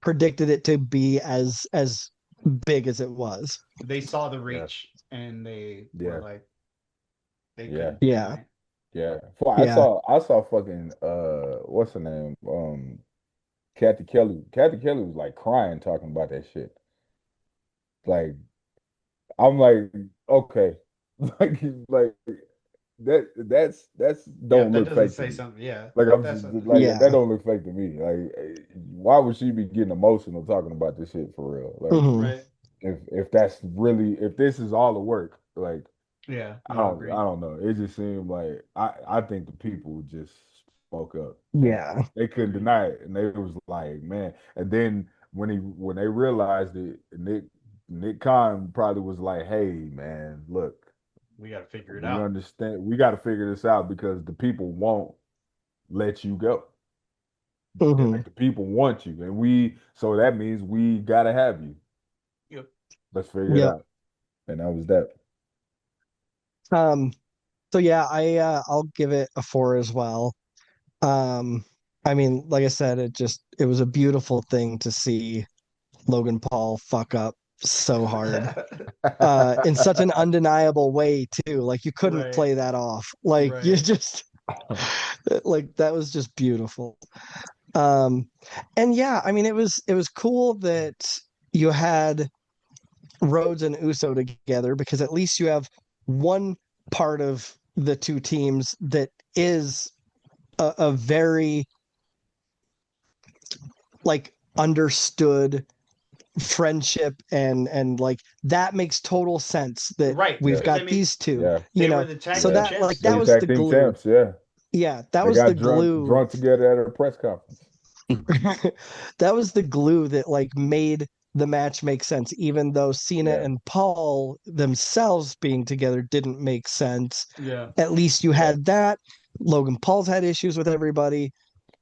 predicted it to be as big as it was. they saw the Yeah. reach and they were Yeah. like, they Yeah. couldn't Yeah. deny it. Yeah. Well, I Yeah. saw I saw fucking what's her name? Kathy Kelly. Kathy Kelly was like crying talking about that shit. Like I'm like, okay. like that's Yeah, if don't that look doesn't fake to say me. something, yeah, Like I'm that's just a, like that Yeah. don't look fake to me. Like why would she be getting emotional talking about this shit for real? Like Hmm. right. if that's really if this is all the work, like Yeah, I no, don't I agreed. don't know. It just seemed like I think the people just spoke up and Yeah. they couldn't Agreed. deny it, and they was like, man. And then when they realized it, Nick Khan probably was like, hey man, look. We got to figure it We out. understand. We got to figure this out because the people won't let you go. Mhm. Like the people want you, and so that means we gotta have you. Yep. Let's figure it Yep. out. And that was that. Um, so yeah, I'll give it a 4 as well. Um, I mean, like I said, it was a beautiful thing to see Logan Paul fuck up so hard. In such an undeniable way too. Like you couldn't Right. play that off. Like you Right. just like that was just beautiful. Um, and yeah, I mean it was cool that you had Rhodes and Uso together because at least you have one part of the two teams that is a very like understood friendship and like that makes total sense that Right. we've Yeah, Because I got mean, these two, yeah, you they were know. the tag So team yeah. that like champs They that were too. was tag the team glue. champs. Yeah, Yeah, that they was the got drunk glue. drunk together at a press conference. That was the glue that like made the match make sense, even though Cena Yeah, and Paul themselves being together didn't make sense. Yeah. At least you yeah, had that. Logan Paul's had issues with everybody.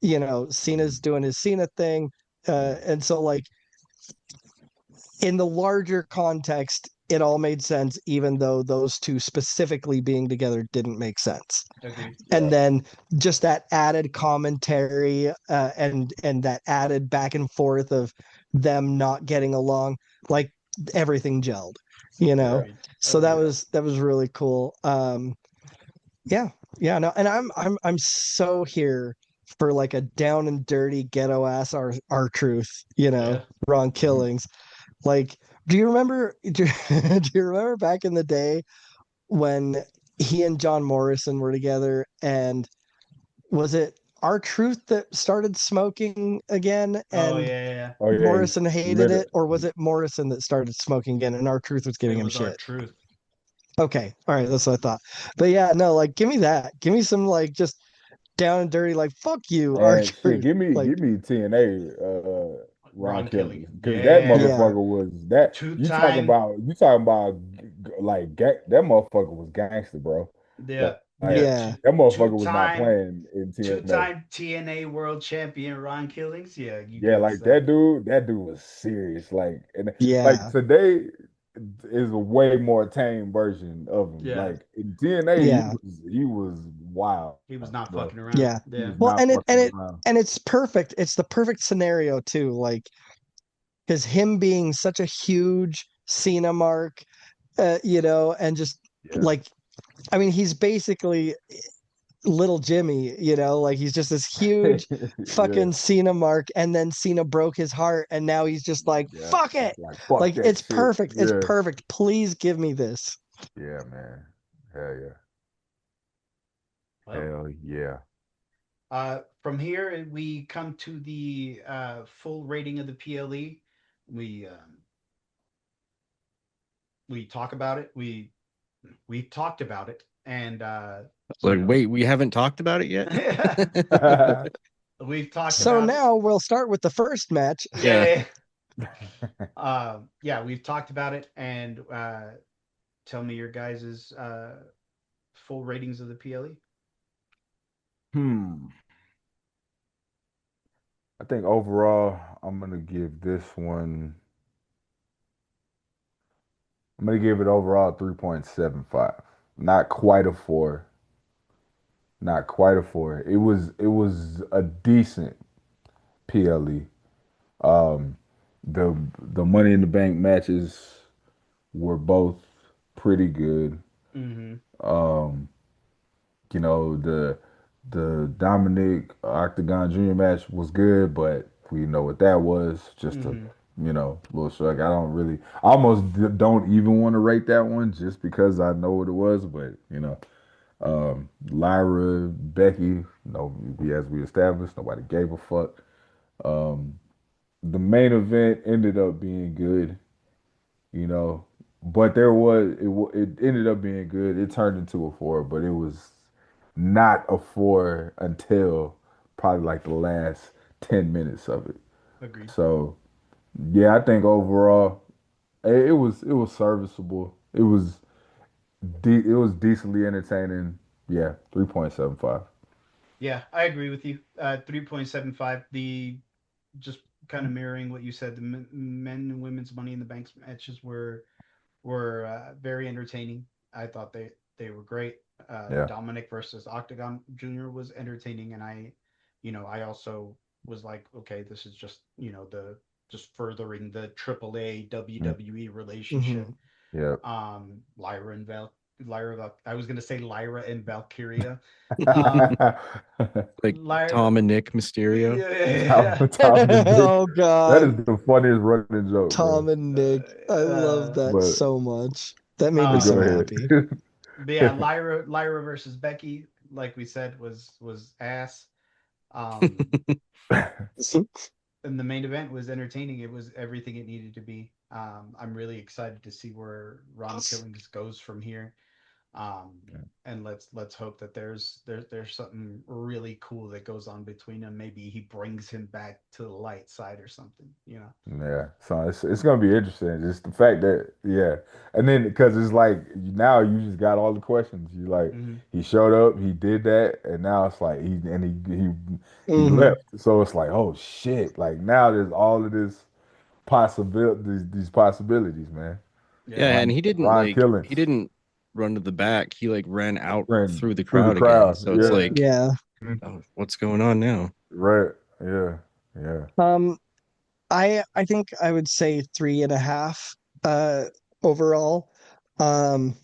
You know, Cena's mhm, doing his Cena thing. yeah, And so like in the larger context, it all made sense, even though those two specifically being together didn't make sense. Agreed. And yeah, then just that added commentary and that added back and forth of them not getting along, like everything gelled, you know. yeah, Agreed. So that Agreed. yeah. was really cool. Yeah, yeah, no, and I'm so here for like a down and dirty ghetto ass our truth, you know, Yeah. Ron Mhm. Killings. Like, do you remember? Do you remember back in the day when he and John Morrison were together? And was it our truth that started smoking again, Oh and yeah, yeah. Oh yeah, he's Morrison hated lit it, it. or was it Morrison that started smoking again, and our truth was It giving him was our shit? truth. Okay, all right, that's what I thought. But yeah, no, like, give me that. Give me some like just down and dirty, like fuck you, our And shit, truth. give Like, me TNA Ron Ron Killings Killian. because that Yeah. yeah, motherfucker was that Two-time. you talking about like that motherfucker was gangster, bro. Yeah. Like Yeah. yeah, that motherfucker was not Two-time. playing in TNA. Two-time TNA World Champion Ron Killings. Yeah, you Yeah, good like stuff. that dude was serious. Like and like yeah, today is a way more tame version of him. Yeah. Like in TNA, yeah. he was wild, He was not bro. fucking around. Yeah. He Yeah. was Well, not and it and fucking it around. and it's perfect. It's the perfect scenario too. Like, because him being such a huge Cena mark, you know, and just Yeah. like, I mean, he's basically little Jimmy, you know, like he's just this huge Yeah. fucking Cena mark, and then Cena broke his heart, and now he's just like, Yeah. fuck it. Like fuck Like, that it's shit. perfect. It's Yeah. perfect. Please give me this. Yeah, man. Hell yeah. Well, Hell yeah. from here we come to the full rating of the PLE. We we talk about it. We talked about it, and Like, wait, we haven't talked about it yet? we've talked So about it. now we'll start with the first match. Yeah. Yeah. Yeah, we've talked about it, and tell me your guys's full ratings of the PLE. Hmm. I think overall, I'm gonna give it overall 3.75. Not quite a four. Not quite a four. It was a decent PLE. Um the Money in the Bank matches were both pretty good. Mm-hmm. Um, you know, the Dominic Octagon Jr. match was good, but we know what that was. Just a Mm-hmm. little shrug. I almost don't even want to rate that one just because I know what it was. But Lyra, Becky, no, as we established, nobody gave a fuck. Um, the main event ended up being good, you know, but it ended up being good. It turned into a four, but it was not a four until probably like the last 10 minutes of it. Agreed. So yeah, I think overall it was serviceable. it was decently entertaining. Yeah, 3.75. Yeah, I agree with you. 3.75. The just kind of mirroring what you said. The men and women's Money in the Banks matches were very entertaining. I thought they were great. Yeah. Dominic versus Octagon Jr. was entertaining, and I also was like, okay, this is just the just furthering the AAA Mm, WWE hmm relationship. yeah. I was gonna say Lyra and Valkyria. Um, Like Lyra, Tom and Nick Mysterio. yeah, Tom and Nick. Oh That God, is the funniest running joke, bro. Tom and Nick. I love that But, so much. That made me but go so um, happy. ahead. but yeah, Lyra versus Becky, like we said, was ass. Um, and the main event was entertaining. It was everything it needed to be. I'm really excited to see where Ron Killings goes from here. Um, and let's hope that there's something really cool that goes on between them. Maybe he brings him back to the light side or something. Yeah, so it's gonna be interesting. Just the fact that and then because it's like now you just got all the questions. You like Mm-hmm. he showed up, he did that, and now it's like he hmm left. So it's like oh shit! Like now there's all of this possibility these possibilities, man. Yeah, Yeah, and Ron he Killings didn't run to the back. He like ran out ran through the through the crowd again. crowd. So it's Yeah, like, Yeah. Mhm. oh, what's going on now? Right. Yeah, yeah, Um, I think I would say 3.5 overall. Um,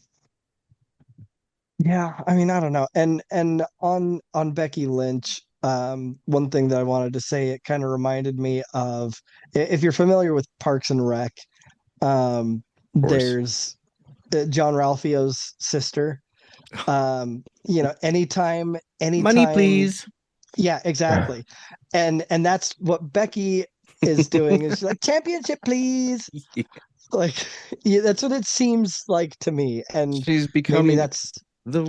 yeah, I mean, I don't know. And on Becky Lynch, one thing that I wanted to say, it kind of reminded me of if you're familiar with Parks and Rec, Of course. there's John Ralphio's sister. Anytime, Money, anytime, please. yeah, exactly. And that's what Becky is doing is she's like championship, please. Like, yeah, that's what it seems like to me. And She's maybe becoming that's the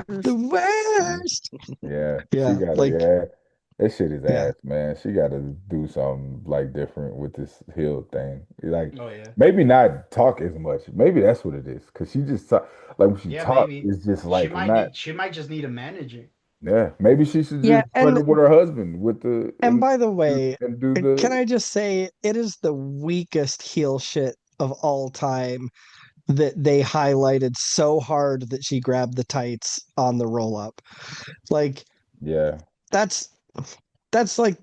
the worst. worst. yeah. She Yeah, gotta like, yeah. That shit is yeah, ass, man. She gotta do something like different with this hill thing. Like oh yeah, maybe not talk as much. Maybe that's what it is. Cause she just talk like when she yeah. talk, Maybe it's just like not. she might just need a manager. Yeah, maybe she should yeah. just partner with her husband with the And by the way, and do can the I just say it is the weakest heel shit of all time that they highlighted so hard that she grabbed the tights on the roll up. Like, yeah. that's like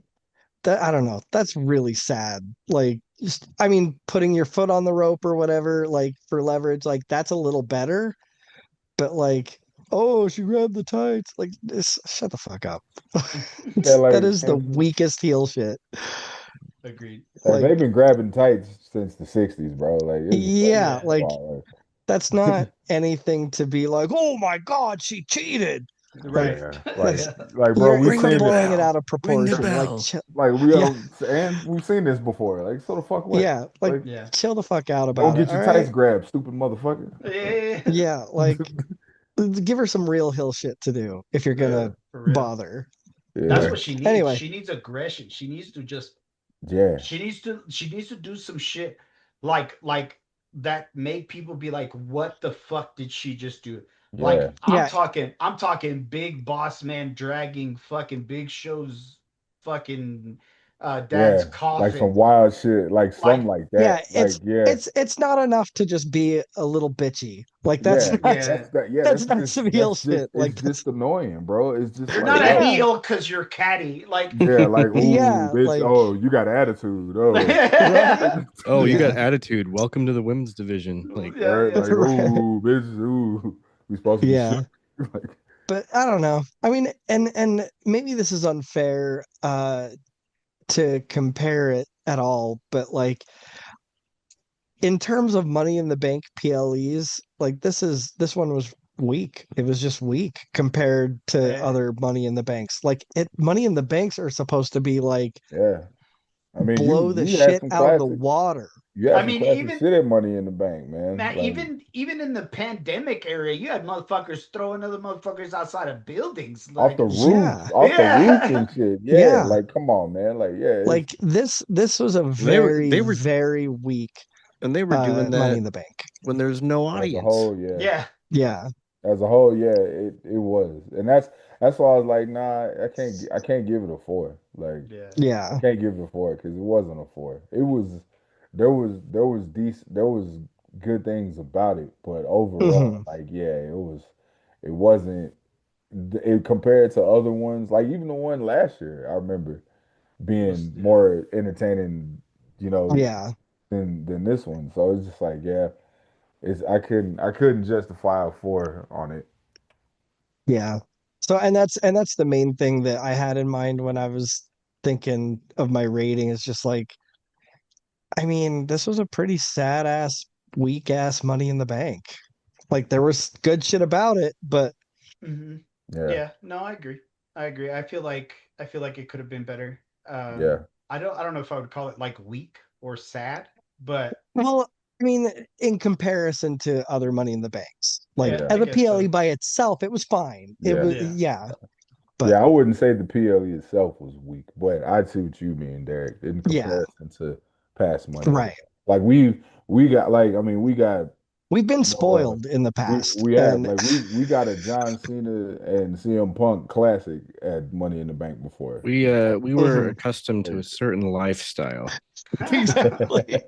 that. I don't know. That's really sad. Like, just, I mean, putting your foot on the rope or whatever, like for leverage, like that's a little better. But like, oh, she grabbed the tights. Like, this, shut the fuck up. Yeah, That like is the weakest heel shit. Agreed. they've Like, been grabbing tights since the 60s, bro. Like it's just like yeah, Yeah, come like on, that's not anything to be like, oh my God, she cheated. like, right. Like, yeah, that's like bro, you're we've Ring the seen this. blowing it bell. out of Ring the proportion. Like, bell. Like yeah, and we've seen this before. Like so the fuck what? yeah, like Like Yeah. chill the fuck out go about it. get All your tights right. grabbed, stupid motherfucker. Yeah. Yeah, like give her some real hill shit to do if you're Yeah. gonna For real. bother. That's Yeah, But what she needs. anyway, She needs aggression. She needs to just yeah, she needs to do some shit like that make people be like, what the fuck did she just do? Like yeah, yeah, I'm talking big boss man dragging fucking Big Show's fucking dad's yeah. Like some coffin. wild shit, like something Like like yeah, that. Like yeah, it's not enough to just be a little bitchy. Like that's yeah. not yeah. that's not some heel shit. Like It's that's just annoying, bro. It's just You're like not a oh yeah, heel because you're catty. Like yeah, like ooh, yeah, bitch. like Oh, you got attitude. Oh, right, yeah, Oh, you got yeah, attitude. Welcome to the women's division. Like, right? yeah. Like right, ooh, bitch. Ooh, we supposed to be shit. yeah. Like But I don't know. I mean, and maybe this is unfair to compare it at all, but like in terms of Money in the Bank PLEs, like this one was weak. It was just weak compared to Eh, other Money in the Banks. Like it Money in the Banks are supposed to be like yeah. I mean, blow the you had shit some out of the classic. water. You I had some mean, classic shit at Money in the Bank, man. man, Like even in the pandemic area, you had motherfuckers throwing other motherfuckers outside of buildings. Like, Yeah. off the roof yeah, and shit. Yeah, Yeah. like come on, man. Like yeah, it's Like this was a they very, were very weak. And they were doing Money that in the Bank. when there's no As a audience. whole, yeah. Yeah. Yeah. As a whole, yeah, it was, and that's why I was like, nah, I can't give it a 4. Like, Yeah. I Yeah. can't give it a 4 because it wasn't a 4. It was there was decent, there was good things about it, but overall, Mhm. like, yeah, it wasn't it compared to other ones, like even the one last year, I remember being Yeah. more entertaining, you know, Yeah. than this one. So it's just like, yeah, it's I couldn't justify a 4 on it. Yeah. So and that's the main thing that I had in mind when I was thinking of my rating is just like, I mean, this was a pretty sad ass, weak ass Money in the Bank. Like there was good shit about it, but hmm Yeah, Yeah. No, I agree. I agree. I feel like it could have been better. yeah. I don't know if I would call it like weak or sad, but well, I mean, in comparison to other Money in the Banks, like yeah, Yeah. as I a guess PLE so. by itself, it was fine. It Yeah. was, Yeah. yeah, but Yeah, I wouldn't say the PLE itself was weak, but I see what you mean, Derek, in yeah, comparison to past money. right. Like we got, like, I mean, we got, We've been you know, spoiled in the past, we have, and like, we got a John Cena and CM Punk classic at Money in the Bank before. We were Mhm. accustomed to a certain lifestyle. exactly.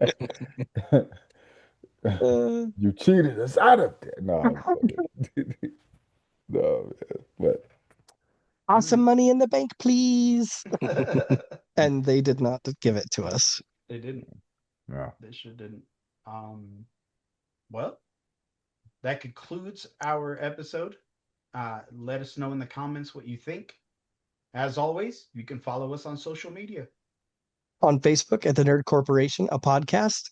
You cheated us out of there. No, I'm fucking- no, man. But Awesome Money in the Bank, please. They And they did not give it to us. didn't. no. They sure didn't. Well, that concludes our episode. Let us know in the comments what you think. As always, you can follow us on social media. On Facebook at the Nerd Corporation, a podcast.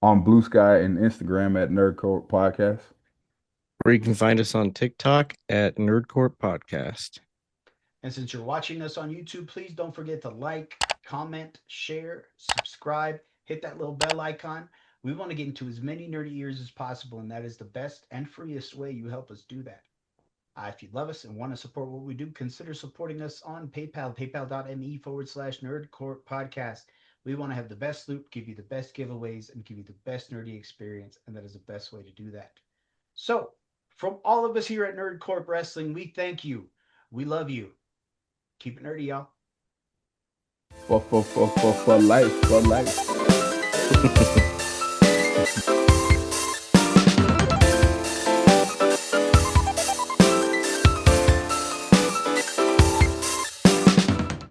On Blue Sky and Instagram at Nerdcore Podcast. Or you can find us on TikTok at Nerdcorp Podcast. And since you're watching us on YouTube, please don't forget to like, comment, share, subscribe, hit that little bell icon. We want to get into as many nerdy ears as possible, and that is the best and freest way you help us do that. If you love us and want to support what we do, consider supporting us on PayPal, paypal.me/nerdcore podcast. We want to have the best loot, give you the best giveaways, and give you the best nerdy experience, and that is the best way to do that. So, from all of us here at Nerd Corp Wrestling, we thank you. We love you. Keep it nerdy, y'all. For life, for life.